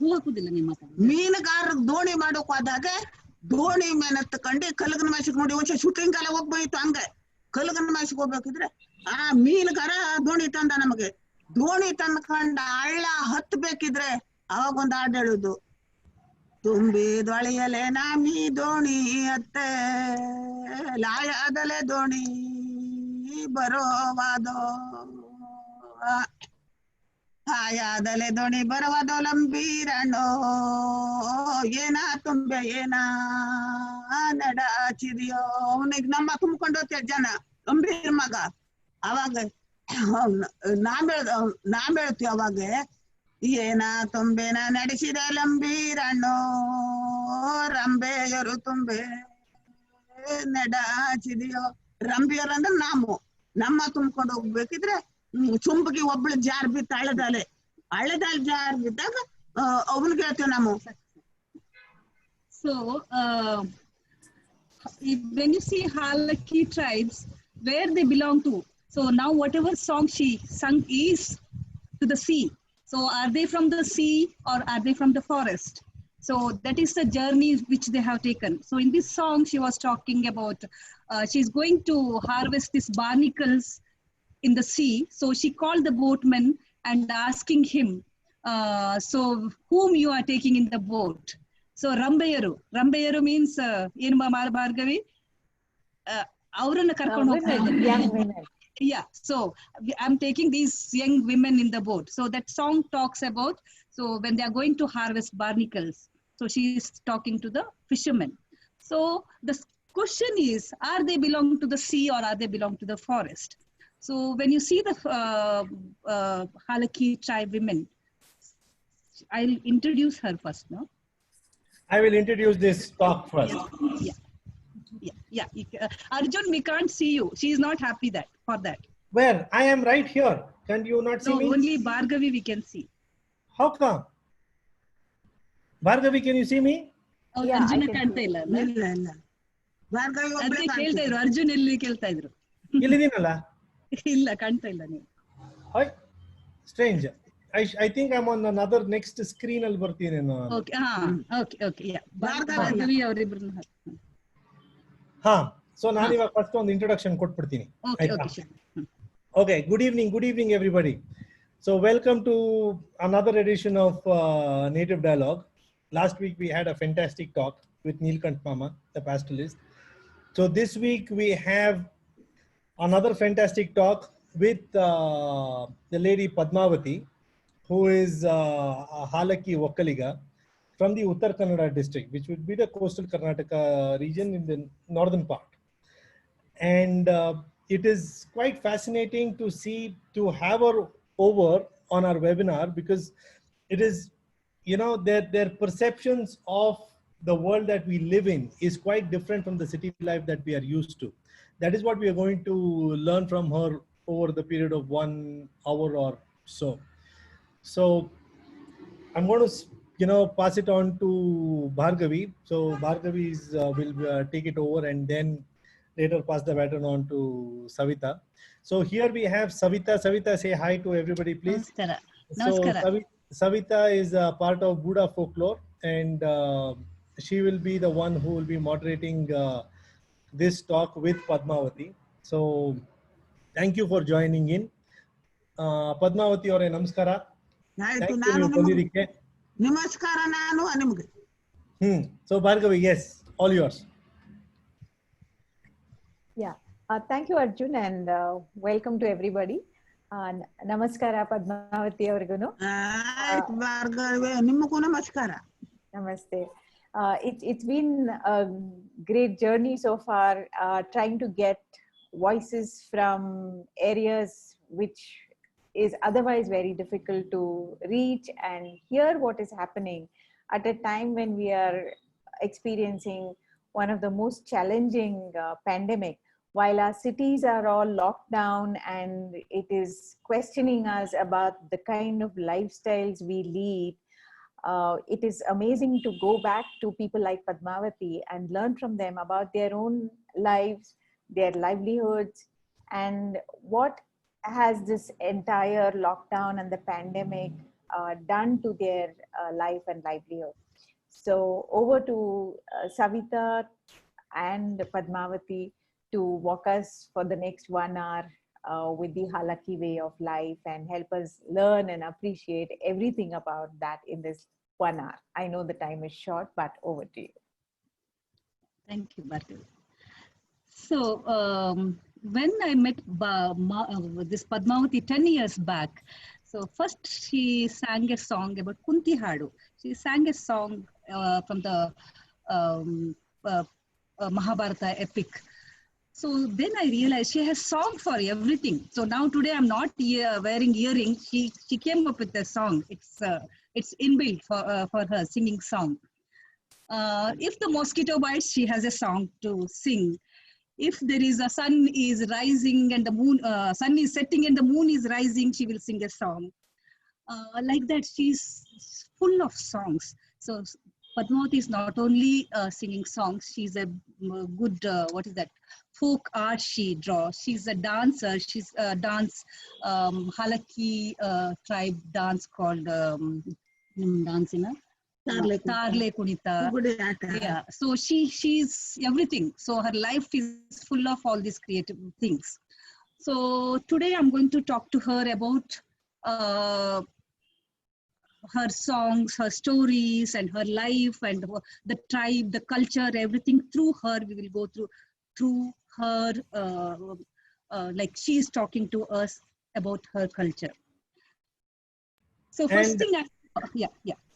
ಹೂ ಹಾಕುದಿಲ್ಲ ನಿಮ್ಮ ಮೀನುಗಾರ ದೋಣಿ ಮಾಡೋಕ್ ಹೋದಾಗ ದೋಣಿ ಮೇಲೆ ತಕೊಂಡಿ ಕಲ್ಗನ ಮ್ಯಾಸಿಗೆ ನೋಡಿ ಒಂದ್ಸ ಶೂಟಿಂಗ್ ಎಲ್ಲ ಹೋಗ್ಬೋಯ್ತು ಹಂಗೆ ಕಲ್ಗನ ಮ್ಯಾಸಿಗೆ ಹೋಗ್ಬೇಕಿದ್ರೆ ಆ ಮೀನುಗಾರ ದೋಣಿ ತಂದ ನಮಗೆ ದೋಣಿ ತಂದ್ಕೊಂಡ ಹಳ್ಳ ಹತ್ಬೇಕಿದ್ರೆ ಅವಾಗ ಒಂದು ಹಾಡು ಹೇಳುದು ತುಂಬಿದೊಳೆಯಲೆ ನಾಮಿ ದೋಣಿ ಅತ್ತೆ ಲಾಯದಲೆ ದೋಣಿ ಬರೋವಾದೋ ಹಾಯಾದಲೆ ದೋಣಿ ಬರವಾದೋ ಲಂಬೀರಣ್ಣೋ ಏನ ತುಂಬೆ ಏನ ನಡ ಚಿರಿಯೋ ಅವನಿಗೆ ನಮ್ಮ ತುಂಬ್ಕೊಂಡು ಹೋಗ್ತಾರೆ ಜನ ಗಂಭೀರ್ ಮಗ ಅವಾಗ ನಾ ಹೇಳ್ತೀವಿ ಅವಾಗ ಏನ ತುಂಬೆನ ನಡೆಸಿದ ಲಂಬೀರಣ್ಣೋ ರಂಬೆಯರು ತುಂಬೆ ನಡಾಚಿದೆಯೋ ರಂಬಿಯರು ಅಂದ್ರೆ ನಮ್ಮ ತುಂಬ್ಕೊಂಡು ಹೋಗ್ಬೇಕಿದ್ರೆ ಚುಂಬಗಿ ಒಬ್ಳು ಜಾರ್ ಬಿತ್ತು ಹಳೆದಾಲೆ ಜಾರ್ ಬಿದ್ದಾಗ ಅವನಿಗೆ ಹೇಳ್ತೀವಿ ನಾವು. So when you see Halaki tribes, where they belong to, so now whatever song she sung is to the sea. So are they from the sea or are they from the forest? So that is the journey which they have taken. So in this song she was talking about she's going to harvest these barnacles in the sea. So she called the boatman and asking him, so whom you are taking in the boat? So Rambayaru means Yenma Bhargavi, Aurana karkondu hogta idare. Young women. Yeah, so I'm taking these young women in the boat. So that song talks about, so when they are going to harvest barnacles, so she is talking to the fishermen. So the question is, are they belong to the sea or are they belong to the forest? So when you see the Halaki tribe women, I'll introduce her first, no? I will introduce this talk first. Yeah. Arjun, we can't see you. She is not happy for that. Where? I am right here. Can you not see me? No, only Bhargavi we can see. How come? Bhargavi, can you see me? Oh, Yeah, Arjuna I can ಕಾಣ್ತಾ ಇಲ್ಲ ಅಲ್ಲ? ಇಲ್ಲ ಭಾರ್ಗವಿ ಒಬ್ಳೆ ಅದೇ ಕೇಳ್ತಾ ಇದ್ರು, ಅರ್ಜುನ್ ಎಲ್ಲಿ ಕೇಳ್ತಾ ಇದ್ರು. ಇಲ್ಲಿದ್ದೀನಲ್ಲ? ಇಲ್ಲ ಕಾಣ್ತಾ ಇಲ್ಲ ನೀವು. Hi. Strange. I think I'm on another next screen ಅಲ್ಲಿ ಬರ್ತೀನಿ ನಾನು. Okay, yeah. ಭಾರ್ಗವಿ ಅವರಿಬ್ರನ್ನ So ನಾನು ಇವಾಗ ಫಸ್ಟ್ ಒಂದು ಇಂಟ್ರೊಡಕ್ಷನ್ ಕೊಟ್ಬಿಡ್ತೀನಿ. Okay, sure. Okay, good evening everybody. So welcome to another edition of Native Dialogue. Last week we had a fantastic talk with Neelkant Mama, the pastoralist. So this week we have another fantastic talk with the lady Padmavati, who is a Halaki Wakkaliga from the Uttar Kannada district, which would be the coastal Karnataka region in the northern part. And it is quite fascinating to have her over on our webinar, because it is, their perceptions of the world that we live in is quite different from the city life that we are used to. That is what we are going to learn from her over the period of 1 hour or so. So I'm going to, pass it on to Bhargavi. So Bhargavi will take it over and then later pass the baton on to Savita. So here we have Savita. Savita, say hi to everybody, please. Namaskara. So Savita is a part of Buddha folklore, and she will be the one who will be moderating this talk with Padmavati. So thank you for joining in. Padmavati ಅವರೇ ನಮಸ್ಕಾರ. ಆಯ್ತು, ನಾನು ನಮಸ್ಕಾರ ನಾನು ನಿಮಗೆ. So Bhargavi, yes, all yours. Yeah, thank you Arjun, and welcome to everybody. Namaskara Padmavati avrigunu. ಆಯ್ತು ಭಾರ್ಗವಿ, ನಿಮಗೂ ನಮಸ್ಕಾರ. Namaste. It's been a great journey so far, trying to get voices from areas which is otherwise very difficult to reach and hear what is happening at a time when we are experiencing one of the most challenging pandemic, while our cities are all locked down and it is questioning us about the kind of lifestyles we lead. It is amazing to go back to people like Padmavati and learn from them about their own lives, their livelihoods, and what has this entire lockdown and the pandemic done to their life and livelihood. So over to Savita and Padmavati to walk us for the next 1 hour with the Halaki way of life and help us learn and appreciate everything about that in this 1 hour. I know the time is short, but over to you. Thank you, Bharti. So when I met this Padmavati 10 years back, so first she sang a song about Kunti Hadu. She sang a song from the Mahabharata epic. So then I realized she has song for everything. So now today I'm not wearing earrings. She came up with a song. It's inbuilt for her singing song. If the mosquito bites, she has a song to sing. If there is a sun is rising and the moon, sun is setting and the moon is rising, she will sing a song. Like that, she's full of songs. So Padmavati is not only singing songs, she's a good, folk art she draws. She's a dancer. She's a dance, Halaki tribe dance called Tarle Kunita. Yeah, so she's everything. So her life is full of all these creative things. So today I'm going to talk to her about her songs, her stories, and her life, and the tribe, the culture, everything through her. We will go through her, like she's talking to us about her culture. So first thing,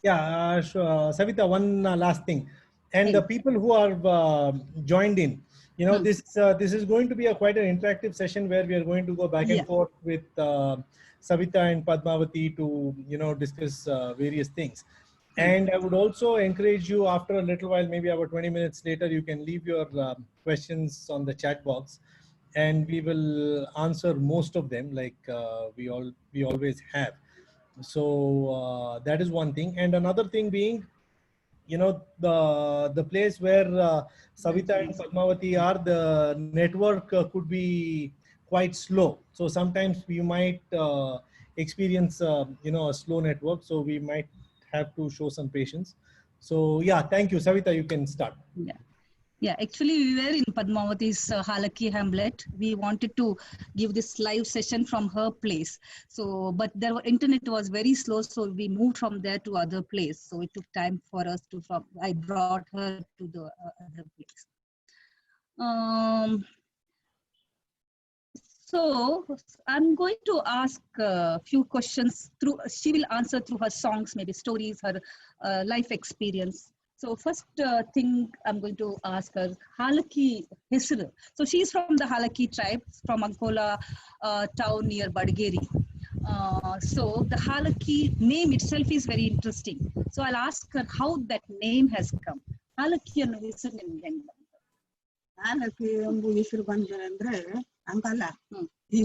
Savita, one last thing, and the people who are joined in, this is going to be quite an interactive session where we are going to go back and forth with Savita and Padmavati to discuss various things. And I would also encourage you, after a little while, maybe about 20 minutes later, you can leave your questions on the chat box, and we will answer most of them, like we always have. So that is one thing. And another thing being, the place where Savita and Padmavati are, the network could be quite slow. So sometimes we might experience, a slow network. So we might have to show some patience. So yeah, thank you. Savita, you can start. Yeah, actually we were in Padmavati's Halaki Hamlet. We wanted to give this live session from her place. So, but the internet was very slow, so we moved from there to other place. So it took time for us to, I brought her to the other place. So I'm going to ask a few questions she will answer through her songs, maybe stories, her life experience. So first thing I'm going to ask her, Halaki Hesru. So she's from the Halaki tribe, from Ankola town near Badgeri. So the Halaki name itself is very interesting. So I'll ask her how that name has come. Halaki ಅನ್ನೋ ಹೆಸರು ನಿಮ್ಗೆ ಹೆಂಗ್ ಬಂತು? Halaki ಎಂಬ ಹೆಸರು ಬಂದ್ರೆ ಹಂಗಲ್ಲ. ಈ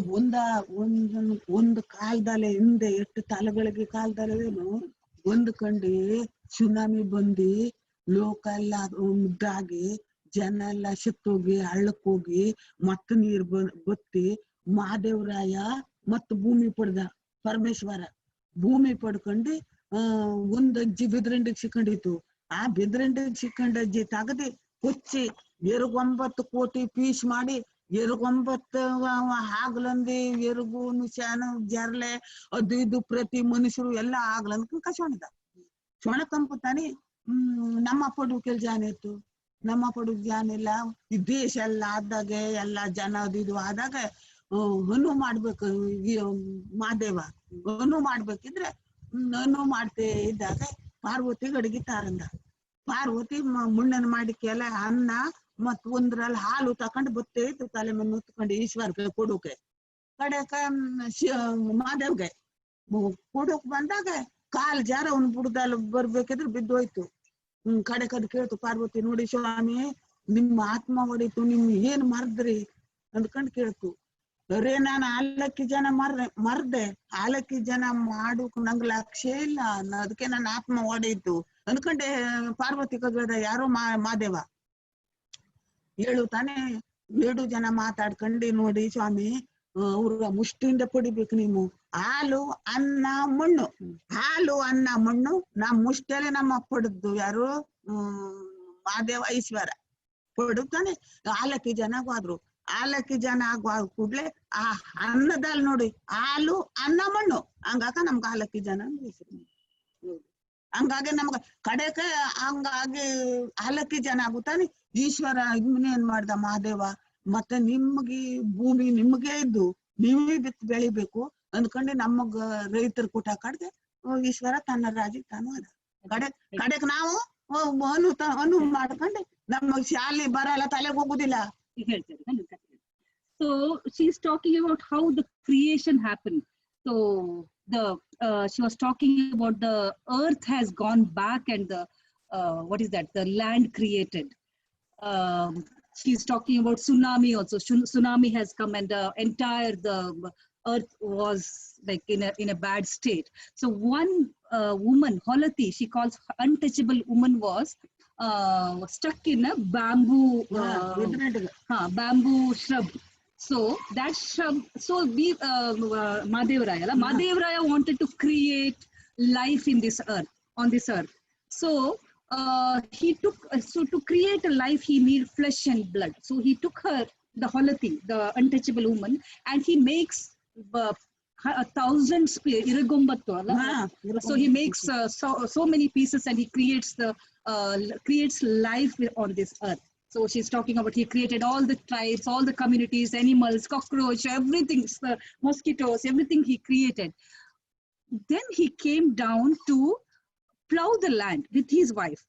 ಒಂದು ಕಾಲದಲ್ಲಿ ಹಿಂದೆ ಎಷ್ಟು ತಲೆಗಳಿಗೆ ಕಾಲದಲ್ಲೇನು ಒಂದು ಕಂಡು ಸುನಾಮಿ ಬಂದು ಲೋಕ ಎಲ್ಲ ಮುದ್ದಾಗಿ ಜನ ಎಲ್ಲ ಸತ್ತೋಗಿ ಹಳ್ಳಕ್ ಹೋಗಿ ಮತ್ತೆ ನೀರ್ ಬತ್ತಿ ಮಹಾದೇವರಾಯ ಮತ್ತು ಭೂಮಿ ಪಡೆದ ಪರಮೇಶ್ವರ ಭೂಮಿ ಪಡ್ಕೊಂಡು ಒಂದ್ ಅಜ್ಜಿ ಬೆದ್ರಂಡಿಗೆ ಸಿಕ್ಕೊಂಡಿತ್ತು. ಆ ಬೆದ್ರಂಡಿಗೆ ಸಿಕ್ಕೊಂಡ ಅಜ್ಜಿ ತಗದಿ ಕೊಚ್ಚಿ 9 ಕೋಟಿ ಪೀಸ್ ಮಾಡಿ 9 ಆಗ್ಲಂದಿ ಎರುಗು ನಿಶಾನು ಜರ್ಲೆ ಅದು ಇದು ಪ್ರತಿ ಮನುಷ್ಯರು ಎಲ್ಲ ಆಗ್ಲಂದ್ ಕಸೊಣಿದ ಸೊಣಕಂಪತಾನೆ. ನಮ್ಮ ಪಡುಕೆಲ್ ಜಾನ ಇತ್ತು, ನಮ್ಮ ಪಡುಕ್ ಜಾನ ಇಲ್ಲ. ಈ ದೇಶ ಎಲ್ಲ ಆದಾಗೆ ಎಲ್ಲ ಜನ ಅದು ಇದು ಆದಾಗ ಹನು ಮಾಡ್ಬೇಕು, ಮಾದೇವ ಹನು ಮಾಡ್ಬೇಕಿದ್ರೆ ಹನು ಮಾಡ್ತೇ ಇದ್ದಾಗ ಪಾರ್ವತಿ ಅಡಗಿತಾರಂದ. ಪಾರ್ವತಿ ಮುಣ್ಣನ್ ಮಾಡಿಕೆಲ್ಲ ಅನ್ನ ಮತ್ ಒಂದ್ರಲ್ಲಿ ಹಾಲು ತಕೊಂಡ್ ಬತ್ತೇ ಇತ್ತು ತಲೆ ಮೇಲೆ ಹೊತ್ಕೊಂಡು ಈಶ್ವರ್ಗೆ ಕೊಡೋಕೆ. ಕಡೆಕ ಮಾದೇವ್ಗೆ ಕೊಡೋಕ್ ಬಂದಾಗ ಕಾಲ್ ಜಾರ ಅವ್ನ್ ಬುಡ್ದಲ್ಲಿ ಬರ್ಬೇಕಿದ್ರೆ ಬಿದ್ದೋಯ್ತು. ಕಡೆಕದ್ ಕೇಳ್ತು ಪಾರ್ವತಿ, ನೋಡಿ ಸ್ವಾಮಿ ನಿಮ್ಮ ಆತ್ಮ ಹೊಡಿತು, ನಿಮ್ ಏನ್ ಮರ್ದ್ರಿ ಅಂದ್ಕೊಂಡ್ ಕೇಳ್ತು. ಅರೇ ನಾನು 4 ಜನ ಮರ್ದೆ, 4 ಜನ ಮಾಡೋಕ್ ನಂಗ್ ಲಕ್ಷ್ಯ ಇಲ್ಲ, ಅದಕ್ಕೆ ನನ್ನ ಆತ್ಮ ಹೊಡೀತು ಅಂದ್ಕೊಂಡೆ. ಪಾರ್ವತಿ ಕಗ್ಗದ ಯಾರೋ ಮಾದೇವ ಹೇಳು ತಾನೆ. 7 ಜನ ಮಾತಾಡ್ಕೊಂಡು, ನೋಡಿ ಸ್ವಾಮಿ ಅವ್ರ ಮುಷ್ಟಿಯಿಂದ ಪಡಿಬೇಕು ನೀವು, ಹಾಲು ಅನ್ನ ಮಣ್ಣು, ಹಾಲು ಅನ್ನ ಮಣ್ಣು. ನಮ್ ಮುಷ್ಟೆಲೆ ನಮ್ಮ ಪಡೆದ್ದು ಯಾರು ಮಹಾದೇವ ಈಶ್ವರ ಪಡುತ್ತಾನೆ. 4 ಜನ ಆದ್ರು. 4 ಜನ ಆಗುವ ಕೂಡ್ಲೆ ಆ ಅನ್ನದಲ್ಲಿ ನೋಡಿ ಹಾಲು ಅನ್ನ ಮಣ್ಣು, ಹಂಗಾಗ ನಮ್ಗೆ 4 ಜನ ಹಂಗಾಗಿ ನಮ್ಗ ಕಡೆಗೆ ಹಂಗಾಗಿ 4 ಜನ ಆಗುತ್ತಾನೆ. ಈಶ್ವರ ಏನ್ ಮಾಡ್ದ ಮಹಾದೇವ, ಮತ್ತೆ ನಿಮ್ಗೆ ಭೂಮಿ ನಿಮ್ಗೆ ಇದ್ದು ನೀವೇ ಬಿತ್ತು ಬೆಳಿಬೇಕು ಅಂದ್ಕೊಂಡು ನಮಗ ರೈತರ ಕೂಟ ಕಡ್ದೆ ಈಶ್ವರ ತನ್ನ ರಾಜಿ ತಾನು ಅದ. ಕಡೆಕ್ ನಾವು ಅನು ಮಾಡ್ಕೊಂಡು ನಮಗ್ ಶಾಲೆ ಬರಲ್ಲ, ತಲೆಗೆ ಹೋಗುದಿಲ್ಲ. So she's talking about how the creation happened. So she was talking about the earth has gone back and the what is that, the land created. She's talking about tsunami also. Tsunami has come and the entire the earth was like in a bad state. So one woman, Holati, she calls untouchable woman, was stuck in a bamboo bamboo shrub. So that shrub, so we Mahadevaraya wanted to create life in this earth, on this earth. So he took, so to create a life he needed flesh and blood. So he took her, the Holati, the untouchable woman, and he makes 1,000 iragombattu. So he makes so many pieces and he creates life on this earth. So she's talking about he created all the tribes, all the communities, animals, cockroach, everything, mosquitoes, everything he created. Then he came down to plow the land with his wife,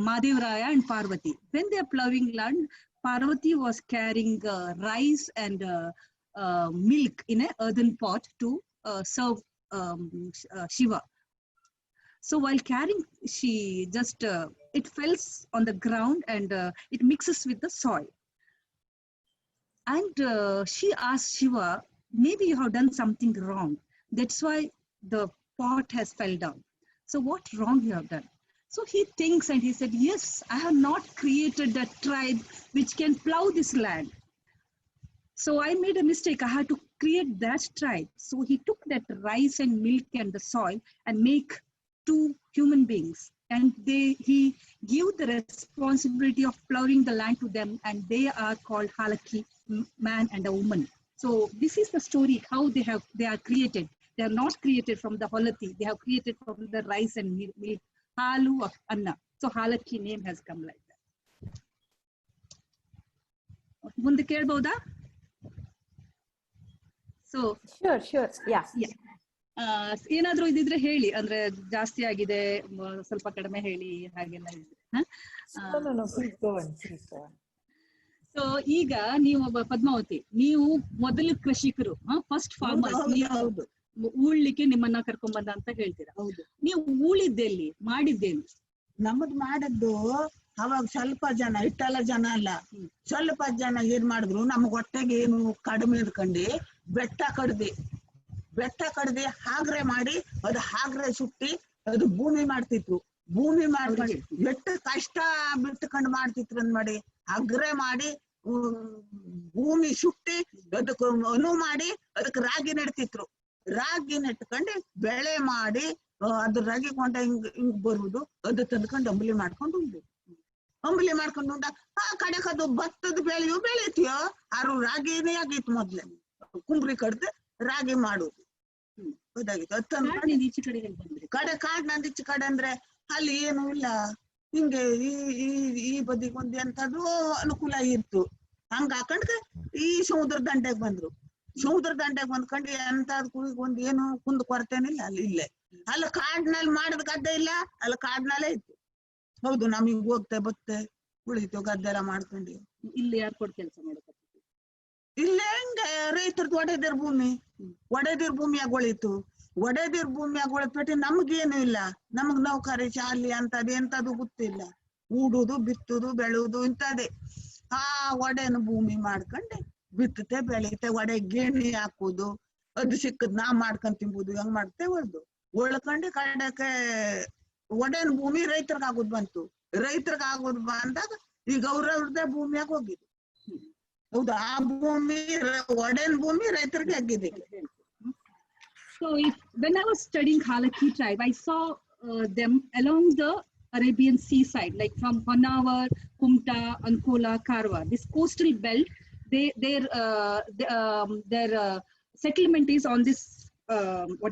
Mahadevaraya and Parvati. When they are plowing land, Parvati was carrying rice and milk in an earthen pot to serve Shiva. So while carrying, she just, it falls on the ground and it mixes with the soil. And she asked Shiva, maybe you have done something wrong. That's why the pot has fell down. So what wrong you have done? So he thinks and he said, yes, I have not created a tribe which can plow this land. So I made a mistake. I had to create that tribe. So he took that rice and milk and the soil and make 2 human beings. And he gave the responsibility of plowing the land to them, and they are called Halaki, man and a woman. So this is the story, how they are created. They are not created from the Holati. They have created from the rice and milk. Halu of Anna. So Halaki name has come like that. Munde kelboda? So sure, yeah. ಏನಾದ್ರೂ ಇದಿದ್ರೆ ಹೇಳಿ, ಅಂದ್ರೆ ಜಾಸ್ತಿ ಆಗಿದೆ ಸ್ವಲ್ಪ ಕಡಿಮೆ ಹೇಳಿ, ಹಾಗೆಲ್ಲ ಇದ್ರೆ. ಸೊ ಈಗ ನೀವು ಪದ್ಮಾವತಿ, ನೀವು ಮೊದಲು ಕೃಷಿಕರು, ಫಸ್ಟ್ ಫಾರ್ಮರ್ಸ್, ಉಳ್ಳಿಕ್ಕೆ ನಿಮ್ಮನ್ನ ಕರ್ಕೊಂಡ್ ಬಂದ ಅಂತ ಹೇಳ್ತೀರಾ. ಹೌದು. ನೀವು ಉಳಿದ್ದೆಲ್ಲಿ, ಮಾಡಿದ್ದೇನು? ನಮ್ಮದ್ ಮಾಡದ್ದು ಅವಾಗ ಸ್ವಲ್ಪ ಜನ, ಇಟ್ಟೆಲ್ಲ ಜನ ಅಲ್ಲ, ಸ್ವಲ್ಪ ಜನ ಏನ್ ಮಾಡಿದ್ರು, ನಮಗ್ ಹೊಟ್ಟೆಗೆ ಏನು ಕಡಿಮೆ ಇದ್ಕೊಂಡು ಬೆಟ್ಟ ಕಡ್ದಿ ಹಾಗ್ರೆ ಮಾಡಿ, ಅದು ಹಾಗ್ರೆ ಸುಟ್ಟಿ ಅದು ಭೂಮಿ ಮಾಡ್ತಿದ್ರು. ಭೂಮಿ ಮಾಡ್ಕೊಂಡು ಎಷ್ಟು ಕಷ್ಟ ಬಿಟ್ಕೊಂಡು ಮಾಡ್ತಿದ್ರು ಅಂದ್ ಮಾಡಿ, ಹಗ್ರೆ ಮಾಡಿ ಭೂಮಿ ಸುಟ್ಟಿ ಅದಕ್ಕೆ ಅನು ಮಾಡಿ ಅದಕ್ಕೆ ರಾಗಿ ನೆಡ್ತಿದ್ರು. ರಾಗಿ ನೆಟ್ಕೊಂಡು ಬೆಳೆ ಮಾಡಿ ಅದ್ರ ರಾಗಿ ಕೊಂಡ ಹಿಂಗ್ ಬರುವುದು, ಅದು ತಂದ್ಕೊಂಡು ಅಂಬಲಿ ಮಾಡ್ಕೊಂಡು ಉಂಡು. ಅಂಬಲಿ ಮಾಡ್ಕೊಂಡು ಉಂಡ ಆ ಕಡೆಕ್ ಅದು ಭತ್ತದ ಬೆಳಿತೀಯೋ ಆರು ರಾಗಿನೇ ಆಗಿತ್ತು. ಮೊದ್ಲೆ ಕುಂಬ್ರಿ ಕಡ್ದು ರಾಗಿ ಮಾಡುದು ಗೊತ್ತಾಗಿತ್ತು. ಕಡೆ ಕಾಡ್ನಂದ ಈಚೆ ಕಡೆ ಅಂದ್ರೆ ಅಲ್ಲಿ ಏನು ಇಲ್ಲ, ಹಿಂಗೆ ಈ ಬದಿಗೆ ಒಂದ್ ಎಂತದ್ದು ಅನುಕೂಲ ಇತ್ತು. ಹಂಗ ಹಾಕೊಂಡ್ ಈ ಸಮುದ್ರ ದಂಡೆಗೆ ಬಂದ್ರು. ಸಮುದ್ರ ದಂಡೆಗೆ ಬಂದ್ಕೊಂಡು ಎಂತದ್ ಒಂದ್ ಏನು ಕುಂದ್ ಕೊರತೆನಿಲ್ಲ ಅಲ್ಲಿ. ಇಲ್ಲೇ ಅಲ್ಲಿ ಕಾಡ್ನಲ್ಲಿ ಮಾಡಿದ ಗದ್ದೆ ಇಲ್ಲ, ಅಲ್ಲಿ ಕಾಡ್ನಲ್ಲೇ ಇತ್ತು. ಹೌದು, ನಮಗ್ ಹೋಗ್ತೆ ಬತ್ತೆ ಉಳಿತು ಗದ್ದೆ ಎಲ್ಲ ಮಾಡ್ಕೊಂಡು. ಇಲ್ಲಿ ಯಾರು ಕೊಡ್ ಕೆಲಸ ಮಾಡಕ? ಇಲ್ಲೇ ಹಿಂಗೆ ರೈತರದ್ದು ಒಡೆದಿರ್ ಭೂಮಿಯಾಗ ಒಳಿತು. ಒಡೆದಿರ್ ಭೂಮಿಯಾಗ ಒಳಪಟ್ಟು ನಮ್ಗೇನು ಇಲ್ಲ. ನಮಗ್ ನೌಕರಿ ಶಾಲಿ ಅಂತದ್ ಎಂತದು ಗೊತ್ತಿಲ್ಲ. ಊಡುದು ಬಿತ್ತುದು ಬೆಳುವುದು ಇಂತದೇ. ಆ ಒಡೆನ ಭೂಮಿ ಮಾಡ್ಕೊಂಡು ಬಿತ್ತತೆ ಬೆಳೀತೆ. ಒಡೆ ಗೇಣಿ ಹಾಕುದು, ಅದು ಸಿಕ್ಕದ್ ನಾ ಮಾಡ್ಕೊಂಡ್ ತಿಂಬುದು, ಹಂಗ್ ಮಾಡ್ತೆ ಹೊಳ್ದು ಒಳ್ಕೊಂಡು ಕಡೆಗೆ ಒಡೆನ ಭೂಮಿ ರೈತರ್ಗ ಆಗೋದ್ ಬಂತು. ರೈತರ್ಗ ಆಗೋದ್ ಬಂದಾಗ ಈಗ ಅವ್ರವ್ರದೇ ಭೂಮಿಯಾಗ ಹೋಗಿದ್ದು. ಹೌದು, ಆ ಭೂಮಿ ಒಡೆನ್ ಭೂಮಿ ರೈತರಿಗೆ ಆಗಿದೆ. So when I was studying Halaki tribe, I saw them along the Arabian seaside, like from Honavar, Kumta, Ankola, Karwar. This coastal belt, their settlement is on this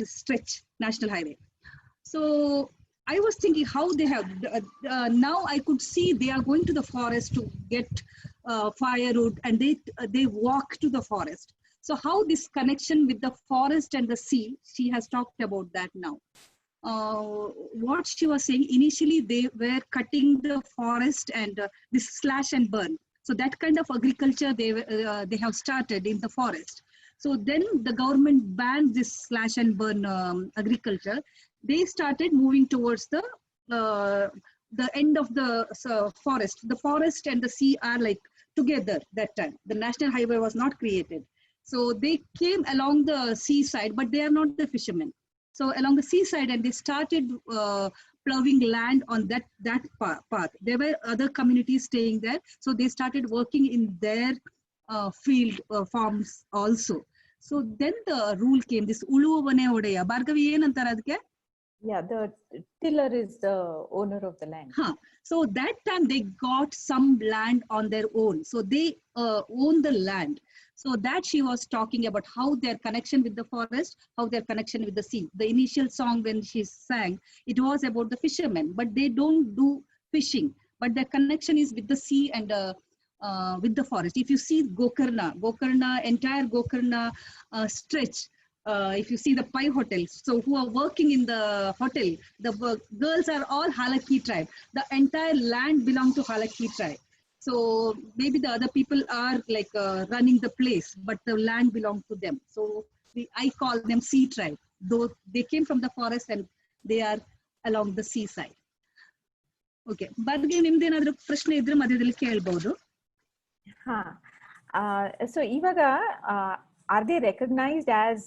stretch national highway. So I was thinking how they have now I could see they are going to the forest to get firewood, and they walk to the forest. So how this connection with the forest and the sea, she has talked about that now. What she was saying, initially they were cutting the forest and this slash and burn. So that kind of agriculture they have started in the forest. So then the government banned this slash and burn agriculture. They started moving towards the end of the forest. The forest and the sea are like together that time. The national highway was not created. So they came along the seaside, but they are not the fishermen. So along the seaside, and they started plowing land on that path. There were other communities staying there. So they started working in their field farms also. So then the rule came, this Uluvane Odeya. Bhargavi ಏನಂತಾರೆ ಅದಕ್ಕೆ? Yeah, the tiller is the owner of the land. So that time they got some land on their own. So they own the land. So that she was talking about how their connection with the forest, how their connection with the sea. The initial song when she sang, it was about the fishermen, but they don't do fishing. But their connection is with the sea and with the forest. If you see Gokarna, entire Gokarna stretch, if you see the Pai hotels, so who are working in the hotel, the girls are all Halaki tribe. The entire land belongs to Halaki tribe. So maybe the other people are like running the place, but the land belongs to them. So I call them sea tribe, though they came from the forest and they are along the seaside. Okay. Bhargavi, ನಿಮ್ದೇನಾದ್ರೂ ಪ್ರಶ್ನೆ ಇದ್ರೆ ಮಧ್ಯದಲ್ಲಿ ಕೇಳಬಹುದು. So ivaga are they recognized as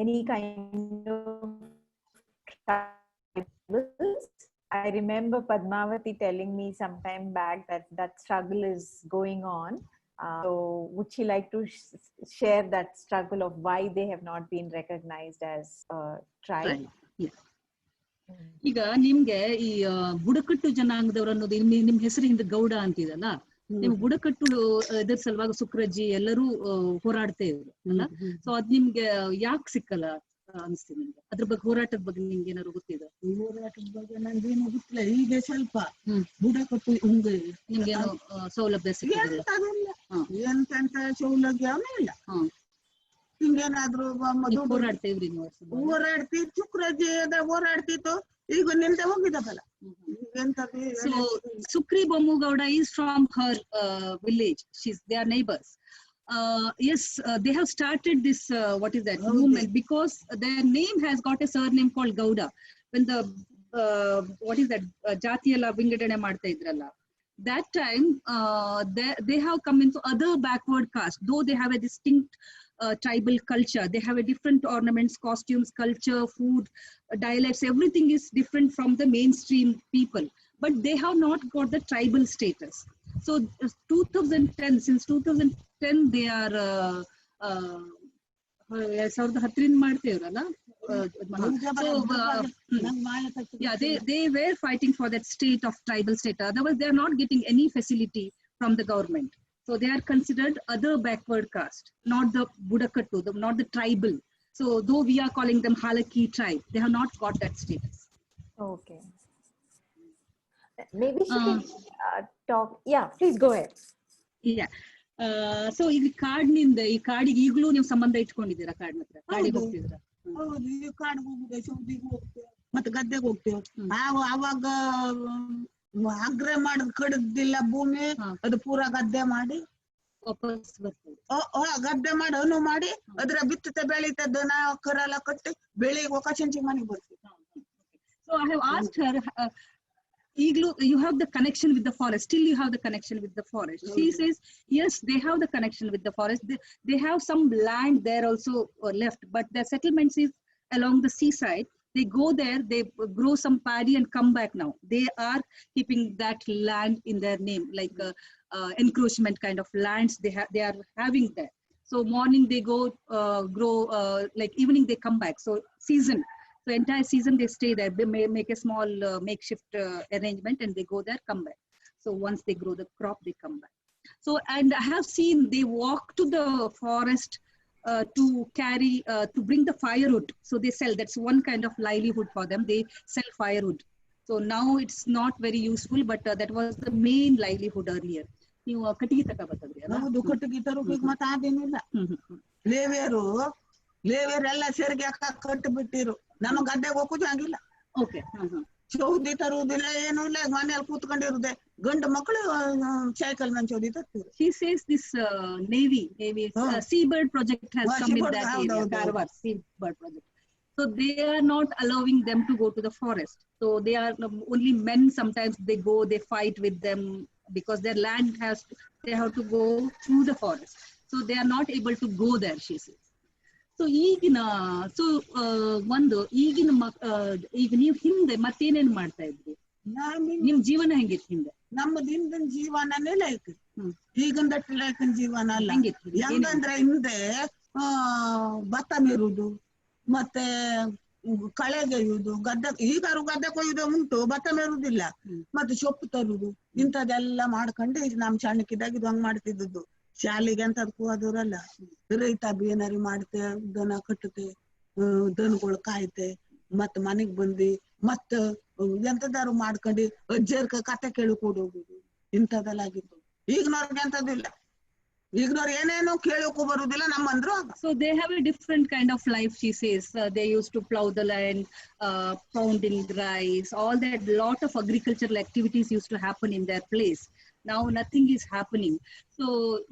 any kind of tribals? I remember Padmavati telling me some time back that struggle is going on. So would she like to share that struggle of why they have not been recognized as a tribe? Yeah. ಈಗ ನಿಮ್ಗೆ ಈ ಬುಡಕಟ್ಟು ಜನಾಂಗದವರು ಅನ್ನೋದು ನಿಮ್ ಹೆಸರು ಹಿಂದೆ ಗೌಡ ಅಂತಿದಲ್ಲ, ನೀವು ಬುಡಕಟ್ಟು ಇದರ ಸಲುವಾಗಿ ಸುಕ್ರಜ್ಜಿ ಎಲ್ಲರೂ ಹೋರಾಡ್ತಾ ಇದ್ರು ಅಲ್ಲ. ಸೊ ಅದ್ ನಿಮ್ಗೆ ಯಾಕೆ ಸಿಕ್ಕಲ್ಲ ಅನಿಸ್ತೀನಿ ನಿಮ್ಗೆ? ಅದ್ರ ಬಗ್ಗೆ ಹೋರಾಟದ ಬಗ್ಗೆ ನಿಮ್ಗೆ ಏನಾದ್ರು ಗೊತ್ತಿದೆ? ಹೋರಾಟದ ಬಗ್ಗೆ ನಂಗೇನು ಗೊತ್ತಿಲ್ಲ. ಈಗ ಸ್ವಲ್ಪ ಬುಡಕಟ್ಟು ನಿಮ್ಗೇನು ಸೌಲಭ್ಯ ಸಿಕ್ಕಿದೆ? ಎಂತೆಂತ ಸೌಲಭ್ಯವೂ ಇಲ್ಲ. ಹಿಂಗೇನಾದ್ರು ಹೋರಾಡ್ತೇವ್ರಿ ನೀವು? ಹೋರಾಡ್ತಿ ಶುಕ್ರಜ್ಜಿ ಹೋರಾಡ್ತಿತ್ತು, ಈಗ ನಿಲ್ದೆ ಹೋಗಿದ್ದಲ್ಲ. So Sukri Bomugowda is from her village. They are neighbors. Yes, they have started this movement because their name has got a surname called Gowda. When the Jatiyala Vingadane ಮಾಡ್ತಾ ಇದ್ರಲ್ಲ, that time they have come into other backward caste, though they have a distinct tribal culture. They have a different ornaments, costumes, culture, food, dialects, everything is different from the mainstream people, but they have not got the tribal status. So 2010, since 2010 they are 2010 ಮಾಡ್ತೇವ್ರಲ್ಲ. Yeah, they were fighting for that state of tribal state. Otherwise they are not getting any facility from the government. So they are considered other backward caste, not the Budakattu, not the tribal. So though we are calling them Halaki tribe, they have not got that status. Okay. Maybe she can talk. Yeah, please go ahead. Yeah. So ಈ ಕಾಡಿನಿಂದ ಈ ಕಾಡಿಗೆ ಈಗಲೂ ನೀವು ಸಂಬಂಧ ಇಟ್ಕೊಂಡಿದ್ದೀರಾ? ಕಾಡಿನ ಹತ್ರ ಕಾಡಿಗೆ ಹೋಗ್ತಿದ್ದೀರಾ? ಹೌದು, ಈ ಕಾಡಿಗೆ ಹೋಗುದೇ, ಸೌದಿಗೆ ಹೋಗ್ತೇವೆ, ಮತ್ತೆ ಗದ್ದೆಗೆ ಹೋಗ್ತೇವೆ. ಅವಾಗ ಆಗ್ರೆ ಮಾಡಿದ್ ಕಡಿದಿಲ್ಲ ಭೂಮಿ, ಅದು ಪೂರಾ ಗದ್ದೆ ಮಾಡಿ ವಾಪಸ್ ಬರ್ತದೆ. ಗದ್ದೆ ಮಾಡಿ ಅನು ಮಾಡಿ ಅದ್ರ ಬಿತ್ತತೆ ಬೆಳೀತದ, ನಾವು ಕರೆಲ್ಲ ಕಟ್ಟಿ ಬೆಳಿಗ್ಗೆ ಹೋಗ ಚಂಚಿ ಮನೆಗೆ ಬರ್ತೀವಿ. So I have asked her, you have the connection with the forest, still you have the connection with the forest. She says yes, they have the connection with the forest. They have some land there also left, but their settlements is along the seaside. They go there, they grow some paddy and come back now. They are keeping that land in their name, like encroachment kind of lands they are having there. So morning they go grow, like evening they come back. So season. So entire season they stay there. They may make a small makeshift arrangement and they go there, come back. So once they grow the crop, they come back. So, and I have seen they walk to the forest to carry, to bring the firewood. So they sell, that's one kind of livelihood for them. They sell firewood. So now it's not very useful, but that was the main livelihood earlier. ನೀವು ಕಟ್ಟಿಗೆ ತಗೋಬರ್ತದ್ರಿ ಅಲ್ಲ? ಹೌದು, ಕಟ್ಟಿಗೆ ತರೋಕೆ ಮತ್ತೆ ಅದೇನಿಲ್ಲ. ಲೇವಿಯರೆಲ್ಲ ಸೇರಿಗೆ ಕಟ್ಟು ಬಿಟ್ಟಿರು. ನಮ್ಮ ಗದ್ದೆಗೆ ಹೋಗುದು ಹಂಗಿಲ್ಲ. ಓಕೆ. ಚೌದಿ ತರುವುದಿಲ್ಲ, ಏನು ಇಲ್ಲ, ಮನೆಯಲ್ಲಿ ಕೂತ್ಕೊಂಡಿರುದೆ. ಗಂಡು ಮಕ್ಕಳು ಸೈಕಲ್ ಮೇಲೆ ಚೌದಿ ತರ್ತಾರೆ. She says this Navy seabird project has come in that area, Karwar seabird project. So they are not allowing them to go to the forest. So they are only men. Sometimes they go, they fight with them because their land they have to go through the forest. So they are not able to go there, she says. So ಈಗ ನೀವು ಹಿಂದೆ ಮತ್ತೇನೇನ್ ಮಾಡ್ತಾ ಇದ್ರಿ? ನಿಮ್ ಜೀವನ ಹೆಂಗಿತ್ತು ಹಿಂದೆ? ನಮ್ಮದು ಹಿಂದಿನ ಜೀವನನೇ ಲೈಕ್, ಈಗಿನ ಲೈಕಿನ ಜೀವನ ಅಲ್ಲ. ಹೆಂಗಂದ್ರೆ ಹಿಂದೆ ಭತ್ತ ಮೇರುದು, ಮತ್ತೆ ಕಳೆಗೆಯುವುದು, ಈಗಾರು ಗದ್ದೆ ಕೊಯ್ಯುದು ಉಂಟು, ಭತ್ತ ಮೇರುದಿಲ್ಲ. ಮತ್ತೆ ಸೊಪ್ಪು ತರುದು, ಇಂಥದೆಲ್ಲ ಮಾಡ್ಕೊಂಡು ನಮ್ ಸಣ್ಣಕ್ಕಿದ್ದಾಗ ಇದು ಹಂಗ್ ಮಾಡ್ತಿದ್ದು. ಶಾಲೆಗೆ ಅಂತದಕ್ಕೂ ಹೋದವ್ರಲ್ಲ, ರೈತ ಏನಾರು ಮಾಡ್ತೆ, ದನ ಕಟ್ಟುತ್ತೆ, ದನಗಳು ಕಾಯ್ತೆ, ಮತ್ ಮನೆಗ್ ಬಂದಿ ಮತ್ತ ಎಂತದಾರು ಮಾಡ್ಕೊಂಡು ಅಜ್ಜರ್ಕ ಕತೆ ಕೇಳಿಕೊಂಡು ಹೋಗುದು, ಇಂಥದೆಲ್ಲ ಆಗಿತ್ತು. ಈಗಿನವ್ರಿಗೆ ಎಂತದಿಲ್ಲ, ಈಗಿನವ್ರು ಏನೇನು ಕೇಳೋಕು ಬರುದಿಲ್ಲ ನಮ್ಮಂದ್ರು. So they have a different kind of life, she says. They used to plow the land, pounding rice, all that. Lot of agricultural activities used to happen in their place. Now nothing is happening. So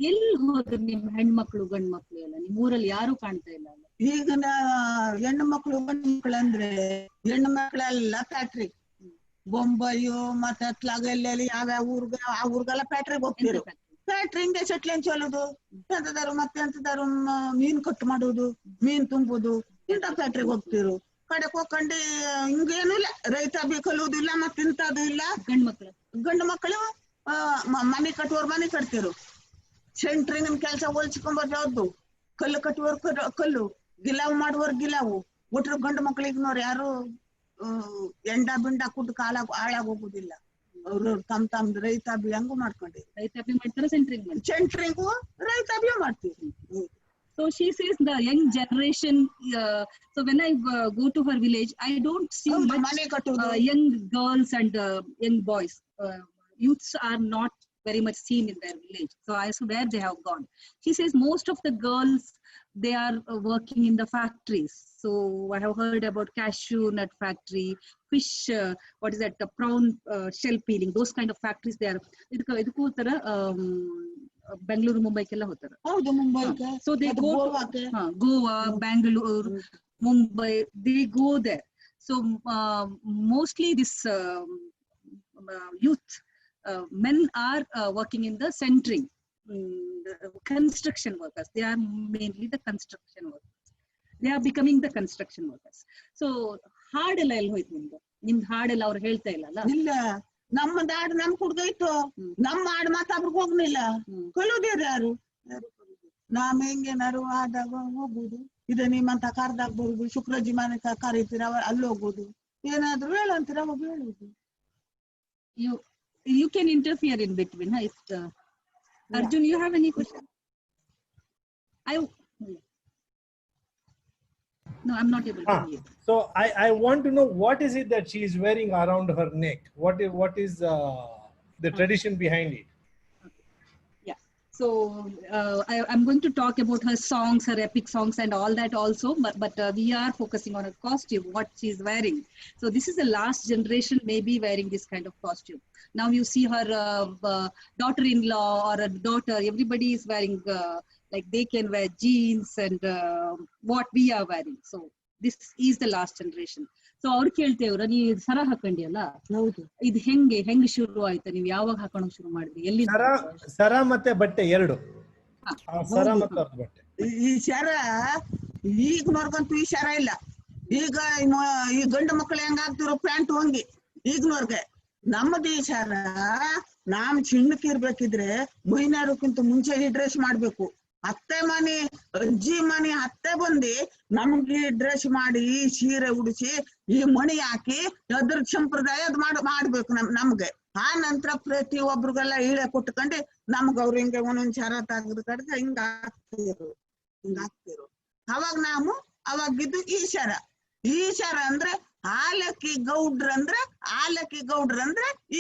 ಎಲ್ಲಿ ಹೋದ್ರು ನಿಮ್ ಹೆಣ್ಮಕ್ಳು ಗಂಡ್ ಮಕ್ಳು ಎಲ್ಲ? ನಿಮ್ ಊರಲ್ಲಿ ಯಾರು ಕಾಣ್ತಾ ಇಲ್ಲ ಅಲ್ಲ? ಈಗಿನ ಹೆಣ್ಣು ಮಕ್ಳು ಗಂಡು ಮಕ್ಳು ಅಂದ್ರೆ ಹೆಣ್ಣು ಮಕ್ಳೆಲ್ಲ ಫ್ಯಾಕ್ಟ್ರಿ, ಬೊಂಬಾಯಿ ಮತ್ತೆ ಅತ್ಲಾಗೆಲ್ಲ ಯಾವ್ಯಾವ ಊರ್ಗೆಲ್ಲ ಫ್ಯಾಕ್ಟ್ರಿಗೆ ಹೋಗ್ತಿರು. ಫ್ಯಾಕ್ಟ್ರಿ ಹಿಂಗೆ ಸೆಟ್ಲಿ ಚಲೋದು, ಎಂತದಾರು ಮತ್ತೆ ಎಂತದಾರು ಮೀನ್ ಕಟ್ ಮಾಡುದು, ಮೀನ್ ತುಂಬುದು, ಇಂಥ ಫ್ಯಾಕ್ಟ್ರಿಗೆ ಹೋಗ್ತಿರು. ಕಡೆಕ್ ಹೋಗ್ಕೊಂಡು ಹಿಂಗೇನು ಇಲ್ಲ, ರೈತ ಕಲುವುದಿಲ್ಲ, ಮತ್ತೆ ಇಂಥದ್ದು ಇಲ್ಲ. ಗಂಡು ಮಕ್ಕಳು ಮನೆ ಕಟ್ಟುವವ್ರು ಮನೆ ಕಟ್ತಿರು, ಸೆಂಟ್ರಿಂಗಿನ ಕೆಲಸ ಹೋಲ್ಸ್ಕೊಂಬರ್ ಯಾವ್ದು, ಕಲ್ಲು ಕಟ್ಟುವವ್ರ ಕಲ್ಲು, ಗಿಲಾವು ಮಾಡುವವ್ರ ಗಿಲಾವು. ಒಟ್ರು ಗಂಡು ಮಕ್ಳಿಗ್ನವ್ರು ಯಾರು ಎಂಡ ಬಿಂಡ ಕುಟ್ಟು ಹಾಳಾಗ ಹೋಗುದಿಲ್ಲ. ಅವ್ರು ತಮ್ ರೈತಾಬಿ ಹಂಗು ಮಾಡ್ಕೊಂಡಿ, ರೈತಾಬಿ ಮಾಡ್ತಾರೆ, ಸೆಂಟ್ರಿಂಗು ರೈತಾಬಿ ಮಾಡ್ತೀವಿ. So she says the young generation, so when I go to her village, I don't see much young girls and young boys. Youths are not very much seen in their village. So I asked where they have gone. She says most of the girls, they are working in the factories. So I have heard about cashew nut factory, fish, what is that, the prawn shell peeling, those kind of factories. They are idukku ತರ ಬೆಂಗಳೂರು ಮುಂಬೈಗೆಲ್ಲ ಹೋಗ್ತಾರೆ. ಹೌದು, ಮುಂಬೈಗೆ. So they go to Goa, Bangalore, Mumbai, they go there. So mostly this youth men are working in the centering, construction workers. They are mainly the construction workers. They are becoming the construction workers. So ಹಾಡೆಲ್ಲ ಎಲ್ಲಿ ಹೋಯ್ತು ನಿಮ್ದು? ನಿಮ್ದು ಹಾಡೆಲ್ಲ ಅವ್ರು ಹೇಳ್ತಾ ಇಲ್ಲ ಅಲ್ಲ? ಇಲ್ಲ, ನಮ್ಮದು ಹಾಡು ನಮ್ ಕುಡ್ಗೈತು, ನಮ್ಮ ಹಾಡು ಮಾತಾಬ್ರಿಗೆ ಹೋಗ್ಲಿಲ್ಲ. ಕಲುದೇರು ಯಾರು? ನಾವ್ ಹೆಂಗೇನಾರು ಆದಾಗ ಹೋಗುದು, ಇದು ನಿಮ್ಮಂತ ಕರ್ದಾಗ ಬರುದು, ಶುಕ್ರಜಿ ಮನೆ ಕರೀತೀರ ಅಲ್ಲಿ ಹೋಗುದು, ಏನಾದ್ರು ಹೇಳಂತೀರ ಹೋಗಿ ಹೇಳುದು. You can interfere in between. If Arjun, you have any question? No, I'm not able to hear. So I want to know, what is it that she is wearing around her neck? What is the tradition behind it? Yeah. So I'm going to talk about her songs, her epic songs and all that also, but we are focusing on her costume, what she is wearing. So this is the last generation maybe wearing this kind of costume. Now you see her daughter-in-law or a daughter, everybody is wearing like they can wear jeans and what we are wearing. So this is the last generation. So ಅವ್ರು ಕೇಳ್ತೇವ್ರ, ನೀ ಸರ ಹಾಕೊಂಡಿ ಅಲ್ಲ, ಇದು ಹೆಂಗ್ ಶುರು ಆಯ್ತಾ? ನೀವ್ ಯಾವಾಗ ಹಾಕೋಣಕ್ ಶುರು ಮಾಡಿದ್ರಿ? ಎಲ್ಲಿ ಸರ ಮತ್ತೆ ಬಟ್ಟೆ ಎರಡು? ಸರ ಮತ್ತೆ ಬಟ್ಟೆ. ಈ ಸರ ಈಗಿನವ್ರಿಗಂತೂ ಈ ಸರ ಇಲ್ಲ. ಈಗ ಈ ಗಂಡು ಮಕ್ಕಳು ಹೆಂಗ ಹಾಕ್ತಿರೋ ಪ್ಯಾಂಟ್ ಹೊಂಗಿ ಈಗಿನವ್ರಿಗೆ. ನಮ್ಮದು ಈ ಸರ ನಾಮ್ ಚಿನ್ನಕ್ಕೆ ಇರ್ಬೇಕಿದ್ರೆ ಮೈನಾರಕ್ಕಿಂತ ಮುಂಚೆ ಈ ಡ್ರೆಸ್ ಮಾಡ್ಬೇಕು. ಅತ್ತೆ ಮನೆ ಅಜ್ಜಿ ಮನೆ ಅತ್ತೆ ಬಂದು ನಮ್ಗೆ ಡ್ರೆಸ್ ಮಾಡಿ ಸೀರೆ ಉಡಿಸಿ ಈ ಮಣಿ ಹಾಕಿ ಅದ್ರ ಸಂಪ್ರದಾಯ ಅದ್ ಮಾಡ್ಬೇಕು ನಮ್ಗೆ. ಆ ನಂತರ ಪ್ರತಿ ಒಬ್ರಿಗೆಲ್ಲ ಇಳೆ ಕೊಟ್ಕೊಂಡು ನಮ್ಗ ಅವ್ರು ಹಿಂಗೆ ಒಂದೊಂದ್ ಶರ ತೆಗೆದು ಕಡ್ದು ಹಿಂಗ ಹಾಕ್ತಿರು. ಅವಾಗ ನಾವು ಅವಾಗಿದ್ದು ಈಶಾರ ಅಂದ್ರೆ ಆಲಕ್ಕಿ ಗೌಡ್ರ ಅಂದ್ರೆ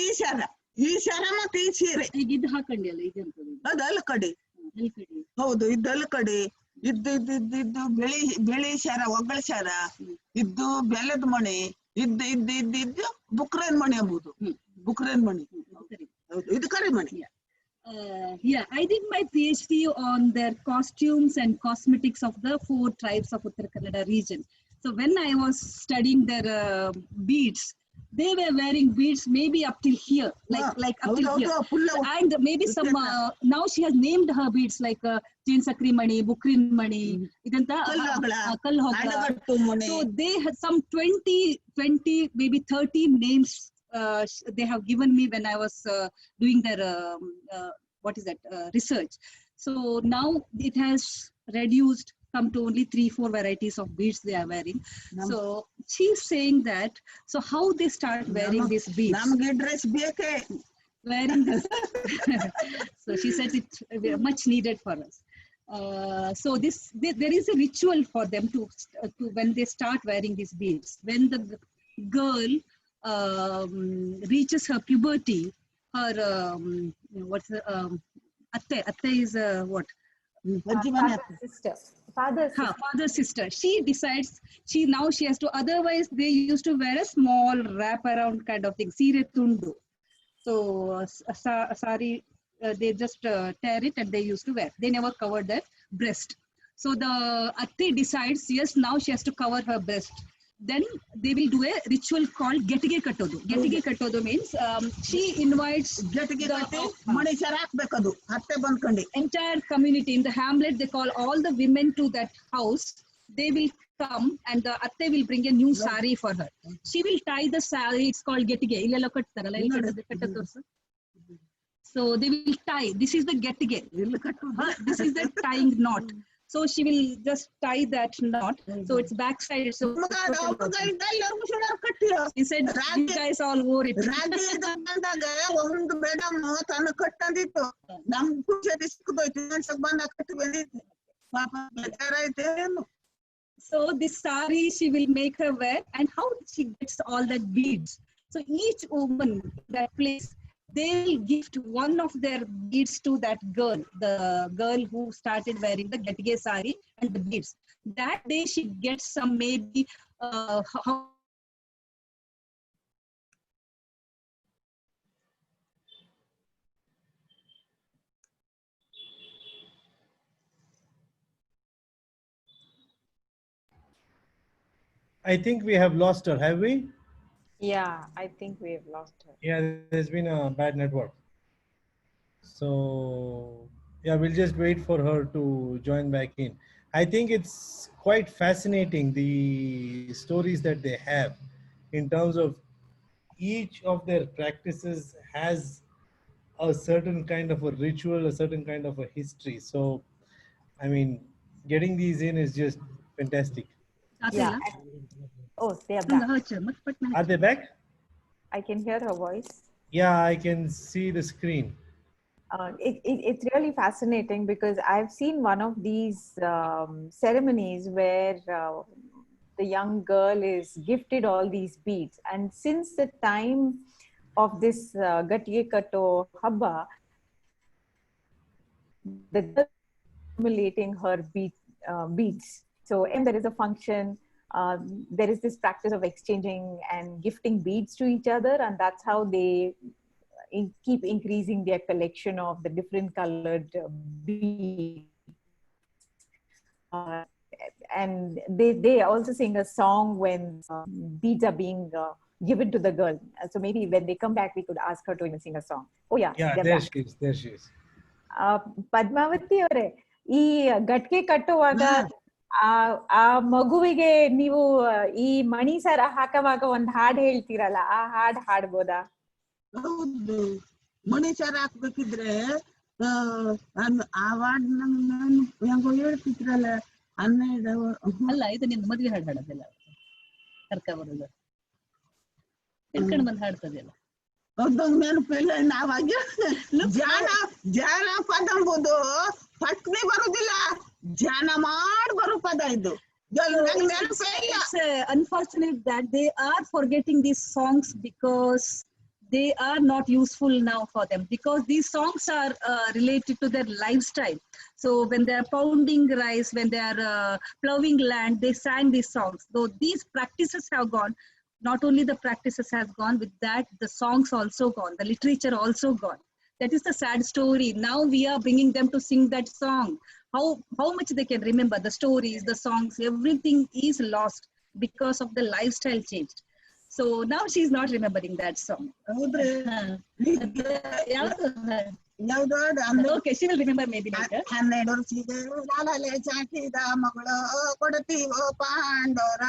ಈಶಾರ ಮತ್ತೆ ಈ ಸೀರೆ ಇದು ಹಾಕೊಂಡಿ ಅಲ್ಲ, ಅದು ಅಲ್ಕಡಿ. ಹೌದು, ಇದ್ದು ಅಲ್ಕಡಿ, ಇದ್ದು ಬಿಳಿ ಶಾರ, ಒಗ್ಗಳ ಶಾರ, ಇದ್ದು ಬೆಲ್ಲದ ಮಣಿ, ಇದ್ದು ಬುಕ್ರೇನ್ ಮಣಿ ಎಂಬುದು. ಬುಕ್ರೇನ್ ಮಣಿ, ಹೌದು, ಇದು ಕರಿಮಣಿ. Yeah, I did my PhD on their costumes and cosmetics of the 4 tribes of Uttara Kannada region. So when I was studying their beads, they were wearing beads maybe up till here, like up till here. And maybe some, now she has named her beads like Jain Sakri Mani, Bukrin Mani, idanta Kalhogla. So they had some 20, maybe 30 names they have given me when I was doing their research. So now it has reduced, come to only 3-4 varieties of beads they are wearing. So she's saying that, so how they start wearing these beads, ನಮಗೆ dress ಬೇಕೇ wearing this. So she said it much needed for us. So there is a ritual for them to when they start wearing these beads. When the girl reaches her puberty, her atte is what? Father sister. She decides she has to. Otherwise, they used to wear a small wrap around kind of thing, sire tundu. So sari, they just tear it and they used to wear. They never covered their breast. So the atte decides, yes, now she has to cover her breast. Then they will do a ritual called Gettige Kattodu. Gettige Kattodu means she invites entire community in the hamlet. They call all the women to that house. They will come and the atte will bring a new sari for her. She will tie the sari. It's called Gettige. So they will tie. This is the Gettige. This is the tying knot. So she will just tie that knot. So it's backside. So he said, you guys all wore it. ಒಂದು madam ತನ್ನ ಕಟ್ಟಂದಿತ್ತು ನಮ್ ಖುಷಿ ಸಿಕ್ಕದೋಯ್ತು ಬಂದ ಕಟ್ಟಿ ಬಂದಿತ್ತು ಪಾಪ ಬೇಜಾರಾಯ್ತೇನು. So this sari she will make her wear, and how she gets all that beads. So each woman that place, they will gift one of their beads to that girl, the girl who started wearing the Gettige sari and the beads. That day she gets some maybe I think we have lost her, have we? Yeah, I think we have lost her. Yeah, there's been a bad network. So yeah, we'll just wait for her to join back in. I think it's quite fascinating, the stories that they have in terms of each of their practices has a certain kind of a ritual, a certain kind of a history. So, I mean, getting these in is just fantastic. Yeah. Oh, they are back. Are they back? I can hear her voice. Yeah, I can see the screen. It's really fascinating because I've seen one of these ceremonies where the young girl is gifted all these beads. And since the time of this Gettige Katto Habba, the girl is accumulating her beads. So when there is a function, there is this practice of exchanging and gifting beads to each other, and that's how they keep increasing their collection of the different colored beads. And they also sing a song when beads are being given to the girl. So maybe when they come back, we could ask her to even sing a song. Oh yeah, there she is. Padmavati ಅವರೇ, ಈ ಗಟ್ಗೆ ಕಟ್ಟುವಾಗ ಆ ಮಗುವಿಗೆ ನೀವು ಈ ಮಣಿ ಸರ ಹಾಕುವಾಗ ಒಂದ್ ಹಾಡ್ ಹೇಳ್ತೀರಲ್ಲ, ಆ ಹಾಡ್ ಹಾಡ್ಬೋದಾ? ಹೌದು, ಮಣಿ ಸರ ಹಾಕ್ಬೇಕಿದ್ರೆ ಆವಾಡ್ ನಂಗೆ ಹೆಂಗೋ ಹೇಳ್ತಿದ್ರಲ್ಲ 12 ಅಲ್ಲ ಇದು ನಿನ್ ಮದ್ವೆ ಹಾಡು ಹಾಡೋದಿಲ್ಲ ಕರ್ಕ ಬರೋದು ತಿಳ್ಕೊಂಡು ಬಂದು ಹಾಡ್ತದೆಲ್ಲ ಅದಂಗ ನೆನಪಿಲ್ಲ ನಾವಾಗ ಜಾನಪದ ಪಟ್ನೆ ಬರುದಿಲ್ಲ ಜಾನ ಮಾಡಿ ಬರೋ ಪದ ಇದು It's unfortunate that they are forgetting these songs because they are not useful now for them, because these songs are related to their lifestyle. So when they are pounding rice, when they are plowing land, they sang these songs. Though these practices have gone, not only the practices has gone, with that the songs also gone, the literature also gone. That is the sad story. Now we are bringing them to sing that song. How much they can remember the stories, the songs, everything is lost because of the lifestyle changed. So now she's not remembering that song. Okay, she will remember maybe later. 12 ವರ್ಷಿಗೆ ಲಾಲಲೆ ಚಾಟಿದ ಮಗಳು ಕೊಡ್ತೀವೋ ಪಾಂಡೋರ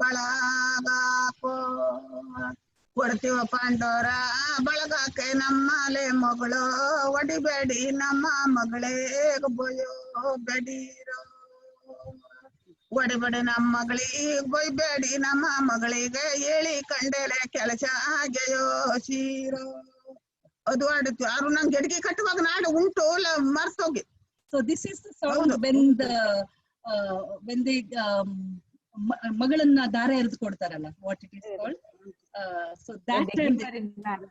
ಬಳಗಾಕೋ ಕೊಡ್ತೀವ ಪಾಂಡೋರ ಬಳಗಾಕೆ ನಮ್ಮಲೆ ಮಗಳು ಒಡಿಬೇಡಿ ನಮ್ಮ ಮಗಳೇ ಬೊಯ್ಯೋ ಬೆಡೀರೋ ಒಡಿಬೇಡಿ ನಮ್ಮ ಮಗಳಿಗೆ ಬೊಯ್ಬೇಡಿ ನಮ್ಮ ಮಗಳಿಗೆ ಹೇಳಿ ಕಂಡೇಲೆ ಕೆಲಸ ಹಾಗೆಯೋ ಸೀರೋ ಅದು ಆಡುತ್ತೆ ಯಾರು ನಂಗೆ ಗಡಿಗೆ ಕಟ್ಟುವಾಗ ನಾಡು ಉಂಟು ಮರ್ತೋಗಿ. So this is the song when they ಮಗಳನ್ನ ದಾರ ಎರೆದು ಕೊಡ್ತಾರಲ್ಲ, what it is called. So that time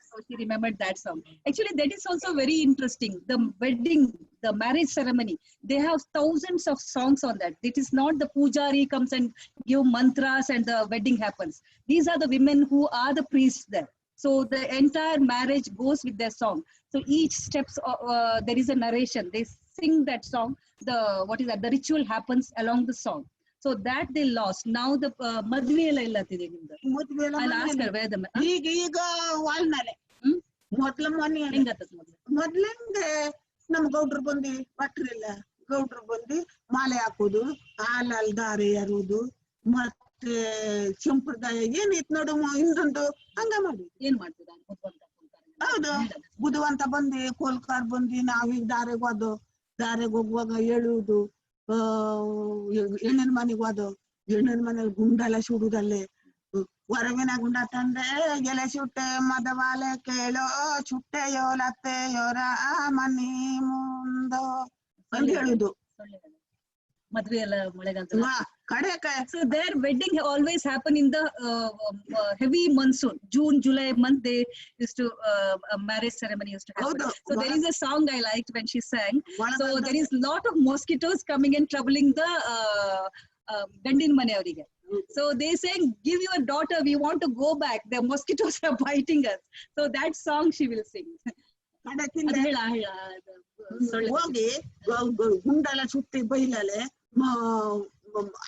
so she remembered that song. Actually that is also very interesting. The wedding, the marriage ceremony, they have thousands of songs on that. It is not the pujari comes and give mantras and the wedding happens. These are the women who are the priests there. So the entire marriage goes with their song. So each steps there is a narration. They sing that song. The ritual happens along the song. So that they lost. Now the madhve ella illatide nimda. I'll ask her where the ಈಗ ವಾಲ್ನಲೆ ಮೊದ್ಲ ಮನೆ ಮೊದ್ಲಿಂದೆ ನಮ್ ಗೌಡ್ರು ಬಂದು ಭಟ್ರಿಲ್ಲ ಗೌಡ್ರು ಬಂದು ಮಾಲೆ ಹಾಕೋದು ಹಾಲಲ್ಲಿ ದಾರೆ ಎರುವುದು ಮತ್ತೆ ಸಂಪ್ರದಾಯ ಏನಿತ್ತು ನೋಡು ಹಿಂದೊಂದು ಹಂಗ ಮಾಡಿ ಏನ್ ಮಾಡ್ತಿದ್ದ ಹೌದು ಬುಧವಂತ ಬಂದು ಕೋಲ್ಕಾರ್ ಬಂದು ನಾವೀಗ ದಾರೆಗೆ ಹೋಗುವಾಗ ಹೇಳುವುದು ಹೆಣ್ಣಿನ ಮನೆಗೆ ಹೋದು ಹೆಣ್ಣಿನ ಮನೆಗೆ ಗುಂಡೆಲ್ಲ ಸುಡುದಲ್ಲೇ ಹೊರಗಿನ ಗುಂಡ ತಂದೆ ಎಲೆ ಸುಟ್ಟೆ ಮದವಾಲೆ ಕೇಳೋ ಚುಟ್ಟೆಯೋ ಲತ್ತೆಯೋರ ಮನಿ ಮುಂದೋ ಅಂತ ಹೇಳುದು ಮದ್ವೆ ಎಲ್ಲ ಮಳೆಗಾಲ ಕಡೆಕ. So their wedding always happen in the heavy monsoon. June, July month they used to marriage ceremony used to happen. So there is a song I liked when she sang. So there is lot of mosquitoes coming and troubling the gandin mane avrige. So they saying, give your daughter, we want to go back, the mosquitoes are biting us. So that song she will sing. ಹೋಗಿ ಗುಂಡೆಲ್ಲ ಸುತ್ತಿ ಬೈಲಲೆ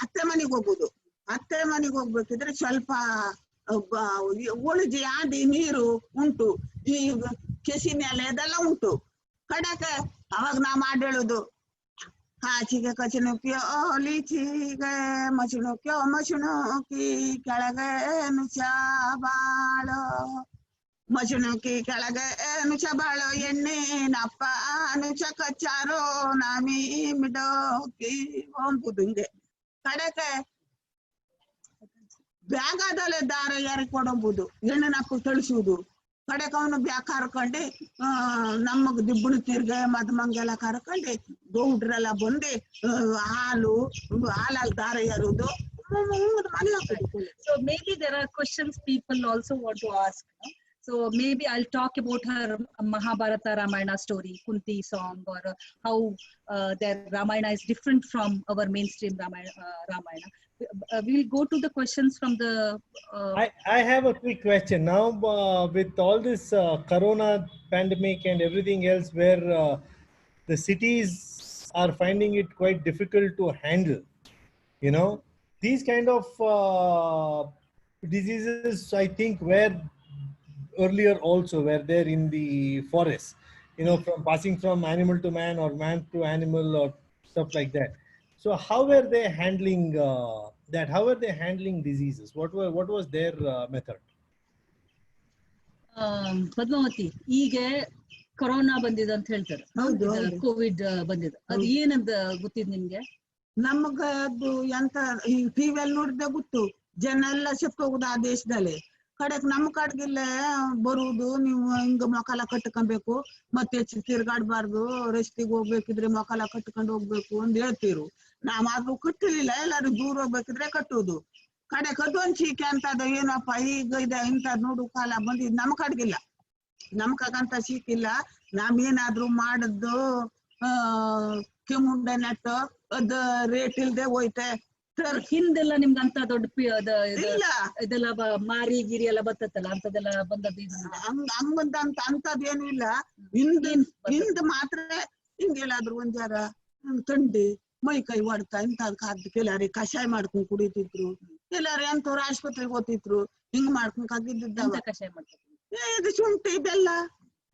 ಅತ್ತೆ ಮನೆಗೆ ಹೋಗುದು. ಅತ್ತೆ ಮನೆಗೆ ಹೋಗ್ಬೇಕಿದ್ರೆ ಸ್ವಲ್ಪ ಉಳಿಜಿ ಆದಿ ನೀರು ಉಂಟು, ಈ ಕೆಸಿನ ಎಲೆ ಇದೆಲ್ಲ ಉಂಟು ಕಡೆಗೆ. ಅವಾಗ ನಾ ಮಾಡಿ ಹೇಳುದು ಕಾಚಿಗೆ ಕಚನುಕ್ಯೋ ಲೀಚಿಗೆ ಮಚುನುಕ್ಯೋ ಮಚುನುಕಿ ಕೆಳಗೆ ನುಚ ಬಾಳೋ ಮಚುನುಕಿ ಕೆಳಗೆ ನುಚ ಬಾಳೋ ಎಣ್ಣೆ ನಪ್ಪ ನುಚ ಕಚ್ಚಾರೋ ನಾಮಿ ಮಿಡೋಕಿ ಹೋಗುದು ಹಿಂಗೆ ಕಡೆಗೆ ಬ್ಯಾಗದಲ್ಲೇ ದಾರ ಯಾರಿ ಕೊಡಬಹುದು ಎಣ್ಣೆನಪ್ಪು ತಿಳಿಸುವುದು ಕಡೆಗೆ ಅವನು ಬ್ಯಾಗ್ ಕರ್ಕೊಂಡು ನಮಗ್ ದಿಬ್ಬಣ ತಿರ್ಗೆ ಮದ್ಮಂಗೆಲ್ಲ ಕರ್ಕೊಂಡು ಗೌಡ್ರೆಲ್ಲ ಬಂದು ಹಾಲಲ್ಲಿ ದಾರ ಎರುವುದು ಮನೆ ಹಾಕೋದು. So maybe there are questions people also want to ask. So maybe I'll talk about her Mahabharata Ramayana story, Kunti song, or how their Ramayana is different from our mainstream Ramayana. We'll go to the questions from the... I have a quick question. Now with all this corona pandemic and everything else where the cities are finding it quite difficult to handle, you know, these kind of diseases, I think, were earlier also were there in the forest, you know, from passing from animal to man or man to animal or stuff like that. So how were they handling that? How were they handling diseases? What was their method? Padmavati, ಈಗ corona ಬಂದಿದೆ ಅಂತ ಹೇಳ್ತಾರೆ. ಹೌದು, ಇದು ಹೌದು. Covid ಬಂದಿದೆ. ಅದು ಏನಂತ ಗೊತ್ತಿದ್ ನಿಮ್ಗೆ? ನಮಗ ಅದು ಎಂತ ಈ ಟಿವಿಯಲ್ಲಿ ನೋಡಿದ್ರೆ ಗೊತ್ತು, ಜನ ಎಲ್ಲ ಸತ್ತು ಹೋಗುದು ಆ ದೇಶದಲ್ಲಿ. ಕಡೆಕ್ ನಮ್ ಕಡೆಗಿಲ್ಲ ಬರುವುದು, ನೀವು ಹಿಂಗ ಮೊಕಲ ಕಟ್ಕೊಬೇಕು, ಮತ್ತೆ ಹೆಚ್ಚು ತಿರ್ಗಾಡ್ಬಾರ್ದು, ರೆಸ್ಟಿಗೆ ಹೋಗ್ಬೇಕಿದ್ರೆ ಮೊಕಲ ಕಟ್ಕೊಂಡು ಹೋಗ್ಬೇಕು ಅಂತ ಹೇಳ್ತಿರು. ನಾವಾದ್ರೂ ಕಟ್ಟಲಿಲ್ಲ, ಎಲ್ಲಾರು ದೂರ ಹೋಗ್ಬೇಕಿದ್ರೆ ಕಟ್ಟುದು. ಕಡೆ ಕದ್ದೊಂದ್ ಚೀಕೆ ಅಂತದ ಏನಪ್ಪ ಈಗ ಇದೆ ಇಂಥದ್ ನೋಡು ಕಾಲ ಬಂದಿದ್ ನಮ್ ಕಡೆಗಿಲ್ಲ. ನಮ್ ಕಗಂತ ಸಿಕ್ಕಿಲ್ಲ. ನಾವೇನಾದ್ರೂ ಮಾಡದ್ದು ಕೆಮುಂಡ ನೆಟ್ಟು ಅದ ರೇಟ್ ಇಲ್ದೆ ಹೋಯ್ತೆ. ಹಿಂದೆಲ್ಲ ನಿಮ್ಗೆ ಅಂತ ದೊಡ್ಡ ಇಲ್ಲ ಇದೆಲ್ಲ ಮಾರಿ ಗಿರಿ ಎಲ್ಲ ಬರ್ತತ್ತಲ್ಲ, ಅಂತದೆಲ್ಲ ಬಂದದ್ದು ಹಂಗಂತ ಅಂತದೇನು ಇಲ್ಲ. ಹಿಂದ್ ಮಾತ್ರ ಹಿಂಗೆಲ್ಲಾದ್ರು ಒಂದ್ ಜರ ಥಂಡಿ ಮೈ ಕೈ ಹೊಡ್ತಾ ಇಂಥದ್ ಕಾದ್ ಕೆಲಾರಿ ಕಷಾಯ ಮಾಡ್ಕೊಂಡ್ ಕುಡಿತಿದ್ರು, ಎಲ್ಲಾರು ಎಂತವ್ರು ಆಸ್ಪತ್ರೆಗೆ ಹೋಗ್ತಿದ್ರು, ಹಿಂಗ್ ಮಾಡ್ಕೊಂಡ್ ಕಗ್ಗಿದ್ದಿದ್ದಾವ. ಕಷಾಯ ಮಾಡ್ತಾರೆ. ಇದು ಶುಂಠಿ ಬೆಲ್ಲ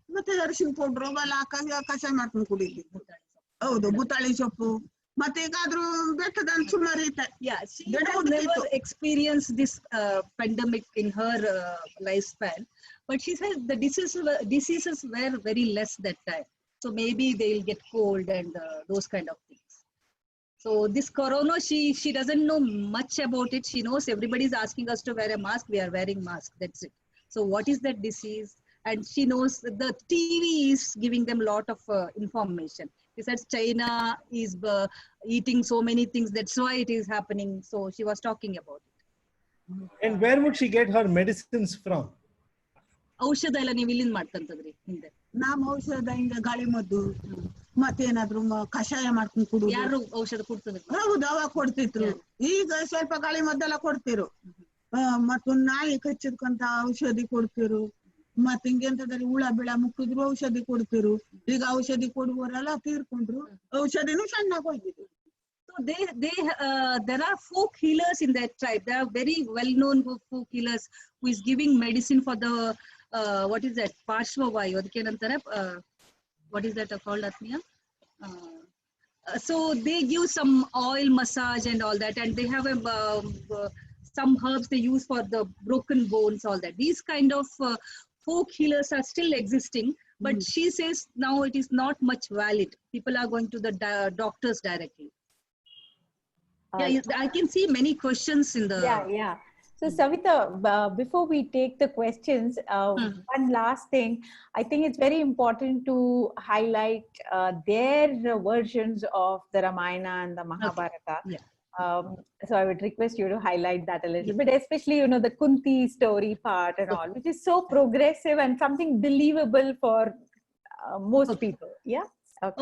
ಮತ್ತೆ ಅರಿಶಿನ ಪೌಡ್ರು ಅವೆಲ್ಲ ಹಾಕಿ ಕಷಾಯ ಮಾಡ್ಕೊಂಡ್ ಕುಡಿತಿದ್ರು. ಹೌದು, ಬುತ್ತಾಳಿ ಸೊಪ್ಪು. ಮತ್ತೆ ಈಗಾದ್ರೂ ಬೆಟ್ಟದಲ್ಲಿ ಸುಮಾರು ಐತೆ. Yeah, she has never experienced this pandemic in her lifespan, but she says the diseases were very less that time. So maybe they'll get cold and those kind of things. So this corona, she doesn't know much about it. She knows everybody is asking us to wear a mask. We are wearing mask. That's it. So what is that disease? And she knows the TV is giving them a lot of information. She says China is eating so many things. That's why it is happening. So she was talking about it. And where would she get her medicines from? ಔಷಧ ಎಲ್ಲ ನೀವು ಇಲ್ಲಿಂದ ಮಾಡ್ತಂತದ್ರಿ ಹಿಂದೆ? ನಾವ್ ಔಷಧ ಹಿಂಗ ಗಾಳಿ ಮದ್ದು ಮತ್ತೇನಾದ್ರು ಕಷಾಯ ಮಾಡ್ಕೊಂಡ್ ಕುಡುದು. ಯಾರು ಔಷಧ ಕೊಡ್ತದ್ರು? ಹೌದು, ಅವಾಗ ಕೊಡ್ತಿದ್ರು. ಈಗ ಸ್ವಲ್ಪ ಗಾಳಿ ಮದ್ದೆಲ್ಲ ಕೊಡ್ತಿರು. ಮತ್ತೊಂದ್ ನಾಯಿ ಕಚ್ಚಿದ್ಕಂತ ಔಷಧಿ ಕೊಡ್ತಿರು. ಮತ್ ಹಿಂಗೆಂತದ್ರಿ ಹುಳ ಬಿಳ ಮುಟ್ಟಿದ್ರು ಔಷಧಿ ಕೊಡ್ತಿರು. ಈಗ ಔಷಧಿ ಕೊಡುವವರೆಲ್ಲ ತೀರ್ಕೊಂಡ್ರು, ಔಷಧಿನೂ ಸಣ್ಣಾಗಿ ಹೋಗಿದ್ರು. So there are folk healers in that tribe. They are very well-known folk healers who is giving medicine for the what is that? Parshvavayu. What is that called, Atmiya? So they give some oil massage and all that, and they have some herbs they use for the broken bones, all that. These kind of folk healers are still existing, but she says now it is not much valid. People are going to the doctors directly. I can see many questions in the... Yeah. So Savita, before we take the questions, one last thing. I think it's very important to highlight their versions of the Ramayana and the Mahabharata. Okay. Yeah. So I would request you to highlight that a little bit, especially, the Kunti story part and all, which is so progressive and something believable for most people. Yeah.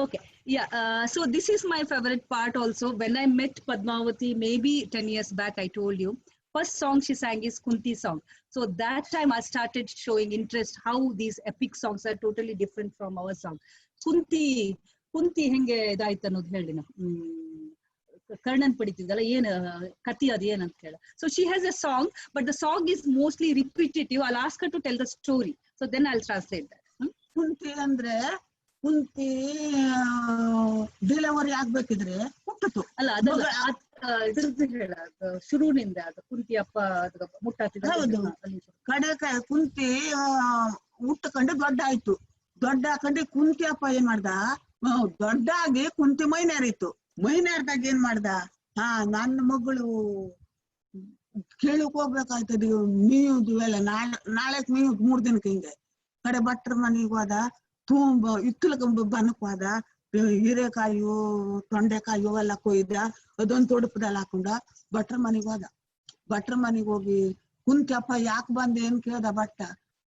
Okay. Yeah. So this is my favorite part also. When I met Padmavati, maybe 10 years back, I told you, first song she sang is Kunti song. So that time I started showing interest how these epic songs are totally different from our song. Kunti henge idaita ಅನ್ನೋದು ಹೇಳಿ ನಾವು ಕರ್ಣನ್ ಪಡಿತಿದ್ದಲ್ಲ, ಏನು ಕತಿ ಅದು ಏನಂತ ಹೇಳ. So she has a song, but the song is mostly repetitive. I'll ask her to tell the story. So then I'll translate that. ಕುಂತಿ ಅಂದ್ರೆ ಕುಂತಿ delivery ಆಗ್ಬೇಕಿದ್ರೆ ಹುಟ್ಟಿತು ಅಲ್ಲ, ಅದಲ್ಲ ಇದ್ರದ್ದು ಹೇಳ, ಶುರುವಿನಿಂದ ಅದು ಕುಂತಿ ಅಪ್ಪ ಮುಟ್ಟಾತಿದ. ಹೌದು, ಕಡೆ ಕುಂತಿ ಹುಟ್ಟಕೊಂಡು ದೊಡ್ಡ ಆಯ್ತು. ದೊಡ್ಡ ಹಾಕೊಂಡು ಕುಂತಿ ಅಪ್ಪ ಏನ್ ಮಾಡ್ದ, ದೊಡ್ಡಾಗಿ ಕುಂತಿ ಮೈನೇರಿತ್ತು. ಮೈನೇರ್ದಾಗ ಏನ್ ಮಾಡ್ದ, ನನ್ನ ಮಗಳು ಕೇಳಕ್ ಹೋಗ್ಬೇಕಾಯ್ತದ ಮೀಯುದು ಎಲ್ಲ, ನಾಳೆಕ್ ಮೀಯುದ್ 3 ದಿನಕ್ಕೆ ಹಿಂಗೆ. ಕಡೆ ಭಟ್ರ ಮನೆಗೆ ಹೋದ, ತುಂಬ ಇಕ್ಕಲಕ ಬನಕ್ ಹೋದ, ಹೀರೆಕಾಯಿ ತೊಂಡೆಕಾಯಿ ಎಲ್ಲ ಕೊಯ್ದ, ಅದೊಂದು ತೊಡಪದಲ್ಲಿ ಹಾಕೊಂಡ ಭಟ್ರ ಮನೆಗೆ ಹೋದ. ಭಟ್ರ ಮನೆಗೆ ಹೋಗಿ ಕುಂತಪ್ಪ ಯಾಕೆ ಬಂದೆ ಏನ್ ಕೇಳ್ದ ಭಟ್ಟ.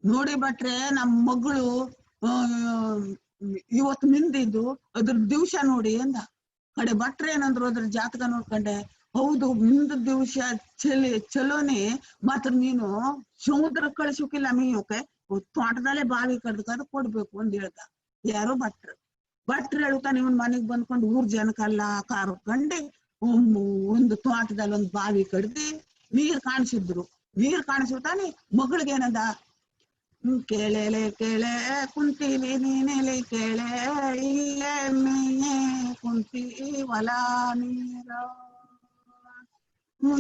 ನೋಡಿ ಭಟ್ರೆ, ನಮ್ ಮಗಳು ಇವತ್ತು ಮಿಂದಿದ್ದು ಅದ್ರ ದಿವ್ಸ ನೋಡಿ ಅಂದ. ಕಡೆ ಭಟ್ರ ಏನಂದ್ರು, ಅದ್ರ ಜಾತಕ ನೋಡ್ಕೊಂಡೆ, ಹೌದು ಮಿಂದ ದಿವ್ಸ ಚಲೋನೆ, ಮಾತ್ರ ನೀನು ಸಮುದ್ರ ಕಳ್ಸೋಕಿಲ್ಲ ಮೀಯೋಕೆ, ತೋಟದಲ್ಲೇ ಬಾವಿ ಕಡ್ದು ಕೊಡ್ಬೇಕು ಅಂತ ಹೇಳ್ದ. ಯಾರೋ ಭಟ್ರು ಹೇಳ್ತಾನೆ, ಇವನ್ ಮನೆಗ್ ಬಂದ್ಕೊಂಡು ಊರ್ ಜನಕ್ಕೆಲ್ಲ ಕಾರ್ಕೊಂಡೆ ಒಂದು ತೋಟದಲ್ಲಿ ಒಂದು ಬಾವಿ ಕಡ್ದಿ ನೀರ್ ಕಾಣಿಸಿದ್ರು. ನೀರ್ ಕಾಣಿಸ್ತಾನೆ ಮಗಳಿಗೇನಂದ, ಕೇಳೆ ಕೇಳೆ ಕುಂತೀವಿ ನೀನೆಲೆ ಕೇಳೆ, ಇಲ್ಲೇ ಮೇನೆ ಕುಂತಿ ಹೊಲ ನೀರ,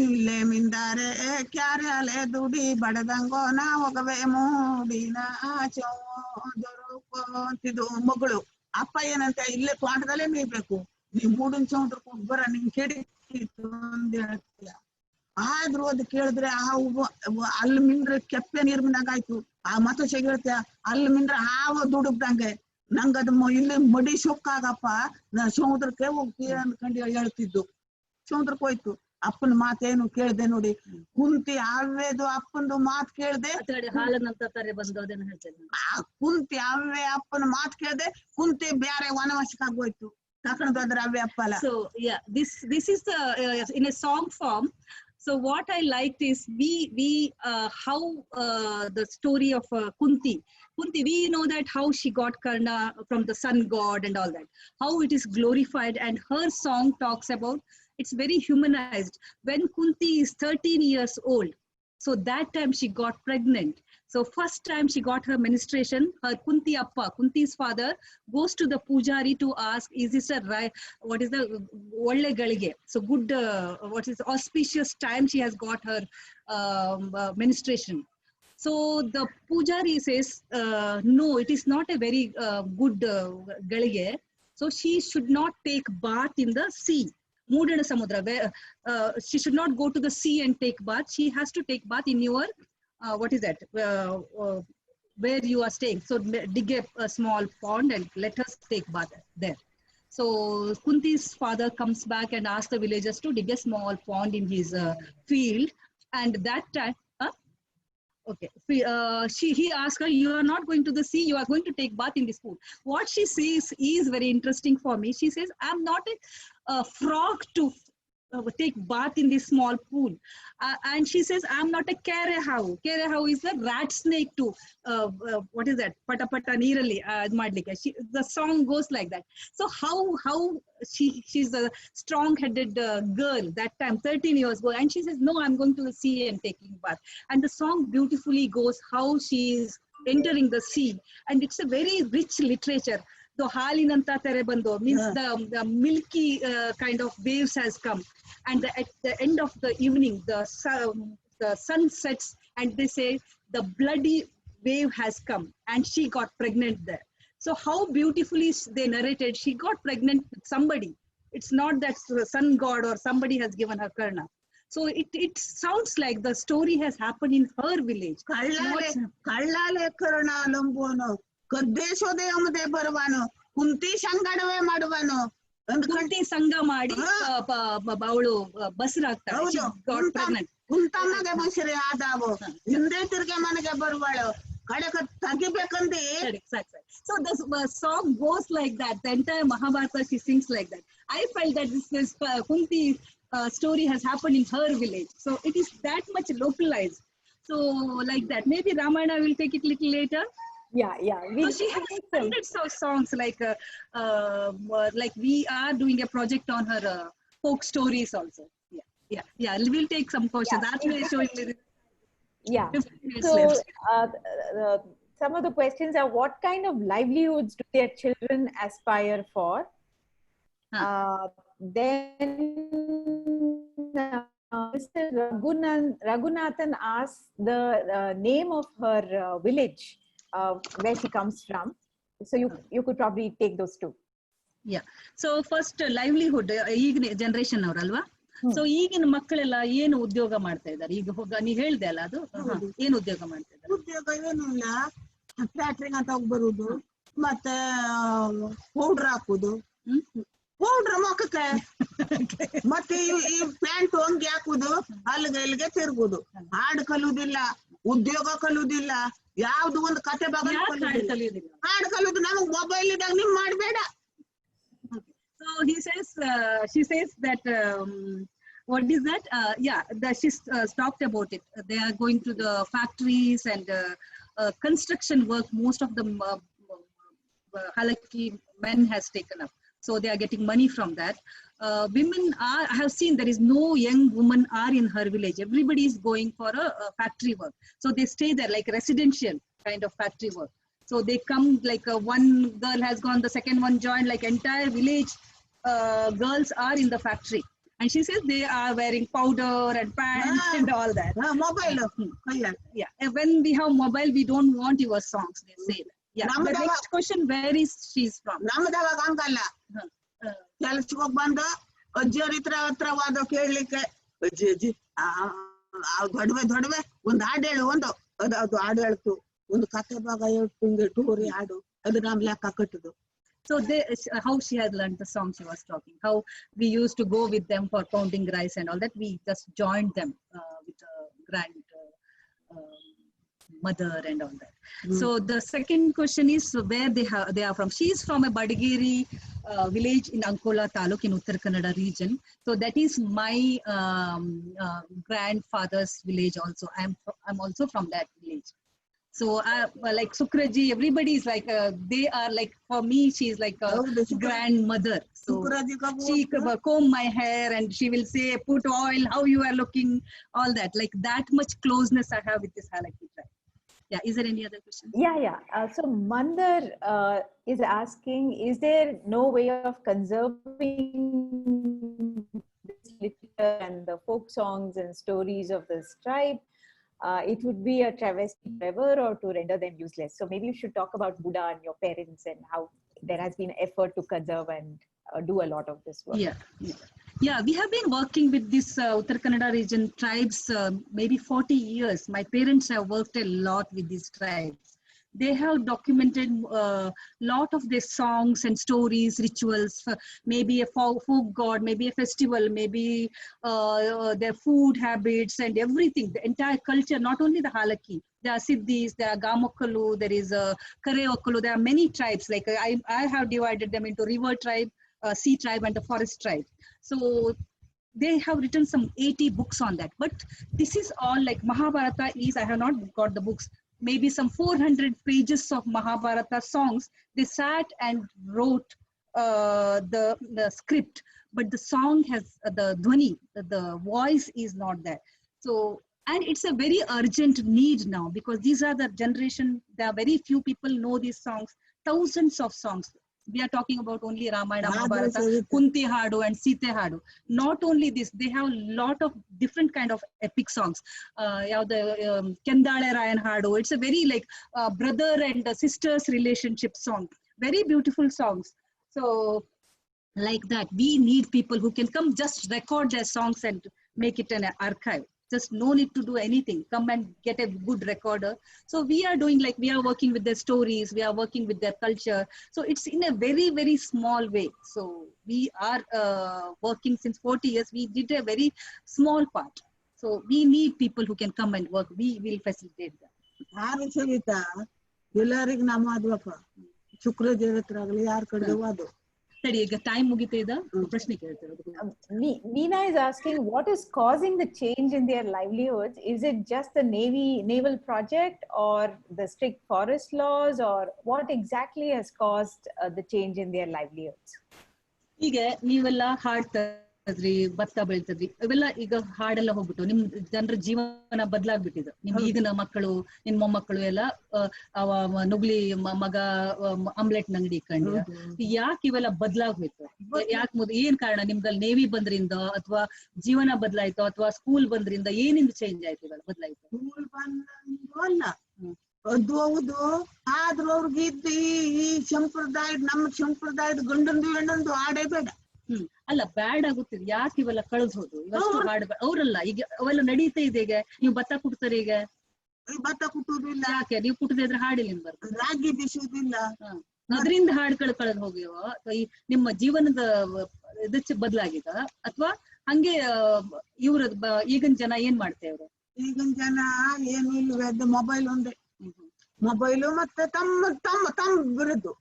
ಇಲ್ಲೇ ಮಿಂದಾರೆ ಕ್ಯಾರೆ ಅಲೆ ದುಡಿ ಬಡದಂಗೋ ನಾ ಹೋಗವೆ ಮೂಡಿನ ಚೋದರು ಅಂತಿದ್ದು ಮಗಳು. ಅಪ್ಪ ಏನಂತ, ಇಲ್ಲೇ ತೋಟದಲ್ಲೇ ಮೇಯ್ಬೇಕು, ನೀವ್ ಮೂಡನ್ ಚೌಂಡ್ರಕ್ಕೆ ಹೋಗ್ಬರ, ನಿಂಗೆ ಕೆಡಿತು ಅಂತ ಹೇಳ್ತೀಯ. ಆದ್ರೂ ಅದು ಕೇಳಿದ್ರೆ ಅಲ್ಲಿ ಮಿಂದ್ರೆ ಕೆಪ್ಪೆ ನೀರ್ ಮಿಂದಂಗಾಯ್ತು. ಆ ಮತೋಶೆಗೆ ಹೇಳ್ತೀಯ, ಅಲ್ಲಿ ಮಿಂದ್ರೆ ಹಾವ ದುಡುಗ್ದಂಗೆ. ನಂಗದು ಇಲ್ಲಿ ಮಡಿ ಸೊಕ್ಕಾಗಪ್ಪ, ನಾ ಸಮುದ್ರಕ್ಕೆ ಹೋಗ್ತೀಯ ಅಂದ್ಕೊಂಡು ಹೇಳ್ತಿದ್ದು. ಸಮುದ್ರಕ್ಕೆ ಹೋಯ್ತು. ಅಪ್ಪನ ಮಾತೇನು ಕೇಳ್ದೆ ನೋಡಿ, ಕುಂತಿ ಅವ್ವೇದು ಅಪ್ಪಂದು ಮಾತು ಕೇಳ್ದೆ, ಹಾಲನ್ನಂತ ತಾರೆ ಬಂದೋದೇನು ಹೇಳ್ತೇನೆ. ಕುಂತಿ ಅವ್ವೆ ಅಪ್ಪನ ಮಾತು ಕೇಳ್ದೆ, ಕುಂತಿ ಬೇರೆ ವನವಾಸಕ್ಕೆ ಆಗೋಯ್ತು. ತಕೊಂಡ್ ಹೋದ್ರೆ ಅವ್ವೆ ಅಪ್ಪ ಅಲ್ಲ. So yeah, this is the in a song form. So what I liked is how the story of Kunti, we know that how she got Karna from the sun god and all that, how it is glorified, and her song talks about, it's very humanized. When Kunti is 13 years old, so that time she got pregnant. So first time she got her menstruation, her Kunti Appa, Kunti's father, goes to the pujari to ask, is this a right, what is the Olle Galige? So good, what is auspicious time she has got her menstruation. So the pujari says, no, it is not a very good Galige. So she should not take bath in the sea. Mudana Samudra, where she should not go to the sea and take bath. She has to take bath in your, what is that, where you are staying. So dig a small pond and let us take bath there. So Kunti's father comes back and asks the villagers to dig a small pond in his field. And that time, okay, he asked her, you are not going to the sea, you are going to take bath in this pool. What she says is very interesting for me. She says, I'm not a frog to take bath in this small pool. And she says, I'm not a kerehav. Kerehav is the rat snake to, what is that? Pata pata neerali madlike. The song goes like that. So how she's a strong-headed girl that time, 13 years old. And she says, no, I'm going to the sea and taking bath. And the song beautifully goes how she is entering the sea. And it's a very rich literature. The halinanta tere bando means the milky kind of waves has come, and at the end of the evening the sun sets, and they say the bloody wave has come, and she got pregnant there. So how beautifully they narrated, she got pregnant with somebody. It's not that the sun god or somebody has given her Karna. So it sounds like the story has happened in her village. ಕಳ್ಳಾಲೆ Karna ಲಂಬೋನು ಕದ್ದೇಶೋದೆ ಅಮ್ಮದೆ ಬರುವಾನು, ಕುಂತಿ ಸಂಗಡವೇ ಮಾಡುವನು. ಕುಂತಿ ಸಂಘ ಮಾಡಿ ಅವಳು ಬಸರಾಗ್ತಾಳೆ. ಕುಂತಮ್ಮಗೆ ಬಸರಿ ಆದಾವು, ಹಿಂದೆ ತಿರ್ಗೆ ಮನೆಗೆ ಬರುವಳು, ಕಡೆಕ ತೆಗಿಬೇಕಂದಿ. So the song goes like that. The entire Mahabharata she sings like that. I felt that this Kunti story has happened in her village. So it is that much localized. So like that. Maybe Ramayana will take it little later. Yeah. So she has hundreds of songs like we are doing a project on her folk stories also. Yeah. We'll take some questions. That's why showing me. Yeah. So some of the questions are, what kind of livelihoods do their children aspire for? Then Mr. Raghunathan asked the name of her village, where she comes from. So you could probably take those two. Yeah. So first livelihood, ಈಗಿನ generation ಅವರಲ್ವಾ. So ಈಗಿನ ಮಕ್ಕಳೆಲ್ಲ ಏನು ಉದ್ಯೋಗ ಮಾಡ್ತಾ ಇದ್ದಾರೆ? ಈಗ ನೀ ಹೇಳ್ದೆ ಅಲ್ಲ, ಅದು ಏನು ಉದ್ಯೋಗ ಮಾಡ್ತಾ ಇದ್ದಾರೆ? ಉದ್ಯೋಗ ಏನು ಇಲ್ಲ, ಫ್ಯಾಕ್ಟ್ರಿಗೆ ಅಂತ ಹೋಗಿ ಬರುದು, ಮತ್ತೆ ಪೌಡ್ರ್ ಹಾಕುದು, ಪೌಡ್ರ್ ಮುಖಕ್ಕೆ, ಮತ್ತೆ ಈ ಪ್ಯಾಂಟ್ ಅಂಗಿ ಹಾಕುದು, ಅಲ್ಲಿಗೆ ಇಲ್ಲಿಗೆ ತಿರುಗುದು. ಹಾಡು ಕಲಿಯುವುದಿಲ್ಲ, ಉದ್ಯೋಗ ಕಲಿಯುವುದಿಲ್ಲ, ಯಾವ್ದು ಒಂದು ಕತೆ ಬಗ್ಗೆ ಹಾಡು ಕಲಿಯುದು. ನಮಗ್ ಮೊಬೈಲ್ ಇದ್ದಾಗ ನಿಮ್ ಮಾಡ್ಬೇಡ. So she says that what is that? She's talked about it. They are going to the factories and construction work. Most of them halaki men has taken up. So they are getting money from that. Women are, I have seen there is no young woman are in her village. Everybody is going for a factory work. So they stay there like residential kind of factory work. So they come like one girl has gone, the second one joined, like entire village girls are in the factory. And she says they are wearing powder and pants and all that. Mobile. Yeah. And when we have mobile, we don't want your songs, they say that. Yeah. The ನಮ್ದವ next question, where is she's from? ನಮ್ದವಾಗ ಹಂಗಲ್ಲ. ಕೆಲ್ಸಕ್ಕೆ ಹೋಗಿ ಬಂದು ಅಜ್ಜಿಯವ್ರ ಹತ್ರ ಹೋದ ಕೇಳ್ಲಿಕ್ಕೆ, ಅಜ್ಜಿ ಅಜ್ಜಿ ದೊಡವೆ ಒಂದ್ ಹಾಡು ಹೇಳು, ಅದು ಹಾಡು ಹೇಳ್ತು, ಒಂದು ಕಥೆ ಭಾಗ ಹೇಳ್ತು, ಹಿಂಗೆ ಟೂರಿ ಹಾಡು, ಅದು ನಮ್ ಲೆಕ್ಕ ಕಟ್ಟುದು. So how she had learned the song she was talking, how we used to go with them for pounding rice and all that. We just joined them with a mother and all that. So the second question is where they are from. She is from a Badagiri village in Ankola Taluk in Uttar Kannada region. So that is my grandfather's village also. I'm also from that village. So like Sukraji, everybody is like they are like, for me she is like a grandmother. So she comb my hair and she will say, put oil, how you are looking, all that. Like that much closeness I have with this Halaki tribe. Yeah, is there any other question? Yeah. So Mandar is asking, is there no way of conserving this literature and the folk songs and stories of this tribe? It would be a travesty forever or to render them useless. So maybe you should talk about Buddha and your parents and how there has been effort to conserve and do a lot of this work. Yeah, we have been working with this Uttar Kannada region tribes maybe 40 years. My parents have worked a lot with these tribes. They have documented a lot of their songs and stories, rituals, maybe a folk god, maybe a festival, maybe their food habits and everything, the entire culture, not only the Halaki. There are Siddhis, there are Gamokkalu, there is Kareokkalu, there are many tribes. Like I have divided them into river tribe, sea tribe and the forest tribe. So they have written some 80 books on that. But this is all like Mahabharata is, I have not got the books, maybe some 400 pages of Mahabharata songs. They sat and wrote the script, but the song has the dhwani, the voice is not there. So, and it's a very urgent need now, because these are the generation, there are very few people know these songs, thousands of songs. We are talking about only Ramayana, Mahabharata, Kunti Hadu and Sita Hadu. Not only this, they have a lot of different kind of epic songs. The Kendale Rayan Hadu. It's a very like brother and sisters relationship song. Very beautiful songs. So like that, we need people who can come just record their songs and make it an archive. Just no need to do anything. Come and get a good recorder. So we are doing like, we are working with their stories, we are working with their culture. So it's in a very, very small way. So we are working since 40 years. We did a very small part. So we need people who can come and work. We will facilitate that. ಯಾರು ಸವಿತಾ ಎಲ್ಲರಿಗೂ ನಮ್ಮ ಅದ್ವಪ್ಪ ಶುಕ್ರ ದೇವತ್ರ ಆಗಲಿ ಯಾರ ಕಡೆ ಅದು ಸರಿ, ಈಗ time ಮುಗಿತಾ ಇದೆ, ಪ್ರಶ್ನೆ ಕೇಳ್ತಾರೆ. Meena is asking, what is causing the change in their livelihoods? Is it just the naval project or the strict forest laws, or what exactly has caused the change in their livelihoods? ಈಗ ನೀವೆಲ್ಲ ಹಾಡ್ತದ್ರಿ, ಭತ್ತ ಬೆಳಿತದ್ರಿ, ಇವೆಲ್ಲ ಈಗ ಹಾಡೆಲ್ಲ ಹೋಗ್ಬಿಟ್ಟು ನಿಮ್ ಜನರ ಜೀವನ ಬದಲಾಗ್ಬಿಟ್ಟಿದೆ. ನಿಮ್ ಈಗಿನ ಮಕ್ಕಳು, ನಿಮ್ ಮೊಮ್ಮಕ್ಕಳು ಎಲ್ಲ ನುಗ್ಲಿ ಮಗ ಆಮ್ಲೆಟ್ ಅಂಗಡಿ ಕಂಡು ಯಾಕೆ ಇವೆಲ್ಲ ಬದಲಾಗ್ ಹೋಯ್ತು? ಯಾಕೆ ಏನ್ ಕಾರಣ? ನಿಮ್ದಲ್ಲಿ ನೇವಿ ಬಂದ್ರಿಂದ ಅಥವಾ ಜೀವನ ಬದಲಾಯ್ತು ಅಥವಾ ಸ್ಕೂಲ್ ಬಂದ್ರಿಂದ ಏನಿಂದ ಚೇಂಜ್ ಆಯ್ತು, ಇವೆಲ್ಲ ಬದಲಾಯ್ತು? ಸ್ಕೂಲ್ ಬಂದು ಅಲ್ಲ, ಅದು ಹೌದು. ಆದ್ರೂ ಅವ್ರಿಗೆ ಈ ಸಂಪ್ರದಾಯದ, ನಮ್ಮ ಸಂಪ್ರದಾಯದ ಗಂಡಂದು ಹೆಣ್ಣಂದು ಆಡೇ ಬೇಡ. ಅಲ್ಲ, ಬ್ಯಾಡ್ ಆಗುತ್ತಿದೆ. ಯಾಕೆ ಇವೆಲ್ಲ ಕಳೆದು ಹೋದು? ಇವತ್ತು ಹಾಡು ಅವರಲ್ಲ, ಈಗ ಅವೆಲ್ಲ ನಡೀತಾ ಇದೆ. ಈಗ ನೀವು ಭತ್ತ ಕುಟ್ತಾರೆ, ಈಗ ಭತ್ತ ಕುಟ್ಟುದಿಲ್ಲ. ಯಾಕೆ ನೀವು ಕುಟ್ಟದೇ ಇದ್ರೆ ಹಾಡಿಲ್ಲ ಬರ್ತದೆ, ರಾಗಿ ಬಿಸುದಿಲ್ಲ. ಅದರಿಂದ ಹಾಡುಗಳು ಕಳೆದು ಹೋಗ್ಯವ? ನಿಮ್ಮ ಜೀವನದ ಇದು ಬದಲಾಗಿದ ಅಥವಾ ಹಂಗೆ ಇವ್ರ ಈಗಿನ ಜನ ಏನ್ ಮಾಡ್ತೇವ್ರು? ಈಗಿನ ಜನ ಏನು ಇಲ್ವೇ, ಅದು ಮೊಬೈಲ್ ಒಂದೇ. ಮೊಬೈಲು ಮತ್ತೆ ತಮ್ಮ ಬಿರುದು.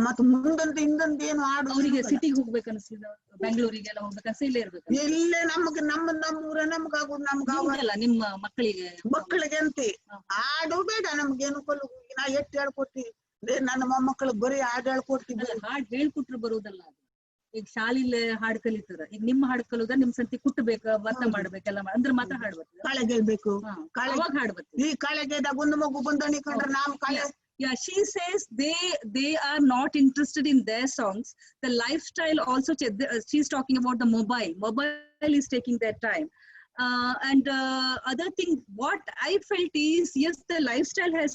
ಮತ್ತೆ ಮುಂದಂತ ಹಿಂದಂತ ಏನು ಆಡು. ಅವರಿಗೆ ಸಿಟಿಗೆ ಹೋಗ್ಬೇಕನ್ಸಿದ, ಬೆಂಗಳೂರಿಗೆಲ್ಲ ಹೋಗ್ಬೇಕನ್ಸ, ಇಲ್ಲೇ ಇರ್ಬೇಕು. ಇಲ್ಲೇ ನಮ್ಮೂರ ನಮ್ಗಾಗೋದು, ನಮ್ಗಾಗಲ್ಲ. ನಿಮ್ಮ ಮಕ್ಕಳಿಗೆ ಅಂತ ಆಡು ಬೇಡ ನಮ್ಗೇನು ಕೊಲ್ಲು. ನಾ ಎಷ್ಟು ಹೇಳ್ಕೊಡ್ತೀವಿ, ನನ್ನ ಮೊಮ್ಮಕ್ಕಳಿಗೆ ಬರೀ ಹಾಡು ಹೇಳ್ಕೊಡ್ತೀವಿ. ಹಾಡು ಹೇಳ್ಕೊಟ್ರು ಬರುವುದಲ್ಲ. ಈಗ ಶಾಲಿಲೆ ಹಾಡು ಕಲಿತಾರ. ಈಗ ನಿಮ್ಮ ಹಾಡು ಕಲಿಯೋದ ನಿಮ್ ಸಂತಿ ಕುಟ್ಟಬೇಕ, ಭತ್ತ ಮಾಡ್ಬೇಕೆಲ್ಲ ಅಂದ್ರೆ ಮಾತ್ರ ಹಾಡು ಬರ್ತದೆ. ಕಳೆಗೆಳ್ಬೇಕು, ಹಾಡು ಬರ್ತದೆ. ಈ ಕಳೆಗೆದಾಗ ಒಂದು ಮಗು ಬಂದಣಿ ಕಂಡ್ರೆ ನಾವು ಕಳೆ. Yeah, she says they are not interested in their songs. The lifestyle also, she's talking about the mobile is taking their time. And other thing, what I felt is, yes, the lifestyle has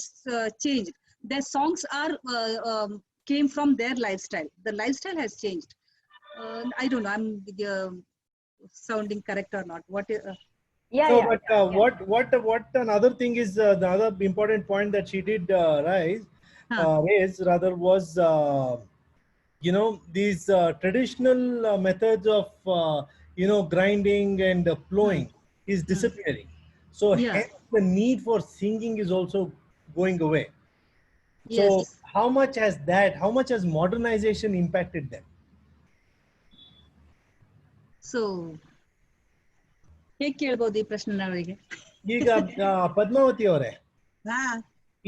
changed. their songs are came from their lifestyle. The lifestyle has changed. I don't know. I'm sounding correct or not? What? Yeah, No, yeah, but yeah, yeah. what another thing is the other important point that she did raise rather was these traditional methods of grinding and plowing is disappearing. So Yeah. hence the need for singing is also going away. So Yes. how much has modernization impacted them? So ಹೇಗೆ ಕೇಳ್ಬೋದು ಈ ಪ್ರಶ್ನೆ ಅವರಿಗೆ? ಈಗ ಪದ್ಮಾವತಿ ಅವರೇ, ಹಾ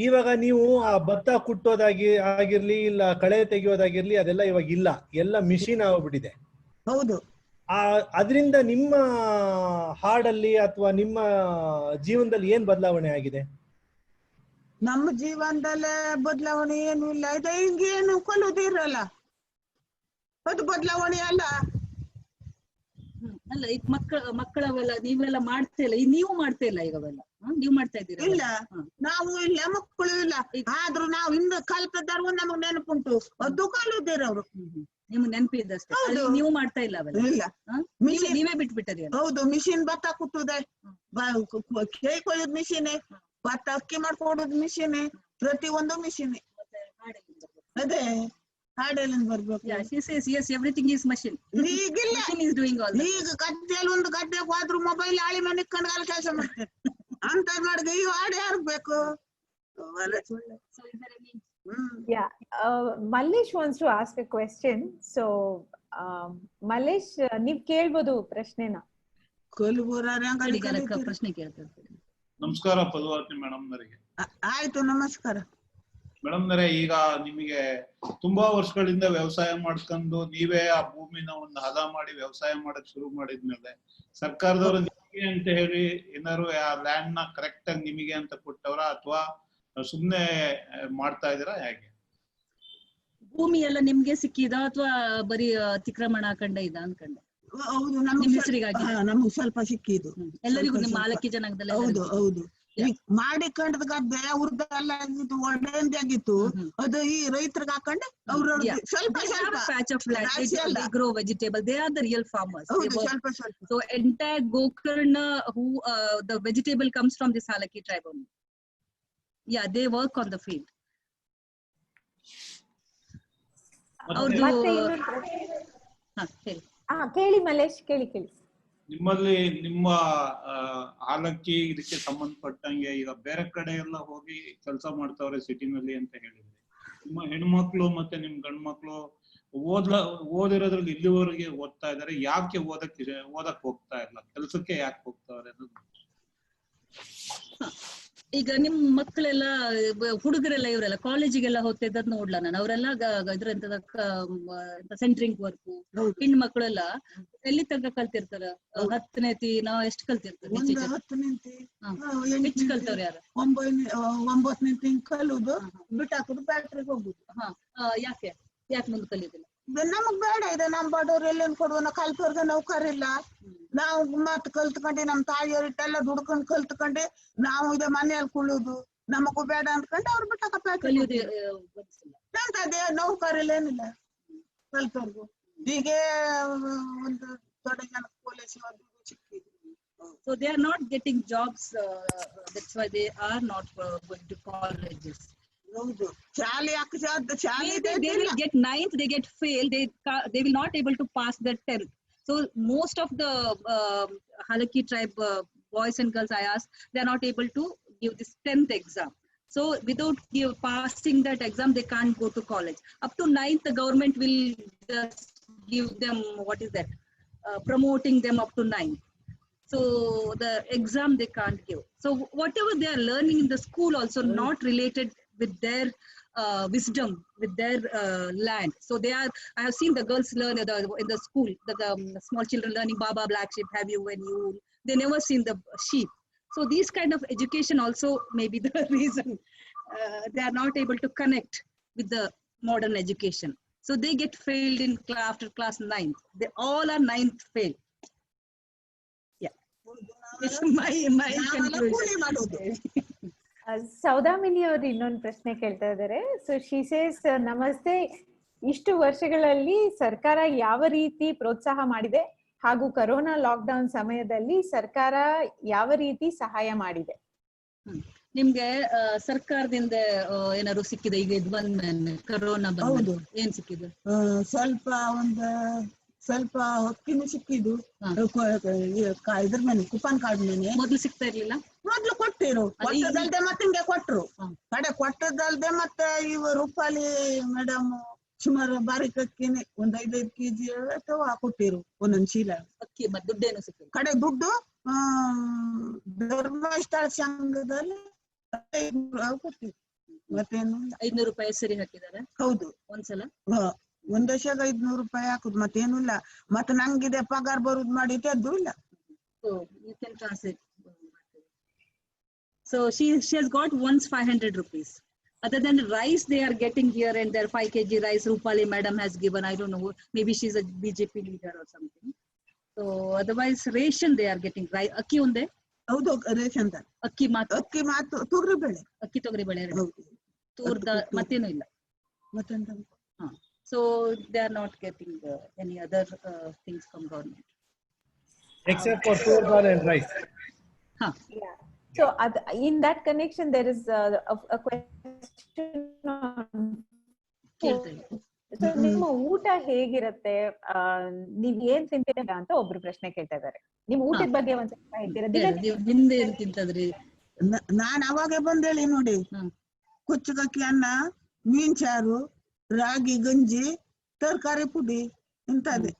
ಇವಾಗ ನೀವು ಆ ಭತ್ತ ಆಗಿರ್ಲಿ ಇಲ್ಲ ಕಳೆ ತೆಗೆಯೋದಾಗಿರ್ಲಿ ಅದೆಲ್ಲ ಇವಾಗ ಇಲ್ಲ, ಎಲ್ಲ ಮಿಷಿನ್ ಆಗ್ಬಿಟ್ಟಿದೆ. ಹೌದು. ಅದರಿಂದ ನಿಮ್ಮ ಹಾಡಲ್ಲಿ ಅಥವಾ ನಿಮ್ಮ ಜೀವನದಲ್ಲಿ ಏನ್ ಬದಲಾವಣೆ ಆಗಿದೆ? ನಮ್ಮ ಜೀವನದಲ್ಲೇ ಬದಲಾವಣೆ ಏನು ಇಲ್ಲ. ಇದೆ ಹಿಂಗೇನು ಕೊಲ್ಲುದಿರಲ್ಲ, ಅದು ಬದಲಾವಣೆ ಅಲ್ಲ. ಅಲ್ಲ, ಈಗ ಮಕ್ಕಳವೆಲ್ಲ ನೀವೆಲ್ಲ ಮಾಡ್ತಾ ಇಲ್ಲ, ನೀವು ಮಾಡ್ತಾ ಇಲ್ಲ ಈಗ ಅವೆಲ್ಲ. ನೀವು ಮಾಡ್ತಾ ಇದ್ದೀರಾ? ಇಲ್ಲ, ನಾವು ಇಲ್ಲ, ಮಕ್ಕಳು ಇಲ್ಲ. ಆದ್ರೂ ನಾವು ಹಿಂದೆ ಕಲ್ತದ್ದಾರು ನಮಗ್ ನೆನಪುಂಟು, ಅದು ಕಲ್ಲುದಿರ ಅವರು. ನಿಮ್ಗೆ ನೆನಪಿದ್ದಷ್ಟೇ, ನೀವು ಮಾಡ್ತಾ ಇಲ್ಲ ಅವೆಲ್ಲ? ಇಲ್ಲ, ನೀವೇ ಬಿಟ್ಬಿಟ್ಟರಿ. ಹೌದು, ಮಿಷಿನ್ ಭತ್ತ ಕುಟ್ಟುದೆ, ಕೈ ಕೊಯ್ಯೋದು ಮಿಷಿನ್, ಭತ್ತ ಅಕ್ಕಿ ಮಾಡ್ಕೊಡೋದು ಮಿಷಿನ್, ಪ್ರತಿಯೊಂದು ಮಿಷಿನ್. ಅದೇ ಹಾಡೆಲ್ಲಿಂದ ಬರ್ಬೇಕು? Everything is machine. ಈಗಿಲ್ಲ, ಈಗ ಗದ್ದೆಯಲ್ಲಿ ಒಂದು ಗದ್ದೆಗೆ ಹೋದ್ರು ಮೊಬೈಲ್ ಆಳಿ ಮನೆ ಕಣ್ಗಾಲ ಕೆಲಸ ಮಾಡ್ತಾರೆ ಅಂತ ಮಾಡಿದ್ರೆ ಈ ಹಾಡು ಯಾರು ಬೇಕು? Yeah, Mallesh wants to ask a question. So, Mallesh, ನೀವ್ ಕೇಳ್ಬೋದು ಪ್ರಶ್ನೆನ. ಪ್ರಶ್ನೆ ಕೇಳ್ತಾರೆ. ನಮಸ್ಕಾರ ಪದ್ಮಾವತಿ ಮೇಡಮ್ ನರಿಗೆ. ಆಯ್ತು, ನಮಸ್ಕಾರ ಮೇಡಮ್ ನರೆ. ಈಗ ನಿಮಗೆ ತುಂಬಾ ವರ್ಷಗಳಿಂದ ವ್ಯವಸಾಯ ಮಾಡ್ಕೊಂಡು ನೀವೇ ಆ ಭೂಮಿನ ಒಂದು ಹದ ಮಾಡಿ ವ್ಯವಸಾಯ ಮಾಡಕ್ ಶುರು ಮಾಡಿದ್ಮೇಲೆ ಸರ್ಕಾರದವರು ನಿಮಗೆ ಅಂತ ಹೇಳಿ ಏನಾದ್ರು ಆ ಲ್ಯಾಂಡ್ ನ ಕರೆಕ್ಟ್ ಆಗಿ ನಿಮಗೆ ಅಂತ ಕೊಟ್ಟವ್ರ ಅಥವಾ ಸುಮ್ನೆ ಮಾಡ್ತಾ ಇದೀರಾ, ಹೇಗೆ? ಭೂಮಿ ಎಲ್ಲ ನಿಮ್ಗೆ ಸಿಕ್ಕಿದ ಅಥವಾ ಬರೀ ಅತಿಕ್ರಮಣ ಹಾಕೊಂಡ ಇದ ಅನ್ಕಂಡೆ? ಹೌದು, ನಮ್ಗೆ ಸ್ವಲ್ಪ ಸಿಕ್ಕಿದ್ದು ಎಲ್ಲರಿಗೂ, ನಿಮ್ಮ 4 ಜನಾಂಗದಲ್ಲಿ. ಹೌದು ಹೌದು, ಮಾಡಿಕೊಂಡದ ಗದ್ದೆ ಅವ್ರದ್ದು ಎಲ್ಲ ಆಗಿತ್ತು, ಒಳ್ಳೆಂದಿ ಆಗಿತ್ತು. ಅದು ಈ ರೈತರಿಗೆ ಹಾಕೊಂಡೆ ಅವ್ರ ಸ್ವಲ್ಪ ಸ್ವಲ್ಪ patch of land, they grow vegetable, they are the real farmers. ಸ್ವಲ್ಪ ಸ್ವಲ್ಪ. So entire Gokarna, who the vegetable comes from this Halaki tribe only. Yeah, they work on the field. ಕೇಳಿ ಮಲ್ಲೇಶ್, ಕೇಳಿ. ನಿಮ್ಮಲ್ಲಿ ನಿಮ್ಮ ಹಾಲಕ್ಕಿ ಇದಕ್ಕೆ ಸಂಬಂಧಪಟ್ಟಂಗೆ ಈಗ ಬೇರೆ ಕಡೆ ಎಲ್ಲ ಹೋಗಿ ಕೆಲಸ ಮಾಡ್ತಾವ್ರೆ ಸಿಟಿನಲ್ಲಿ ಅಂತ ಹೇಳಿದ್ರಿ. ನಿಮ್ಮ ಹೆಣ್ಮಕ್ಳು ಮತ್ತೆ ನಿಮ್ ಗಂಡ್ ಮಕ್ಳು ಓದಿರೋದ್ರಲ್ಲಿ ಇಲ್ಲಿವರೆಗೆ ಓದ್ತಾ ಇದಾರೆ, ಯಾಕೆ ಓದಕ್ ಹೋಗ್ತಾ ಇಲ್ಲ, ಕೆಲ್ಸಕ್ಕೆ ಯಾಕೆ ಹೋಗ್ತಾವ್ರೆ ಅನ್ನೋದು? ಈಗ ನಿಮ್ ಮಕ್ಕಳೆಲ್ಲ, ಹುಡುಗರೆಲ್ಲ ಇವರೆಲ್ಲ ಕಾಲೇಜಿಗೆಲ್ಲ ಹೋಗ್ತಾ ಇದ್ದದ್ ನೋಡ್ಲಾ ನಾನು. ಅವರೆಲ್ಲ ಇದ್ರಂತ ಸೆಂಟ್ರಿಂಗ್ ವರ್ಕ್, ಹೆಣ್ಣು ಮಕ್ಕಳೆಲ್ಲ ಎಲ್ಲಿ ತನಕ ಕಲ್ತಿರ್ತಾರ? 10ನೇತಿ ನಾವ್ ಎಷ್ಟು ಕಲ್ತಿರ್ತಾರೆ? ಹೆಚ್ಚು ಕಲ್ತವ್ರು ಯಾರು? 9ನೇ ಕಲುದು ಬಿಟ್ಟಾಕುದು, ಫ್ಯಾಕ್ಟ್ರಿಗೆ ಹೋಗುದು. ಯಾಕೆ ಮುಂದೆ ಕಲಿಯೋದಿಲ್ಲ? ನಮಗ್ ಬೇಡ ಇದೆ, ನಮ್ ಬಡವ್ರು ಎಲ್ಲೇನ್ ಕೊಡುವ, ಕಲ್ತವ್ರಿಗೆ ನೌಕರಿಲ್ಲ. ನಾವು ಮತ್ ಕಲ್ತ್ಕೊಂಡಿ, ನಮ್ ತಾಯಿಯವ್ರಿಟ್ಟೆಲ್ಲ ದುಡ್ಕೊಂಡ್ ಕಲ್ತ್ಕೊಂಡಿ ನಾವು ಇದೆ ಮನೆಯಲ್ಲಿ ಕುಳುದು, ನಮಗೂ ಬೇಡ ಅಂದ್ಕೊಂಡು ಅವ್ರು ಬಿಟ್ಟಾಕ ಫ್ಯಾಕ್ಟ್ರಿ. ಎಂತದೇ ನೌಕರಿಲ್ಲ, ಏನಿಲ್ಲ ಕಲ್ತವ್ರಿಗೂ. ಹೀಗೆ ಒಂದು ದೊಡ್ಡ ಜನ ಪೊಲೀಸ್ ಸಿಕ್ಕಿದ್ರು. So they are not getting jobs, that's why they are not going to colleges. ಹೌದು, ಶಾಲೆ they will get 9th, they get fail, they will not able to pass the 10th. So most of the Halaki tribe boys and girls I asked, they are not able to give this 10th exam. So without passing that exam, they can't go to college. Up to 9th, the government will just give them, what is that, promoting them up to 9th. So the exam they can't give. So whatever they are learning in the school also not related with their wisdom, with their land. So they are, I have seen the girls learn in the school, the small children learning Baba Black Sheep, have you, when you, they never seen the sheep. So these kind of education also may be the reason they are not able to connect with the modern education. So they get failed in after class 9th. They all are 9th fail. Yeah. It's my conclusion. Saudamini ಅವರು ಇನ್ನೊಂದು ಪ್ರಶ್ನೆ ಕೇಳ್ತಾ ಇದ್ದಾರೆ. So she says, ನಮಸ್ತೆ, ಇಷ್ಟು ವರ್ಷಗಳಲ್ಲಿ ಸರ್ಕಾರ ಯಾವ ರೀತಿ ಪ್ರೋತ್ಸಾಹ ಮಾಡಿದೆ ಹಾಗೂ ಕರೋನಾ ಲಾಕ್ಡೌನ್ ಸಮಯದಲ್ಲಿ ಸರ್ಕಾರ ಯಾವ ರೀತಿ ಸಹಾಯ ಮಾಡಿದೆ? ನಿಮ್ಗೆ ಸರ್ಕಾರದಿಂದ ಏನಾದ್ರು ಸಿಕ್ಕಿದೆ ಈಗ ಇದು ಬಂದ್ಮೇಲೆ ಕರೋನಾ ಬಂದು ಏನ್ ಸಿಕ್ಕಿದೆ? ಸ್ವಲ್ಪ ಹೊಕ್ಕಿನೂ ಸಿಕ್ಕಿದ್ದು ಇದ್ರ ಮೇಲೆ ಕುಪನ್ ಕಾರ್ಡ್ ಮೇಲೆ. ಮೊದ್ಲು ಸಿಗ್ತಾ ಇರ್ಲಿಲ್ಲ? ಮೊದ್ಲು ಕೊಟ್ಟಿರು, ಕೊಟ್ಟದಲ್ದೆ ಮತ್ತೆ ಹಿಂಗೆ ಕೊಟ್ರು. ಕಡೆ ಕೊಟ್ಟದಲ್ದೆ ಮತ್ತೆ ಇವ ರೂಪಾಲಿ ಮೇಡಮ್ ಸುಮಾರು ಬಾರಿಕ್ ಅಕ್ಕಿನೇ 5-5 kg ಅಥವಾ ಕೊಟ್ಟಿರು ಒಂದೊಂದ್ ಚೀಲ ಅಕ್ಕಿ. ಮತ್ತೆ ದುಡ್ಡೇನು ಸಿಕ್ಕಿದೆ? ಕಡೆ ದುಡ್ಡು ಧರ್ಮಸ್ಥಳ ಸಂಘದಲ್ಲಿ ಕೊಟ್ಟಿರು. ಮತ್ತೇನು 500 ರೂಪಾಯಿ ಸರಿ ಹಾಕಿದಾರೆ? ಹೌದು, ಒಂದ್ಸಲ ಒಂದ್ ವರ್ಷಾಗ 500 ರೂಪಾಯಿ ಹಾಕುದು, ಮತ್ತೇನು ಇಲ್ಲ. ಮತ್ತೆ ನಂಗಿದೆ ಪಗಾರ ಬರುದು ಮಾಡಿದ್ದೆ ಅದು ಇಲ್ಲ. You can translate. So she has got once 500 rupees. Other than rice they are getting here and there 5 kg rice Rupali madam has given. I don't know, maybe she's a BJP leader or something. So otherwise ration they are getting. Akki unde? ಹೌದು, ration ಅಕ್ಕಿ ಮಾತು ತೊಗರಿ ಬೇಳೆ. ಅಕ್ಕಿ ತೊಗರಿ ಬೇಳೆ ತೂರ್ದ ಮತ್ತೇನು ಇಲ್ಲ. ಮತ್ತೆಂತ? So they are not getting any other things from government except for tur dal and rice. Yeah. So in that connection there is a question on so ನಿಮ್ಮ ಊಟ ಹೇಗಿರುತ್ತೆ, ನೀವ್ ಏನ್ ತಿಂತೀರಾ ಅಂತ ಒಬ್ರು ಪ್ರಶ್ನೆ ಕೇಳ್ತಾ ಇದಾರೆ. ನಿಮ್ ಊಟದ ಬಗ್ಗೆ ಒಂದ್ ಸ್ವಲ್ಪ ಹೇಳ್ತೀರಾ? ನಿಮ್ದು ಏನ್ ತಿಂತದ್ರಿ? ನಾನ್ ಅವಾಗೆ ಬಂದೇಳಿ ನೋಡಿ, ಕುಚ್ಚಗಕ್ಕಿ ಅನ್ನ, ಮೀನ್ ಚಾರು, ರಾಗಿ ಗಂಜಿ, ತರಕಾರಿ ಪುಡಿ ಇಂತದೇ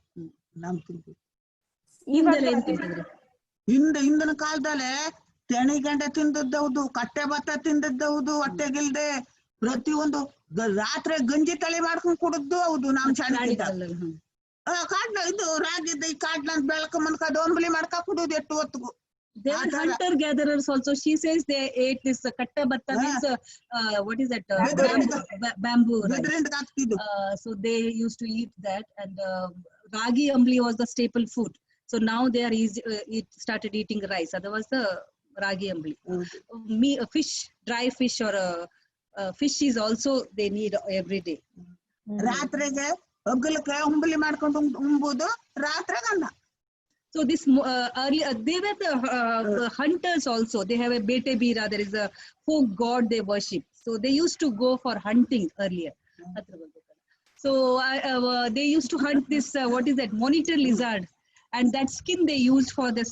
ನಾವ್ ತಿಂತೀವಿ. ಹಿಂದಿನ ಕಾಲದಲ್ಲೇ ತೆಣಿ ಗಂಟೆ ತಿಂದದ್ದೌದು, ಕಟ್ಟೆ ಭತ್ತ ತಿಂದದ್ದೌದು, ಹೊಟ್ಟೆಗಿಲ್ದೆ ಪ್ರತಿಯೊಂದು ರಾತ್ರಿ ಗಂಜಿ ತಳಿ ಮಾಡ್ಕೊಂಡ್ ಕುಡಿದ್ದು ಹೌದು. ನಾವ್ ಕಾಡ್ಲ ಇದು ರಾಗಿದ್ದ ಈ ಕಾಡ್ಲ ಬೆಳಕ ಮನ್ಕ ದೊಂಬಲಿ ಮಾಡ್ಕ ಕುಡುದು ಎಟ್ಟು ಹೊತ್ತಿಗೂ. They are hunter gatherers also. She says they ate this katta batta means what is that? Bamboo rice. So they used to eat that, and ragi ambli was the staple food. So now they are started eating rice. Otherwise the ragi ambli. Fish, dry fish or fish is also they need every day. ರಾತ್ರಿಗೆ ಹಗ್ಗಲಕ್ಕೆ ಉಂಬಲಿ ಮಾಡ್ಕೊಂಡು ಉಂಬುದು ರಾತ್ರಿಗೆ ಅನ್ನ. So this earlier they were the hunters also. They have a Bete Bira. There is a folk god they worship. So they used to go for hunting earlier. So they used to hunt this what is that, monitor lizard, and that skin they used for this.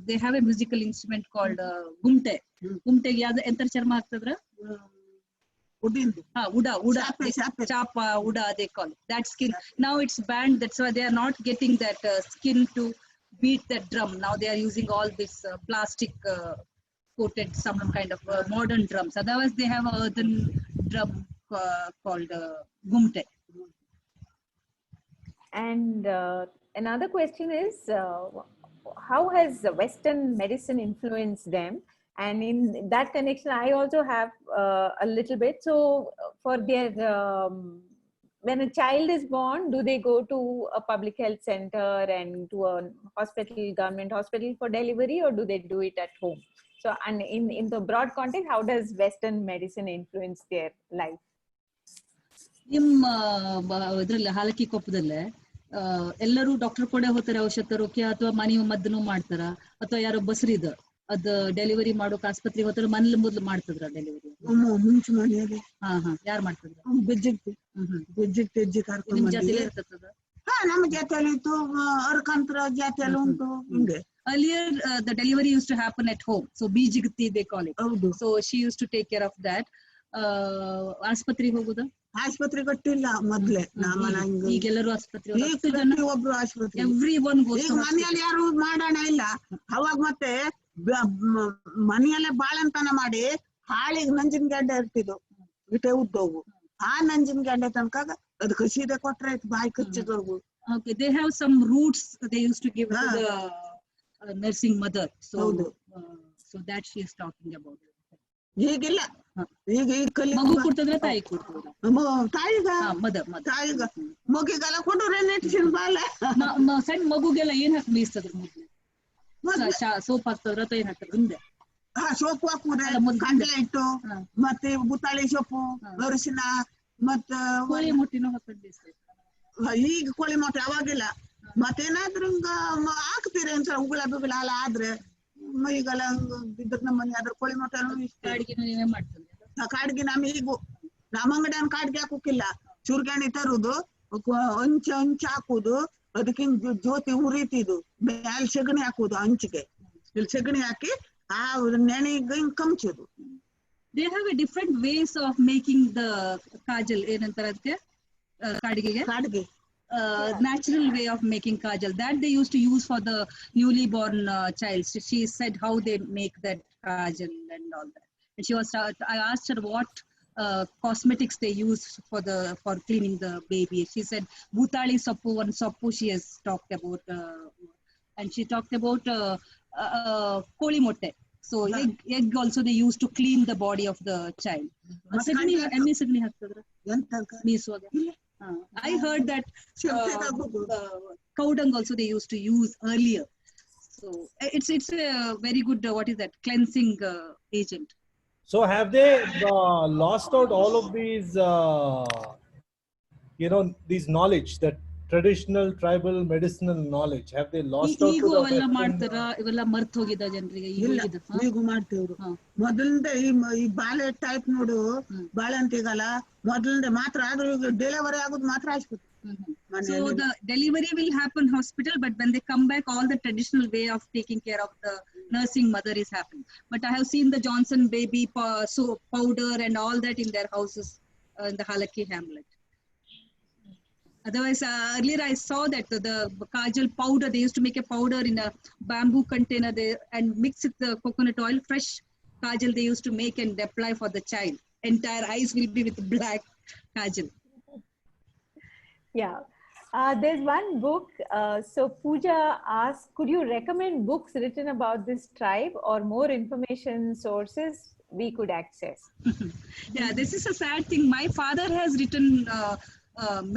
They have a musical instrument called gumte. Gumte yada entar charma ಆಗ್ತದ್ರ? Uda, chapa, uda they call it. That skin. Now it's banned. That's why they are not getting that skin to beat that drum. Now they are using all this plastic coated some kind of modern drums. Otherwise they have a earthen drum called gumte. And another question is how has Western medicine influenced them? And in that connection I also have a little bit. So for their when a child is born, do they go to a public health center and to a hospital, government hospital for delivery, or do they do it at home? So, and in the broad context, how does Western medicine influence their life? ಇದ್ರಲ್ಲಿ ಹಾಲಕ್ಕಿ ಕೊಪ್ಪದಲ್ಲೇ ಎಲ್ಲರೂ doctor ಕೂಡ ಹೋಗ್ತಾರೆ, ಔಷಧ ತರೋಕೆ ಅಥವಾ ಮನೆ ಮದ್ದನ್ನು ಮಾಡ್ತಾರ, ಅಥವಾ ಯಾರೋ ಬಸ್ರಿದ ಅದ್ ಡೆಲಿವರಿ ಮಾಡೋಕೆ ಆಸ್ಪತ್ರೆಗೆ ಹೋಗ್ತಾರ, ಮನೇಲಿ ಮೊದ್ಲು ಮಾಡ್ತಿದ್ರ ಡೆಲಿವರಿ? ಮುಂಚೆ ಮನೆಯಲ್ಲಿ ಯಾರು ಮಾಡ್ತಿದ್ರ? ನಿಮ್ ಜೊತೆಲೇ ಇರ್ತದ? ನಮ್ಮ ಜೊತೆಲಿ ಇತ್ತು, ಅರ್ಕಂತ್ರ ಜೊತೆಲಿ ಉಂಟು. ಹಿಂಗೆ earlier the delivery used to happen at home, so bijigti they call it. So she used to take care of that. ಆಸ್ಪತ್ರೆಗೆ ಹೋಗುದಾ? ಆಸ್ಪತ್ರೆ ಗೊತ್ತಿಲ್ಲ ಮೊದ್ಲೆ. ಈಗೆಲ್ಲರೂ ಆಸ್ಪತ್ರೆ, ಒಬ್ರು ಆಸ್ಪತ್ರೆ, ಎವ್ರಿ ಒನ್ ಈಗ ಮನೆಯಲ್ಲಿ ಯಾರು ಮಾಡೋಣ ಇಲ್ಲ. ಅವಾಗ ಮತ್ತೆ ಮನೆಯಲ್ಲೇ ಬಾಳಂತನ ಮಾಡಿ ಹಾಳಿಗೆ ನಂಜಿನ ಗಡ್ಡೆ ಇರ್ತಿದ್ವು, ಇಟೆ ಉದ್ದೋಗು. ಆ ನಂಜಿನ ಗಡ್ಡೆ ತನಕ ಅದು ಕಸಿದೆ ಕೊಟ್ರೆ ಆಯ್ತು, ಬಾಯಿ ಕಚ್ಚಿದವ್ರು. Okay, they have some roots they used to give to the nursing mother. So so that she is talking about. ಈಗಿಲ್ಲ, ಈಗ ಮಗು ಕೊಡ್ತದ್ರ ತಾಯಿ ಕೊಡ್ತದ್ರ? ತಾಯಿಗ ಮಗಿಗೆಲ್ಲ ಕೊಟ್ಟರೆ ನೆಟ್ಟಿಸಿನ ಬಾಲ. ಸಣ್ಣ ಮಗುಗೆಲ್ಲ ಏನ್ ಹಾಕಿ ಬೀಸ್ತದ್ರ? ಮೊದ್ಲು ಸೋಪ್ ಹಾಕ್ತದ್ರ ಅಥವಾ ಏನ್ ಹಾಕ್ತದ್ರ? ಮುಂದೆ ಸೊಪ್ಪು ಹಾಕುದ್ರೆ ಅಲ್ಲ, ಮುದ್ದೆ. ಕಡಲೆ ಹಿಟ್ಟು ಹಾ. ಮತ್ತೆ ಬುತ್ತಾಳಿ ಸೊಪ್ಪು ಹಾ. ಅರಿಶಿನ ಮತ್ತ ಕೋಳಿ ಮುಟ್ಟಿನೂ ಹಾಕೊಂಡು ಬೇಯಿಸ್ಬೇಕು. ಈಗ ಕೋಳಿ ಮೊಟ್ಟೆ ಅವಾಗಿಲ್ಲ ಮತ್ತೇನಾದ್ರೂ ಹಿಂಗ ಹಾಕ್ತೀರಿ ಒಂದ್ಸಲ ಉಗುಳ ಬಿಗುಳ ಅಲ್ಲ ಆದ್ರೆ ಈಗೆಲ್ಲ ಇದ್ರ ನಮ್ಮನೆ ಅದ್ರ ಕೋಳಿ ಮೊಟ್ಟೆ ಇಷ್ಟ ಅಡಿಗೆನೂ ನೀವೇ ಮಾಡ್ತೀರಿ? ಕಾಡ್ಗೆ ನಮಗೂ ನಮ್ಮ ಅಂಗಡಿ ಕಾಡ್ಗೆ ಹಾಕೋಕಿಲ್ಲ ಚುರ್ಗಾಣಿ ತರುದು ಹಂಚ ಹಾಕುದು ಅದಕ್ಕಿಂತ ಜ್ಯೋತಿ ಉರಿತಿದು ಮ್ಯಾಲ್ ಸೆಗಣಿ ಹಾಕುದು ಹಂಚಿಗೆ ಇಲ್ಲಿ ಸೆಗಣಿ ಹಾಕಿ ಆ ನೆನೆಗೆ ಹಿಂಗ್ ಕಂಚುದು. They have a different ways of making the kajal. ಏನಂತಾರೆ ಅದಕ್ಕೆ ಕಾಡಿಗೆಗೆ? ಕಾಡ್ಗೆ Natural way of making kajal that they used to use for the newly born child. She said how they make that kajal and all that. And she was, I asked her what cosmetics they use for cleaning the baby. She said butali soppu, one soppu she has talked about, and she talked about koli motte. So egg also they use to clean the body of the child. Sagni ಎಣ್ಣೆ ಸಗಣಿ ಹಾಕ್ತಿದ್ರ ಮೀಸುವಾಗ? I heard that cow dung also they used to use earlier. So it's a very good what is that, cleansing agent. So have they lost out all of these, these knowledge, that traditional tribal medicinal knowledge? Have they lost out ಈಗೂ to the ಅವೆಲ್ಲ Western, ಮಾಡ್ತಾರ? ಇವೆಲ್ಲ ಮರ್ತ್ ಹೋಗಿದ್ದ ಜನರಿಗೆ? ಇಲ್ಲ ಈಗೂ ಮಾಡ್ತೇವ್ರು. ಮೊದಲಿಂದ ಈ ಬಾಳೆ ಟೈಪ್ ನೋಡು ಬಾಳಂತಿಗಲ್ಲ ಮೊದಲಿಂದ ಮಾತ್ರ ಆದ್ರೂ ಈಗ ಡೆಲಿವರಿ ಆಗುದು ಮಾತ್ರ ಆಸ್ಪತ್ರೆ. So the delivery will happen hospital, but when they come back, all the traditional way of taking care of the nursing mother is happening. But I have seen the Johnson baby soap powder and all that in their houses in the Halaki hamlet. Otherwise, earlier I saw that the kajal powder, they used to make a powder in a bamboo container there and mix with the coconut oil. Fresh kajal they used to make and apply for the child. Entire eyes will be with black kajal. Yeah. There's one book. So Pooja asked, could you recommend books written about this tribe or more information sources we could access? Yeah, this is a sad thing. My father has written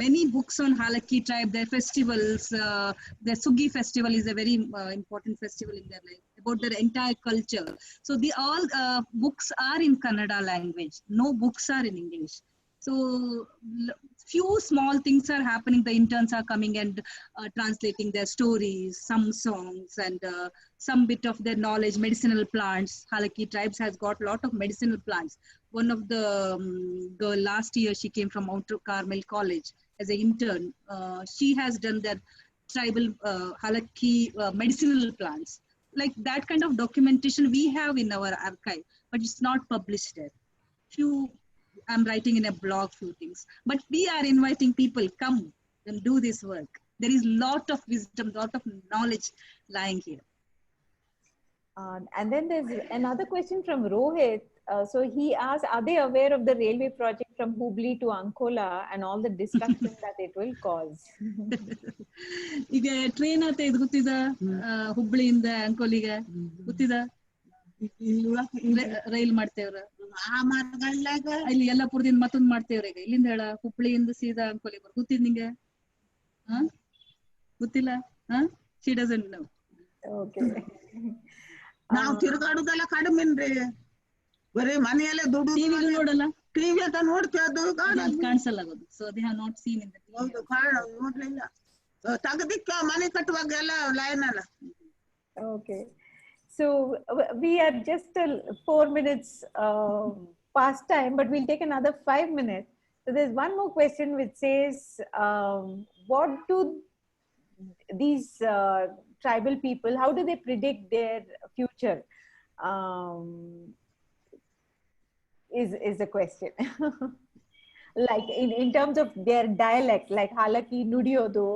many books on Halaki tribe, their festivals. The Sugi festival is a very important festival in their life, about their entire culture. So all books are in Kannada language. No books are in English. So few small things are happening. The interns are coming and translating their stories, some songs, and some bit of their knowledge, medicinal plants. Halaki tribes has got a lot of medicinal plants. One of the girl last year, she came from Mount Carmel College as an intern. She has done their tribal Halaki medicinal plants. Like that kind of documentation we have in our archive, but it's not published there. I'm writing in a blog few things, but we are inviting people, come and do this work. There is lot of wisdom, lot of knowledge lying here. And then there's another question from Rohit. So he asked, are they aware of the railway project from Hubli to Ankola and all the destruction that it will cause? ಈಗ train ಅಂತ ಇದು ಗೊತ್ತಿದ ಹುಬ್ಳಿಯಿಂದ ಅಂಕೋಲಿಗೆ ಗೊತ್ತಿದ? Rail ಮಾಡ್ತೇವ್ರ ಆ ಮಾರ್ಗಲ್ಲಾಗ ಇಲ್ಲಿ ಯಲ್ಲಾಪುರದಿಂದ ಮತ್ತೊಂದ್ ಮಾಡ್ತೇವ್ರ. ಈಗ ಇಲ್ಲಿಂದ ಹೇಳ ಹುಬ್ಳಿಯಿಂದ ಸೀದಾ ಅಂಕೋಲಿ ಗೊತ್ತಿದ್ ನಿಂಗೆ? ಗೊತ್ತಿಲ್ಲ? She doesn't know. Okay. ನಾವು ತಿರುಗಾಡುದೆಲ್ಲ ಕಡಿಮೆನ್ರಿ, ಬರೀ ಮನೆಯಲ್ಲೇ ದುಡ್ಡು. ಟಿವಿ ನೋಡಲ್ಲ? ಟಿವಿ ಅಂತ ನೋಡ್ತೇವೆ, ಅದು ಕಾಣಿಸಲ್ಲ ಆಗೋದು. So they have not seen in the TV. ಹೌದು, ನೋಡ್ಲಿಲ್ಲ. ತಗದಿಕ್ಕ ಮನೆ ಕಟ್ಟುವಾಗ ಎಲ್ಲ ಲೈನ್ ಅಲ್ಲ. Okay. So we are just 4 minutes past time, but we'll take another 5 minutes. So there's one more question which says, what do these tribal people, how do they predict their future? Is the question. Like in terms of their dialect, like Halaki, Nudiyodu,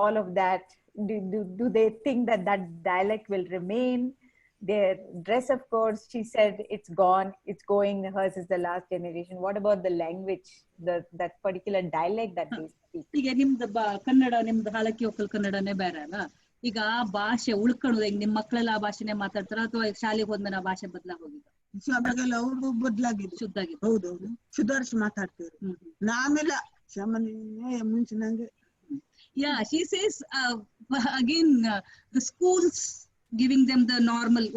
all of that. Do they think that dialect will remain? Their dress, of course, she said it's gone, it's going, hers is the last generation. What about the language, that particular dialect that they speak? ಈಗ ನಿಮ್ದು ಕನ್ನಡ, ನಿಮ್ದು ಹಾಲಕ್ಕಿ ಒಕ್ಕಲ್ ಕನ್ನಡನೇ ಬೇರೆ ಅಲ್ಲ. ಈಗ ಆ ಭಾಷೆ ಉಳ್ಕೊಳ್ಳೋದು ಹೆಂಗ್? ನಿಮ್ ಮಕ್ಕಳೆಲ್ಲ ಆ ಭಾಷೆನೇ ಮಾತಾಡ್ತಾರ ಅಥವಾ ಶಾಲೆಗೆ ಹೋದ್ಮೇಲೆ ಆ ಭಾಷೆ ಬದಲಾಗೋಗಿದ? ಅವಾಗೆಲ್ಲ ಅವ್ರು ಬದಲಾಗಿದೆ, ಶುದ್ಧ ಆಗಿದೆ. ಹೌದೌದು, ಸುಧಾರಿಸಿ ಮಾತಾಡ್ತೇವೆ. ನಾವೆಲ್ಲ ಸಾಮಾನ್ಯ ಮುಂಚಿನಂಗೆ. Yeah, she says again the schools giving them the normal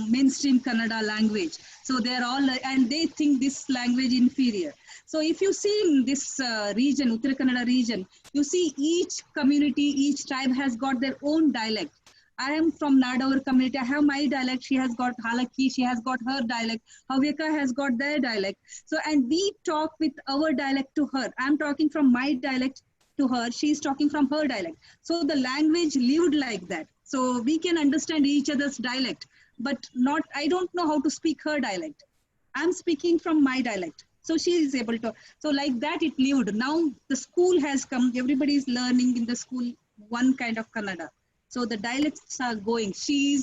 mainstream Kannada language. So they are all, and they think this language inferior. So if you see in this region, Uttara Kannada region, you see each community, each tribe has got their own dialect. I am from Nadaur community. I have my dialect. She has got Halaki. She has got her dialect. Havyaka has got their dialect. So, and we talk with our dialect to her. I'm talking from my dialect to her. She's talking from her dialect. So the language lived like that. So we can understand each other's dialect, but not, I don't know how to speak her dialect. I'm speaking from my dialect. So she is able to, so like that it lived. Now the school has come. Everybody is learning in the school one kind of Kannada. So the dialects are going. She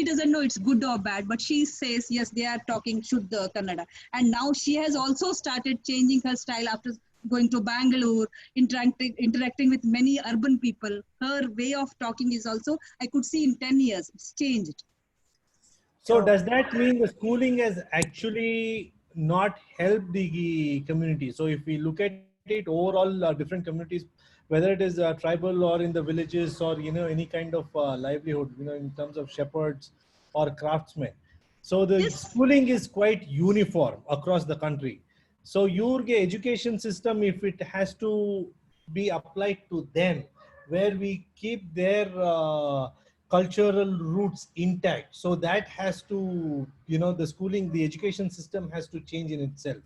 doesn't know it's good or bad, but she says, yes, they are talking Shuddha Kannada. And now she has also started changing her style after going to Bangalore, interacting with many urban people. Her way of talking is also, I could see in 10 years, it's changed. So does that mean the schooling has actually not helped the community? So if we look at it overall, different communities, whether it is tribal or in the villages or, any kind of livelihood, in terms of shepherds or craftsmen. So the schooling is quite uniform across the country. So your education system, if it has to be applied to them, where we keep their cultural roots intact, so that has to, the schooling, the education system has to change in itself.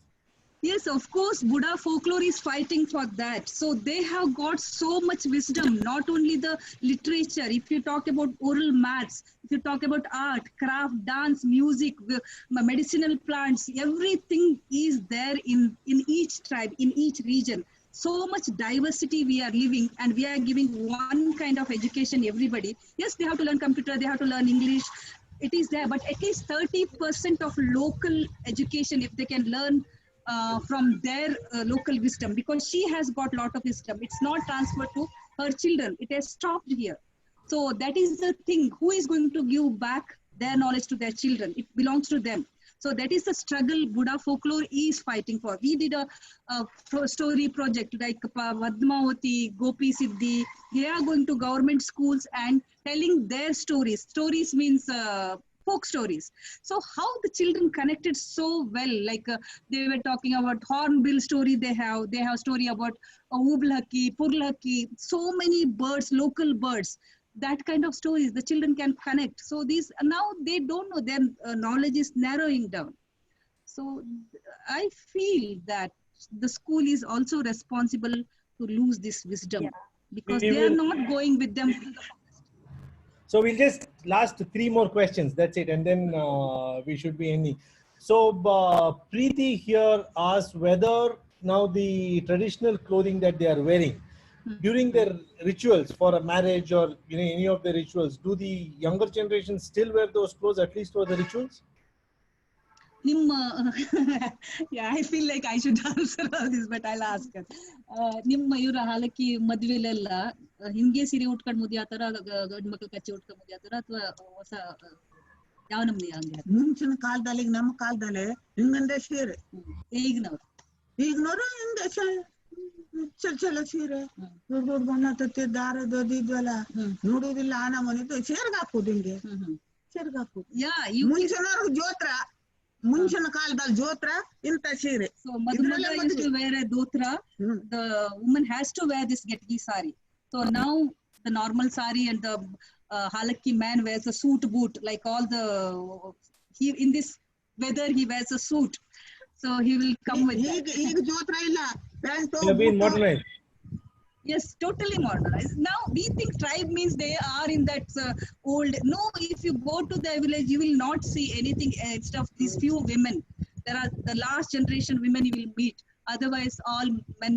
Yes, of course, Buddha folklore is fighting for that. So they have got so much wisdom, not only the literature. If you talk about oral maths, if you talk about art, craft, dance, music, medicinal plants, everything is there in each tribe, in each region. So much diversity we are living, and we are giving one kind of education everybody. Yes, they have to learn computer, they have to learn English. It is there, but at least 30% of local education, if they can learn from their local wisdom, because she has got a lot of wisdom. It's not transferred to her children. It has stopped here. So that is the thing. Who is going to give back their knowledge to their children? It belongs to them. So that is the struggle Buddha folklore is fighting for. We did a story project like Padmavati, Gopi Siddhi. They are going to government schools and telling their stories. Stories means folk stories. So how the children connected so well, like they were talking about hornbill story they have story about Ublhaki, Purlhaki, so many birds, local birds, that kind of stories the children can connect. So these, now they don't know, their knowledge is narrowing down. So I feel that the school is also responsible to lose this wisdom, because they are not going with them. So we'll just last 3 more questions. That's it. And then we should be ending. So Preeti here asks whether now the traditional clothing that they are wearing during their rituals for a marriage or any of the rituals, do the younger generation still wear those clothes at least for the rituals? Yeah, I feel like I should answer all this, but I'll ask her. ನಿಮ್ಮ ಇವರ ಹಾಲಕ್ಕಿ ಮದ್ವೆಲೆಲ್ಲ ಹಿಂಗೆ ಸೀರೆ ಉಟ್ಕೊಂಡ್ ಮದ್ವೆ ಆತರ ಗಂಡು ಮಕ್ಳು ಕಚ್ಚೆ ಉಟ್ಕೊಂಡ್ ಮದ್ವೆ ಆತರ ಅಥವಾ ಹೊಸ ಯಾವ ನಮ್ನಿ ಹಂಗೆ? ಮುಂಚಿನ ಕಾಲದಲ್ಲಿ ನಮ್ಮ ಕಾಲದಲ್ಲಿ ಹಿಂಗಂದೆ ಸೀರೆ, ಈಗಿನವ್ರು ಹಿಂಗೆ ಚಲ ಸೀರೆ ದೊಡ್ಡ ಬಣ್ಣ ತತ್ತಿ ದಾರದ ಇದ್ವಲ್ಲ ನೋಡುದಿಲ್ಲ, ಆ ನಮ್ಮನಿದ್ದು ಸೇರ್ಗ ಹಾಕುದು, ಹಿಂಗೆ ಸೇರ್ಗ ಹಾಕುದು. ಮುಂಚಿನವ್ರಿಗೆ ಜೋತ್ರ, ಮುಂಚಿನ ಕಾಲದಲ್ಲಿ ಜೋತ್ರ ಇಂತ ಸೀರೆ. So Madhumala used to wear a dotra. The woman has to wear this getgi sari. So now the normal sari and the halakki man wears a suit boot, like all the, he in this weather he wears a suit. So he will come with that. ಈಗ ಜೋತ್ರ ಇಲ್ಲ, modernized. Yes, totally modernized. Now we think tribe means they are in that old. No, if you go to the village, you will not see anything except of these few women. There are the last generation women you will meet. Otherwise, all men.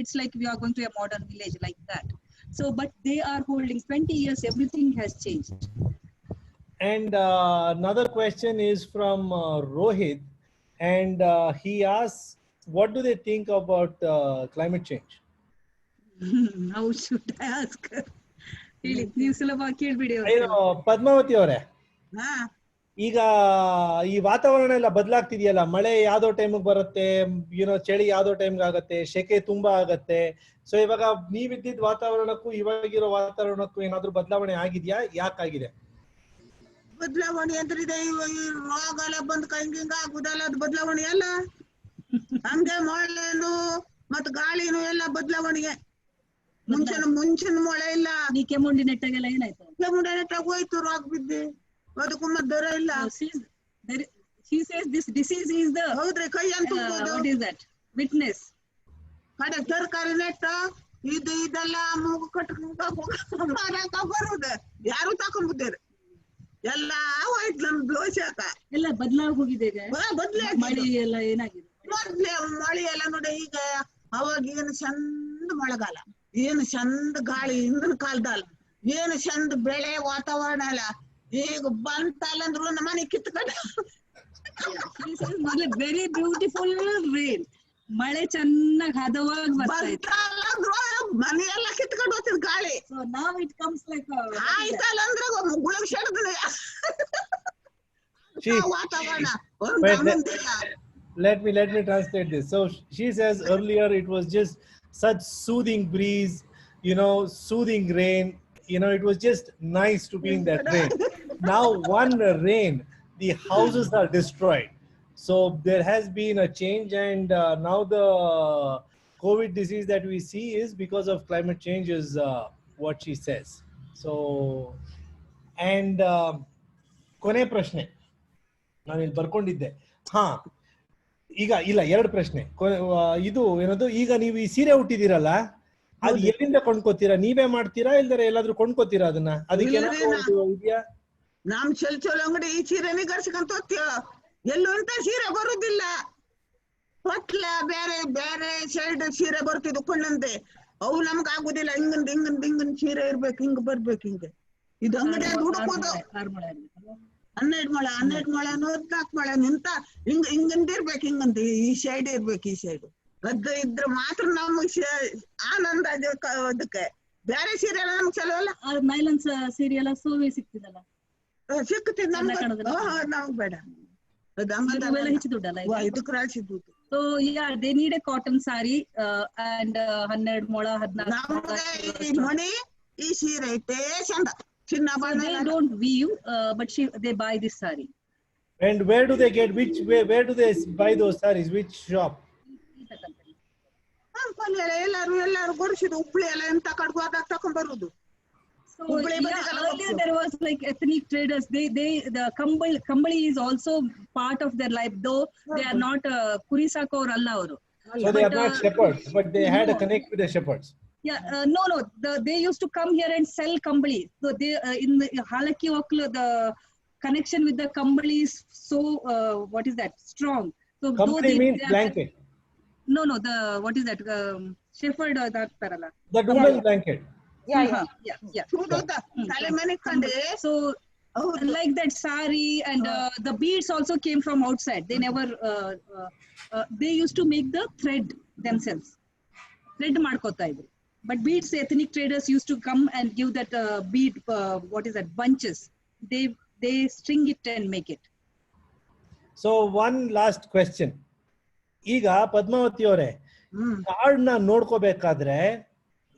It's like we are going to a modern village like that. So, but they are holding 20 years. Everything has changed. And another question is from Rohit, and he asks, what do they think about climate change? How should I ask? ನೀವು ಸುಲಭ ಕೇಳ್ಬಿಡಿ. ಪದ್ಮಾವತಿ ಅವರೇ, ಈಗ ಈ ವಾತಾವರಣ ಎಲ್ಲ ಬದಲಾಗ್ತಿದೆಯಲ್ಲ, ಮಳೆ ಯಾವ್ದೋ ಟೈಮ್ಗೆ ಬರುತ್ತೆ, ಚಳಿ ಯಾವ್ದೋ ಟೈಮ್ಗೆ ಆಗತ್ತೆ, ಸೆಕೆ ತುಂಬಾ ಆಗತ್ತೆ. ಸೊ ಇವಾಗ ನೀವಿದ್ದಿದ್ದ ವಾತಾವರಣಕ್ಕೂ ಇವಾಗಿರೋ ವಾತಾವರಣಕ್ಕೂ ಏನಾದ್ರೂ ಬದಲಾವಣೆ ಆಗಿದ್ಯಾ? ಯಾಕಾಗಿದೆ? ಬದಲಾವಣೆ ಅಂದ್ರೆ ಇದೆ ಈ ರೋಗ ಎಲ್ಲ ಬಂದ್ ಹಿಂಗ ಆಗುದಲ್ಲ, ಅದು ಬದಲಾವಣೆ ಅಲ್ಲ. ಹಂಗೆ ಮಳೆನು ಮತ್ ಗಾಳಿನು ಎಲ್ಲ ಬದಲಾವಣೆಗೆ. ಮುಂಚಿನ ಮಳೆ ಇಲ್ಲ. ನೀ ಕೆಮ್ಮುಂಡಿ ನೆಟ್ಟಾಗೆಲ್ಲ ಏನಾಯ್ತು? ಕೆಮ್ಮುಂಡಿ ನೆಟ್ಟಾಗ ಹೋಯ್ತು, ರೋಗ ಬಿದ್ದಿ, ಅದಕ್ಕೂ ದರ ಇಲ್ಲ. She says this disease is the ಹೌದ್ರಿ, ಕೈ ಅಂತ what is that? Witness. ಕಡೆ ತರಕಾರಿ ನೆಟ್ಟ ಇದೆಲ್ಲ ಮೂಗು ಕಟ್ಕೊಂಡ್ ಬರುದು, ಯಾರು ತಕೊಂಡ್ಬಿಟ್ಟಿರಿ ಎಲ್ಲ ಹೋಯ್ತು. ನಮ್ ದೋಷಕ ಎಲ್ಲ ಬದಲಾಗಿ ಹೋಗಿದೆ ಈಗ. ಮಳೆ ಎಲ್ಲ ಏನಾಗಿದೆ? ಮೊದ್ಲೇ ಮಳೆ ಎಲ್ಲ ನೋಡಿ, ಈಗ ಅವಾಗ ಏನು ಚಂದ ಮಳೆಗಾಲ, ಏನು ಚಂದ ಗಾಳಿ, ಹಿಂದಿನ ಕಾಲದಲ್ಲ ಏನು ಚಂದ ಬೆಳೆ ವಾತಾವರಣ ಎಲ್ಲ. ಈಗ ಬಂತಲ್ಲ ಅಂದ್ರು ನಮ್ಮ ಮನೆ ಕಿತ್ಕೊಂಡ. ವೆರಿ ಬ್ಯೂಟಿಫುಲ್ ರೈನ್, ಮಳೆ ಚೆನ್ನಾಗಿ ಹದವಾಗಿ ಬರ್ತಾ ಇತ್ತು. ಮನೆ ಎಲ್ಲ ಕಿತ್ಕೊಂಡು ಹೋಗ್ತಿದ್ ಗಾಳಿ. ಸೊ ನಾವ್ ಇಟ್ ಕಮ್ಸ್ ಲೈಕ್ ಆಯ್ತಲ್ಲ ಅಂದ್ರೆ ಗುಳಗ್ ಸೆಡ್ದು ವಾತಾವರಣ. Let me translate this. So she says earlier it was just such soothing breeze, soothing rain. It was just nice to be in that rain. Now one rain, the houses are destroyed. So there has been a change, and now the COVID disease that we see is because of climate change, is what she says. So, and ಕೊನೆ ಪ್ರಶ್ನೆ ನಾನು ಇಲ್ಲಿ ಬರ್ಕೊಂಡಿದ್ದೆ. ಈಗ ಇಲ್ಲ, 2 ಪ್ರಶ್ನೆ. ಇದು ಏನದು, ಈಗ ನೀವು ಈ ಸೀರೆ ಉಟ್ಟಿದ್ದೀರಲ್ಲ, ಅದು ಎಲ್ಲಿಂದ ಕೊಂಡ್ಕೋತೀರಾ? ನೀವೇ ಮಾಡ್ತೀರಾ ಇಲ್ದರೆ ಎಲ್ಲಾದ್ರೂ ಕೊಂಡ್ಕೋತೀರಾ ಅದನ್ನ? ಅದಕ್ಕೆ ಇದೆಯಾ? ನಮ್ ಚೊಲ್ ಅಂಗಡಿ ಈ ಸೀರೆನೇ ಗರ್ಸ್ಕೊಂತ ಹೋಗ್ತೀವ, ಎಲ್ಲೂ ಅಂತ ಸೀರೆ ಬರುದಿಲ್ಲ. ಹೊಟ್ಲ ಬೇರೆ ಬೇರೆ ಸೈಡ್ ಸೀರೆ ಬರ್ತಿದ್ವು ಕೊಂಡಂತೆ, ಅವು ನಮ್ಗ ಆಗುದಿಲ್ಲ. ಹಿಂಗನ್ ಸೀರೆ ಇರ್ಬೇಕು, ಹಿಂಗ್ ಬರ್ಬೇಕು, ಹಿಂಗೆ. ಇದು ಅಂಗಡಿ ಹುಡುಕೋದು 12 ಮೊಳ 14 ಮೊಳ ನಿಂತ ಹಿಂಗಂತ ಇರ್ಬೇಕು, ಹಿಂಗಂತ ಈ ಸೈಡ್ ಇರ್ಬೇಕು, ಈ ಸೈಡ್ ಅದ್ ಇದ್ರೆ ಮಾತ್ರ ನಮಗ್ ಆನಂದ. ಅದಕ್ಕೆ ಬೇರೆ ಸೀರೆ ಎಲ್ಲ ನಮ್ಗೆ ಚಲೋ ಅಲ್ಲ. ನೈಲನ್ ಸೀರೆ ಎಲ್ಲ ಸೋವೆ ಸಿಕ್ತಿದಲ್ಲ, ಸಿಕ್ತಿದ್ ನಮ್ಗ್ ಬೇಡ. ಹೆಚ್ಚು ದುಡ್ಡಲ್ಲ ಇದಕ್ಕೆ ರಾಶಿ ದುಡ್ಡು. So yeah, they need a cotton saree and 12 ಮೊಳ 14 ಮಣಿ ಈ ಸೀರೆ ಐತೆ ಚಂದ. They don't weave, but they buy this saree. And where do they get, where do they buy those sarees? Which shop? ಎಲ್ಲಾರು ಗೊರ್ಸಿದ್ದು ಉಪ್ಪಳಿ ಎಲ್ಲ ಎಂತ ಕಡ್ಗು ಅದಾಗ ತಕೊಂಡ್ ಬರುದು. So earlier there was like ethnic traders. The Kambali is also part of their life, though they are not Kurisako or alla avaru. So they are not shepherds, but they had a connect with the shepherds. Yeah, no. They used to come here and sell Kambali. So they in the Halaki Okla, the connection with the Kambali is so what is that, strong. So Kambali means blanket. No, the what is that, shepherd or that parala. The woman blanket. Yeah. So like that sari and the beads also came from outside. They never they used to make the thread themselves. Thread ಮಾಡ್ಕೋತಾ ಇದ್ರು. But beads, ethnic traders used to come and give that bead, what is that, bunches. They string it and make it. So one last question. ಈಗ ಪದ್ಮಾವತಿ ಅವರೇ, ಕಾಡನ್ನ ನೋಡ್ಕೋಬೇಕಾದ್ರೆ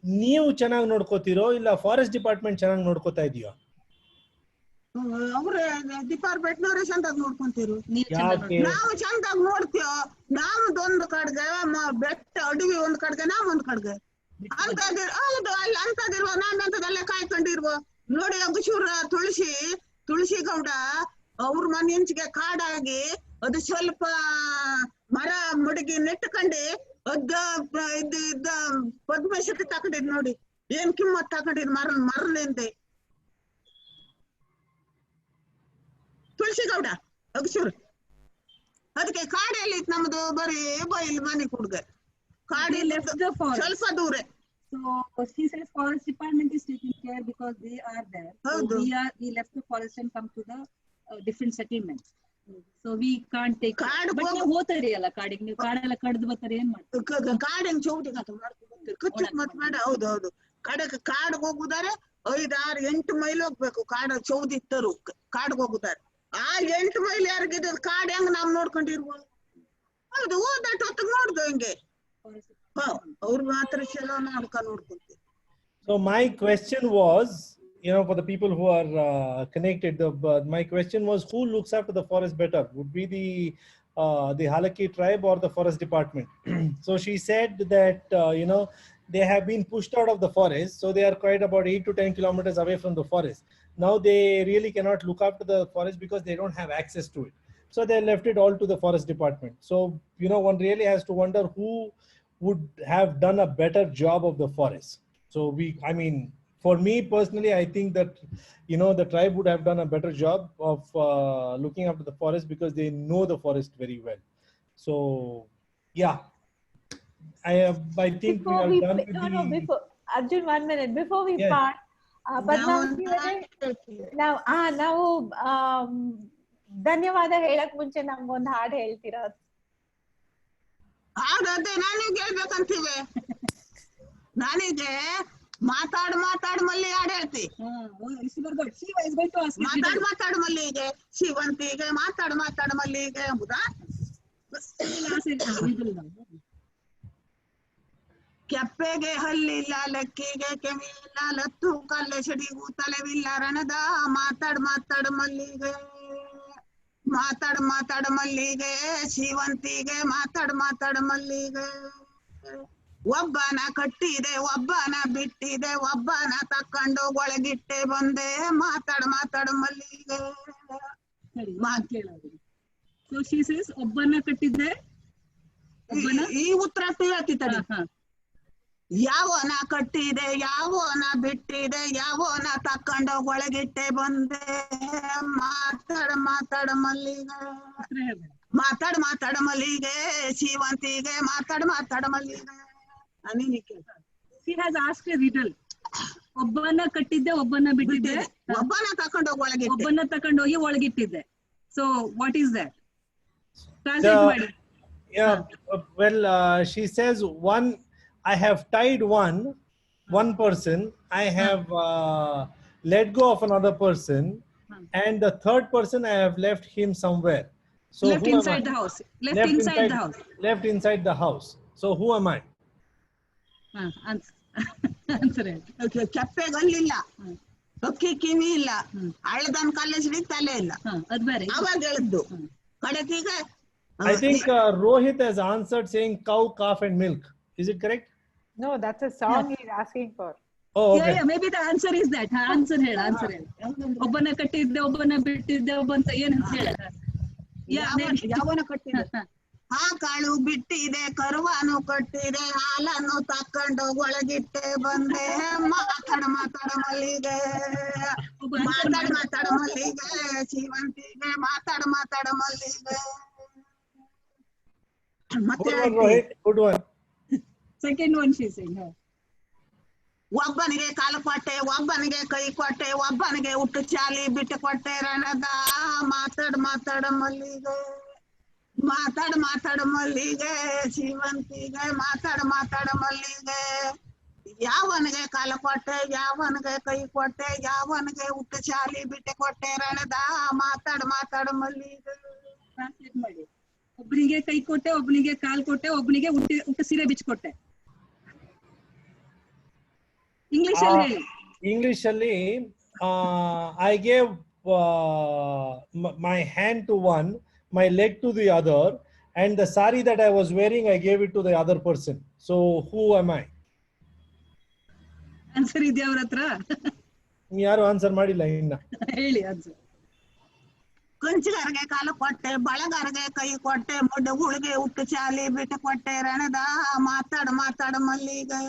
ನೀವು ಚೆನ್ನಾಗಿ ನೋಡ್ಕೋತಿರೋ ಇಲ್ಲ forest department ಚೆನ್ನಾಗಿ ನೋಡ್ಕೋತಾ ಇದೆಯೋ? ಅವ್ರೆ ಡಿಪಾರ್ಟ್ಮೆಂಟ್ನವ್ರೆ ಚಂದಾಗಿ ನೋಡ್ಕೊಂತೀರು. ನಾವು ಚಂದಾಗಿ ನೋಡ್ತೀವೋ? ನಮ್ದೊಂದು ಕಡ್ಗೆ ಬೆಟ್ಟ ಅಡವಿ ಒಂದ್ ಕಡ್ಗೆ, ನಾವೊಂದ್ ಕಡ್ಗೆ ಅಂತದ್. ಹೌದು, ಅಲ್ಲಿ ಅಂತದಿರುವ ನಾವಂತದೆಲ್ಲ ಕಾಯ್ಕೊಂಡಿರ್ವೋ ನೋಡಿ. ಅಗಶೂರ ತುಳಸಿ ಗೌಡ ಅವ್ರ ಮನೆ ಹೆಂಚಿಗೆ ಕಾಡಾಗಿ ಅದು ಸ್ವಲ್ಪ ಮರ ಮುಡುಗಿ ನೆಟ್ಕಂಡು ಇದ್ದ ಪದ್ಮಶಕ್ತಿ ತಕೊಂಡಿದ್ ನೋಡಿ, ಏನ್ ಕಿಮ್ಮತ್ ತಕೊಂಡಿದ್ ಮರಲಿಂದ. ತುಳಸಿ ಗೌಡ ಅಗಶೂರ್, ಅದಕ್ಕೆ ಕಾಡಲ್ಲಿ ನಮ್ದು ಬರೀ ಬೈಲ್ ಮನೆ ಹುಡುಗ, ಕಾಡಿಲ್ಲ ಸ್ವಲ್ಪ ದೂರ. So she says forest department is taking care because they are there. So we left the forest and come to the different settlements. So we can't take. But ನೀವು ಹೋಗ್ತಾರೆ ಅಲ್ಲ ಕಾಡಿಗೆ, ನೀವು ಕಾಡೆಲ್ಲ ಕಡ್ದು ಬರ್ತಾರೆ, ಏನ್ ಮಾಡ್ತಾರೆ? ಕಾಡಿನ ಚೌಟಿ ಮಾಡ್ಕೊಂಡು ಕಚ್ಚಕ್ ಮತ್ ಮಾಡ. ಹೌದೌದು, ಕಾಡಿಗೆ ಹೋಗುದಾರೆ 5-6-8 ಮೈಲ್ ಹೋಗ್ಬೇಕು. ಕಾಡ ಚೌದಿ ತರು ಕಾಡಿಗೆ ಹೋಗುದಾರೆ. ಆ 8 ಮೈಲ್ ಯಾರಿಗಿದ ಕಾಡ್ ಹೆಂಗ್ ನಾವ್ ನೋಡ್ಕೊಂಡಿರ್ಬೋದು? ಹೌದು, ಹೋದಟ್ಟು ಹೊತ್ತಿಗೆ ನೋಡ್ದು ಹಿಂಗೆ ಅವ್ರು ಮಾತ್ರ ಚಲೋ ನೋಡ್ಕೊಂತೀವಿ. So my question was, you know, for the people who are connected, my question was, who looks after the forest better? Would be the Halaki tribe or the forest department? So she said that, you know, they have been pushed out of the forest. So they are quite about 8 to 10 kilometers away from the forest. Now they really cannot look after the forest because they don't have access to it. So they left it all to the forest department. So, you know, one really has to wonder who would have done a better job of the forest. So I mean, for me personally, I think that, you know, the tribe would have done a better job of looking after the forest because they know the forest very well. So, yeah, I think we Before are we, done with no, before, Arjun, 1 minute, before we Yes. part, Padmavati ಅವರೇ, ನಾವು ಧನ್ಯವಾದ ಹೇಳಕ್ ಮುಂಚೆ ನಮ್ಗೊಂದು ಹಾಡು ಹೇಳ್ತೀರಾ? ಹಾಡದೆ ನಾನೀಗ ಹೇಳ್ಬೇಕಂತೀವಿ. ನಾನೀಗೆ ಮಾತಾಡ್ ಮಲ್ಲಿ ಹಾಡು ಹೇಳ್ತಿ. ಮಾತಾಡ್ ಮಲ್ಲಿಗೆ ಶಿವಂತಿಗೆ ಮಾತಾಡ್ ಮಲ್ಲಿಗೆ ಎಂಬುದಾ? ಕೆಪ್ಪೆಗೆ ಹಲ್ಲಿಲ್ಲ, ಲಕ್ಕಿಗೆ ಕೆಮಿಲ್ಲ, ಲತ್ತು ಕಲ್ಲೆ ಸಡಿಗೂ ತಲೆವಿಲ್ಲ ರಣದ ಮಾತಾಡ್ ಮಲ್ಲಿಗೆ ಮಾತಾಡ್ ಮಲ್ಲಿಗೆ ಶಿವಂತಿಗೆ ಮಾತಾಡ್ ಮಲ್ಲಿಗೆ. ಒಬ್ಬನ ಕಟ್ಟಿದೆ ಒಬ್ಬನ ಬಿಟ್ಟಿದೆ, ಒಬ್ಬನ ತಕೊಂಡು ಒಳಗಿಟ್ಟೆ ಬಂದೆ ಮಾತಾಡ್ ಮಲ್ಲಿಗೆ. So she says, ಒಬ್ಬನ ಕಟ್ಟಿದ್ದೆ, ಈ ಉತ್ತರ ಹೇಳ್ತಿದ್ದಾರೆ. ಯಾವನ ಕಟ್ಟಿದೆ, ಯಾವನ ಬಿಟ್ಟಿದೆ, ಯಾವನ ತಕೊಂಡು ಒಳಗಿಟ್ಟೆ ಬಂದೆ ಮಾತಾಡ ಮಲ್ಲಿಗೆ. ಮಾತಾಡ ಮಲ್ಲಿಗೆ ಶಿವಂತಿಗೆ ಮಾತಾಡ ಮಲ್ಲಿಗೆ. She has asked a riddle. ಒಬ್ಬನ ಕಟ್ಟಿದ್ದೆ, ಒಬ್ಬನ ಬಿಟ್ಟಿದ್ದೆ, ಒಬ್ಬನ ತಕೊಂಡೋಗಿ ಒಳಗಿಟ್ಟೆ, ಒಬ್ಬನ ತಕೊಂಡೋಗಿ ಒಳಗಿಟ್ಟಿದ್ದೆ. So what is that? Translate ಮಾಡಿ. Yeah, well, she says, I have tied one person, I have let go of another person, and the third person I have left him somewhere. So Left inside the house. Left inside the house. Left inside the house. So who am I? Answer it. ಕೆಪ್ಪೆಗೆ ಹಲ್ಲಿಲ್ಲ, ಅಕ್ಕಿ ಕಿವಿ ಇಲ್ಲ, ಹಳ್ಳದನ್ ಕಲ್ಲಸಿಡಿ ತಲೆ ಇಲ್ಲ, ಅದು ಬೇರೆ. ಅವಾಗ ಹೇಳಿದ್ದು ಕಡೆಗೆ. I think Rohit has answered saying cow, calf and milk. Is it correct? No, that's a song he's asking for. Oh, okay. Yeah, maybe the answer is that. Answer ಹೇಳ. ಒಬ್ಬನ ಕಟ್ಟಿದ್ದೆ, ಒಬ್ಬನ ಬಿಟ್ಟಿದ್ದೆ, ಒಬ್ಬನ ಏನು ಹೇಳ. ಯಾವನ ಕಟ್ಟಿದೆ, ಆ ಕಾಳು ಬಿಟ್ಟಿದೆ, ಕರುವಾನು ಕಟ್ಟಿದೆ, ಹಾಲನ್ನು ತಕೊಂಡು ಒಳಗಿಟ್ಟೆ ಬಂದೆ ಮಾತಾಡ ಮಲ್ಲಿಗೆ ಮಾತಾಡ ಮಲ್ಲಿಗೆ ಶಿವಂತಿಗೆ ಮಾತಾಡ ಮಲ್ಲಿಗೆ. ಮತ್ತೆ Good one. Second one she saying. ಒಬ್ಬನಿಗೆ ಕಾಲು ಕೊಟ್ಟೆ, ಒಬ್ಬನಿಗೆ ಕೈ ಕೊಟ್ಟೆ, ಒಬ್ಬನಿಗೆ ಹುಟ್ಟು ಚಾಲಿ ಬಿಟ್ಟು ಕೊಟ್ಟೆ ರಣದ ಮಾತಾಡ ಮಲ್ಲಿಗೆ ಮಾತಾಡ ಮಲ್ಲಿಗೆ ಶಿವಂತಿಗೆ ಮಾತಾಡ ಮಲ್ಲಿಗೆ. ಯಾವನಿಗೆ ಕಾಲು ಕೊಟ್ಟೆ, ಯಾವನಿಗೆ ಕೈ ಕೊಟ್ಟೆ, ಯಾವನಿಗೆ ಹುಟ್ಟು ಚಾಲಿ ಬಿಟ್ಟು ಕೊಟ್ಟೆ ರಣದ ಮಾತಾಡ ಮಲ್ಲಿಗೆ. Translate ಮಾಡಿ. ಒಬ್ಬನಿಗೆ ಕೈ ಕೊಟ್ಟೆ, ಒಬ್ಬನಿಗೆ ಕಾಲ್ ಕೊಟ್ಟೆ, ಒಬ್ಬನಿಗೆ ಹುಟ್ಟು ಸೀರೆ ಬಿಚ್ಕೊಟ್ಟೆ. ಇಂಗ್ಲಿಷ್ ಅಲ್ಲಿ ಹೇಳಿ. English ಅಲ್ಲಿ I gave my hand to one, my leg to the other, and the sari that I was wearing I gave it to the other person. So who am I? Answer ಇದೆಯಾ ಅವ್ರ ಹತ್ರ? ಯಾರು answer ಮಾಡಿಲ್ಲ ಇನ್ನ. ಹೇಳಿ answer. ಕಂಚಿಗಾರಿಗೆ ಕಾಲು ಕೊಟ್ಟೆ, ಬಳಗಾರಿಗೆ ಕೈ ಕೊಟ್ಟೆ, ಮೊಡ್ಡುಗಳಿಗೆ ಹುಟ್ಟು ಚಾಲಿ ಬಿಟ್ಟು ಕೊಟ್ಟೆ ರಣದ ಮಾತಾಡ ಮಲ್ಲಿಗೆ.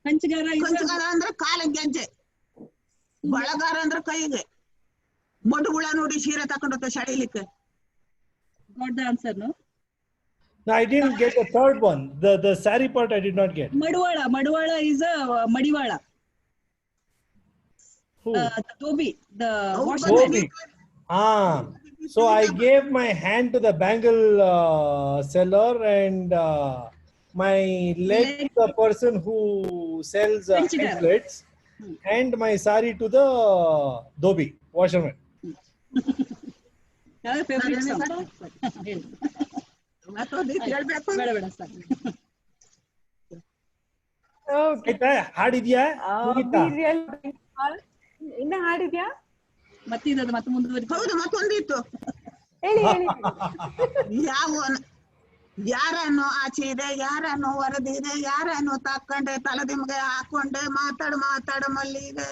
ಕಂಚಗಾರ ಅಂದ್ರೆ ಕಾಲಿಗೆ ಗೆಜ್ಜೆ, ಬಳಗಾರ ಅಂದ್ರೆ ಕೈಗೆ, ಮೊಡ್ಡುಗಳ ನೋಡಿ ಸೀರೆ ತಕೊಂಡೋಗ್ತ ಸಡಿಲಿಕ್ಕೆ. Got the answer, no? No, I didn't get the third one. The sari part I did not get. Madwala is a Madiwala. Who? The Dhobi, the Dhobi. So I gave my hand to the bangle seller and my leg to the person who sells anklets, and my sari to the dhobi, washerman. Your favorite song? Okay. ಆಯ್ತಾ? ಹಾಡಿದ್ಯಾ? ಮುಗೀತಾ? Be real. ಇನ್ನ ಹಾಡಿದ್ಯಾ? ಮತ್ತಿದ್ದು ಮತ್ತೆ ಮುಂದುವರಿತು. ಹೌದು, ಮತ್ತೊಂದಿತ್ತು. ಹೇಳಿ ಹೇಳಿ. ಯಾವ ಯಾರನ್ನು ಆಚೆದೆ, ಯಾರನ್ನು ಹೊರದಿದೆ, ಯಾರನ್ನು ತಕ್ಕೊಂಡೆ ತಲೆದಿಮ್ಗೆ ಹಾಕೊಂಡೆ, ಮಾತಾಡ ಮಲ್ಲಿಗೆ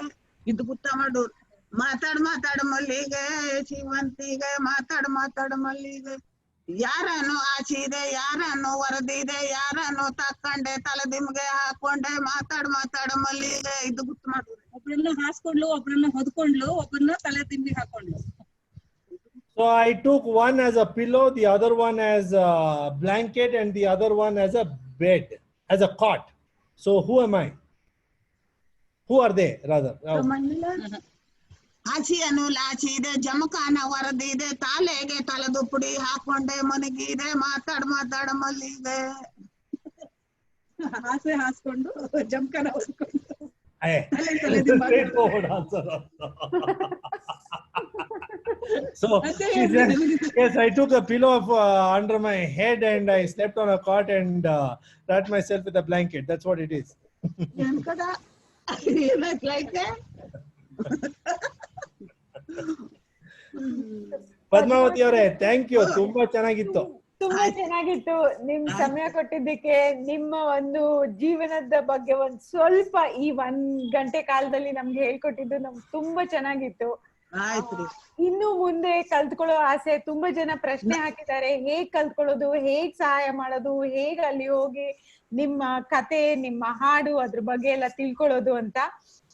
ಇದು ಗುತ್ತ ಮಾಡು. ಮಾತಾಡ ಮಲ್ಲಿಗೆ ಶಿವಂತಿಗೆ, ಮಾತಾಡ ಮಲ್ಲಿಗೆ. ಯಾರನ್ನು ಆಚೆದೆ, ಯಾರನ್ನು ಹೊರದಿದೆ, ಯಾರನ್ನು ತಕ್ಕೊಂಡೆ ತಲೆದಿಮ್ಗೆ ಹಾಕೊಂಡೆ, ಮಾತಾಡ ಮಲ್ಲಿಗೆ ಇದು ಗುತ್ತ ಮಾಡು. ಒಬ್ರನ್ನ ಹಾಸ್ಕೊಂಡ್ಲು, ಒಬ್ರನ್ನ ಹೊದ್ಕೊಂಡ್ಲು, ಒಬ್ಬರನ್ನ ತಲೆ ತಿಂಬಿ ಹಾಕೊಂಡ್ಲು. So I took one as a pillow, the other one as a blanket, and the other one as a bed, as a cot. So who am I? Who are they, rather? ಆಚಿಯನ್ನು ಲಾಚಿದೆ, ಜಮಖಾನ ಹೊರದಿದೆ, ತಾಲೆಗೆ ತಲೆದುಪ್ಪುಡಿ ಹಾಕೊಂಡೆ, ಮನಗಿದೆ, ಮಾತಾಡ ಮಲ್ಲಿಗೆ. ಹಾಸೆ ಹಾಸ್ಕೊಂಡು ಜಮಖಾನ ಹೊದ್ಕೊಂಡು. Hey, it's a straightforward answer. So she said, yes, I took a pillow under my head and I slept on a cot and wrapped myself with a blanket. That's what it is. Padmavati ಅವರೇ, thank you, ತುಂಬಾ ಚೆನ್ನಾಗಿತ್ತು. ತುಂಬಾ ಚೆನ್ನಾಗಿತ್ತು. ನಿಮ್ ಸಮಯ ಕೊಟ್ಟಿದ್ದಕ್ಕೆ, ನಿಮ್ಮ ಒಂದು ಜೀವನದ ಬಗ್ಗೆ ಒಂದ್ ಸ್ವಲ್ಪ ಈ 1 ಗಂಟೆ ಕಾಲದಲ್ಲಿ ನಮ್ಗೆ ಹೇಳ್ಕೊಟ್ಟಿದ್ದು ನಮ್ಗೆ ತುಂಬಾ ಚೆನ್ನಾಗಿತ್ತು. ಆಯ್ತ್ರಿ. ಇನ್ನು ಮುಂದೆ ಕಲ್ತ್ಕೊಳ್ಳೋ ಆಸೆ. ತುಂಬಾ ಜನ ಪ್ರಶ್ನೆ ಹಾಕಿದ್ದಾರೆ, ಹೇಗ್ ಕಲ್ತ್ಕೊಳ್ಳೋದು, ಹೇಗ್ ಸಹಾಯ ಮಾಡೋದು, ಹೇಗ್ ಅಲ್ಲಿ ಹೋಗಿ ನಿಮ್ಮ ಕತೆ, ನಿಮ್ಮ ಹಾಡು, ಅದ್ರ ಬಗ್ಗೆ ಎಲ್ಲ ತಿಳ್ಕೊಳ್ಳೋದು ಅಂತ.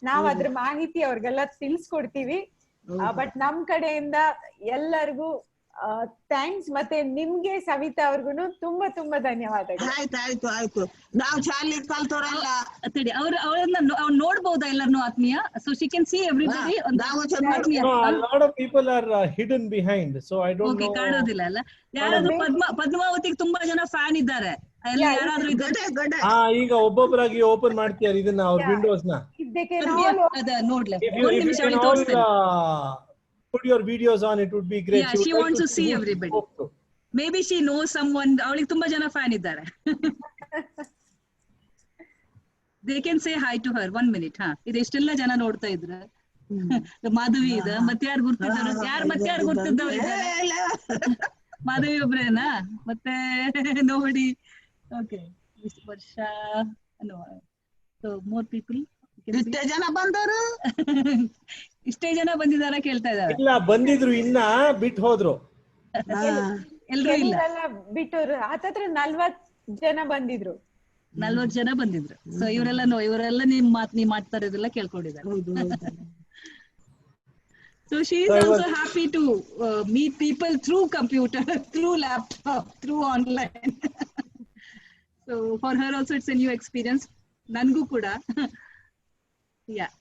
ನಾವ್ ಅದ್ರ ಮಾಹಿತಿ ಅವ್ರಿಗೆಲ್ಲ ತಿಳ್ಸ್ಕೊಡ್ತೀವಿ. ಬಟ್ ನಮ್ ಕಡೆಯಿಂದ ಎಲ್ಲರಿಗೂ ಥ್ಯಾಂಕ್ಸ್. ಮತ್ತೆ ನಿಮ್ಗೆ ಸವಿತಾ ಅವ್ರಿಗೂ ತುಂಬಾ ಧನ್ಯವಾದಗಳು. ಆಯ್ತು. ನಾವು ಶಾಲೆ ಕಲ್ತವ್ರಲ್ಲ. ಅವಳನ್ನ ನೋಡ್ಬಹುದಾ ಎಲ್ಲರನ್ನು ಆತ್ಮೀಯ? So she can see everybody. A lot of people are hidden behind, so I don't know. ಕಾಣೋದಿಲ್ಲ ಅಲ್ಲ. ಯಾರಾದ್ರೂ ಪದ್ಮಾವತಿಗೆ ತುಂಬಾ ಜನ ಫ್ಯಾನ್ ಇದ್ದಾರೆ. ಯಾರಾದ್ರೂ ಇದ್ದಾರೆ? ಈಗ ಒಬ್ಬೊಬ್ಬರಾಗಿ ಓಪನ್ ಮಾಡ್ತೀಯಾರ ಇದನ್ನ, ಅವ್ರ ವಿಂಡೋಸ್ ನ. ನೋಡ್ಲೆ If you can all put your videos on, it would be great. Yeah, she wants to see everybody. Maybe she knows someone. ಅವಳಿಗೆ ತುಂಬಾ ಜನ ಫ್ಯಾನ್ ಇದ್ದಾರೆ. They can say hi to her. 1 minute. ಇದು ಎಷ್ಟೆಲ್ಲ ಜನ ನೋಡ್ತಾ ಇದ್ರ. ಮಾಧವಿ ಇದೆ, ಮತ್ತೆ ಯಾರು ಗುರ್ತಿದ್ದವ್ರು ಇದ್ದಾರೆ? ಮಾಧವಿ ಒಬ್ರೇನಾ? ಮತ್ತೆ ನೋಡಿ. ಓಕೆ, ವರ್ಷ more people. ಇಷ್ಟೇ ಜನ ಬಂದರು. ಇಷ್ಟೇ ಜನ ಬಂದಿದಾರ ಕೇಳ್ತಾ ಇದ್ದಾರೆ. ಇಲ್ಲ, ಬಂದಿದ್ರು, ಇನ್ನ ಬಿಟ್ಟು ಹೋದ್ರು. ಎಲ್ರು ಇಲ್ಲ, ಬಿಟ್ಟರು. ಹತ್ತತ್ರ 40 ಜನ ಬಂದಿದ್ರು. 40 ಜನ ಬಂದಿದ್ರು. ಸೊ ಇವರೆಲ್ಲ ನಿಮ್ ನೀವ್ ಮಾಡ್ತಾ ಇರೋದೆಲ್ಲ ಕೇಳ್ಕೊಂಡಿದ್ದಾರೆ. So she is also happy to meet people through computer, through laptop, through online. So for her also it's a new experience. Nangu kuda. Yeah.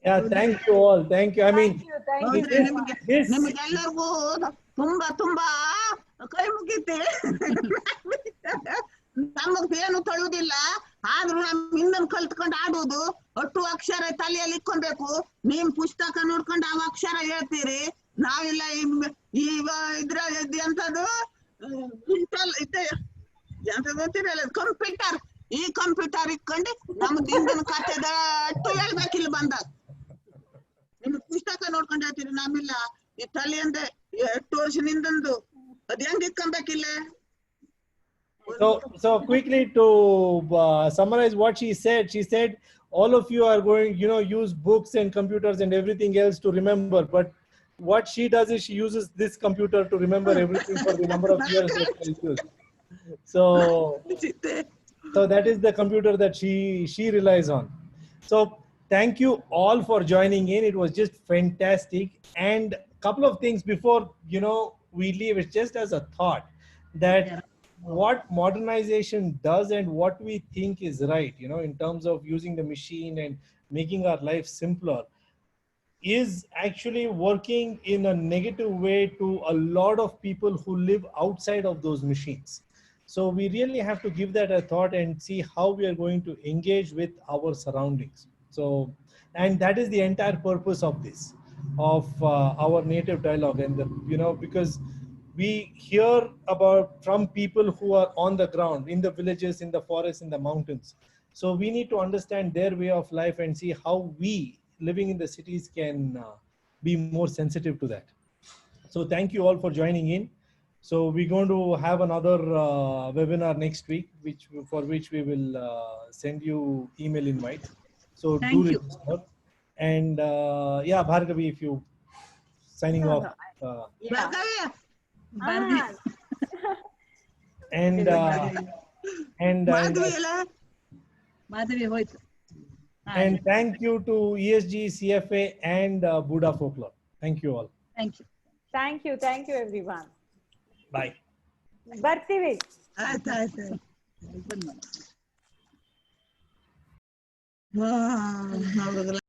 Yeah, thank you all. Thank you. I mean, ನಿಮ್ಗೆಲ್ಲರಿಗೂ ತುಂಬಾ ಕೈ ಮುಗಿತೆ. ನಮಗ್ ಏನು ತೊಳುದಿಲ್ಲ, ಆದ್ರೂ ನಮ್ ಹಿಂದನ್ ಕಲ್ತ್ಕೊಂಡು ಆಡೋದು. ಒಟ್ಟು ಅಕ್ಷರ ತಲೆಯಲ್ಲಿ ಇಕ್ಕೊಬೇಕು. ನೀವ್ ಪುಸ್ತಕ ನೋಡ್ಕೊಂಡು ಆ ಅಕ್ಷರ ಹೇಳ್ತೀರಿ. ನಾವಿಲ್ಲ ಇದ್ರ ಎಂತದು ಕಂಪ್ಯೂಟರ್. ಈ ಕಂಪ್ಯೂಟರ್ ಇಕ್ಕೊಂಡು ನಮ್ದು ಹಿಂದಿನ ಕಥೆದ ಅಟ್ಟು ಹೇಳ್ಬೇಕಿಲ್ಲ ಬಂದಾಗ. ನಿಮ್ ಪುಸ್ತಕ ನೋಡ್ಕೊಂಡು ಹೇಳ್ತೀರಿ. ನಮ್ಮಿಲ್ಲ ಈ ತಲೆಯಿಂದ 8 ವರ್ಷದಿಂದಂದು ಅದ್ ಹೆಂಗ್ ಇಕ್ಕೊಂಬೇಕಿಲ್ಲ. So quickly to summarize what she said, all of you are going, use books and computers and everything else to remember. But what she does is she uses this computer to remember everything for the number of years that she used. So that is the computer that she relies on. So thank you all for joining in. It was just fantastic. And a couple of things before, we leave, it's just as a thought that what modernization does and what we think is right, in terms of using the machine and making our life simpler, is actually working in a negative way to a lot of people who live outside of those machines. So we really have to give that a thought and see how we are going to engage with our surroundings. So, and that is the entire purpose of this, of our native dialogue. And because we hear from people who are on the ground, in the villages, in the forests, in the mountains. So we need to understand their way of life and see how we living in the cities can be more sensitive to that. So thank you all for joining in. So we're going to have another webinar next week, for which we will send you email invite. So Thank do you. register. And yeah, Bhargavi, if you signing No, off. no, yeah. Bhargavi, Bhargavi. And Madhvi ಅಲ್ಲ? Madhavi ಹೋಯ್ತು. and thank you to ESG, CFA, and Buddha Folklore. Thank you all. Thank you. Thank you everyone. Bye. ಬರ್ತೀವಿ. ಆಯ್ತು ಆಯ್ತು ಆಯ್ತು. ಬಂದ್ ಮಾಡಿ. ಹಾ, ಹೌದಲ್ಲ.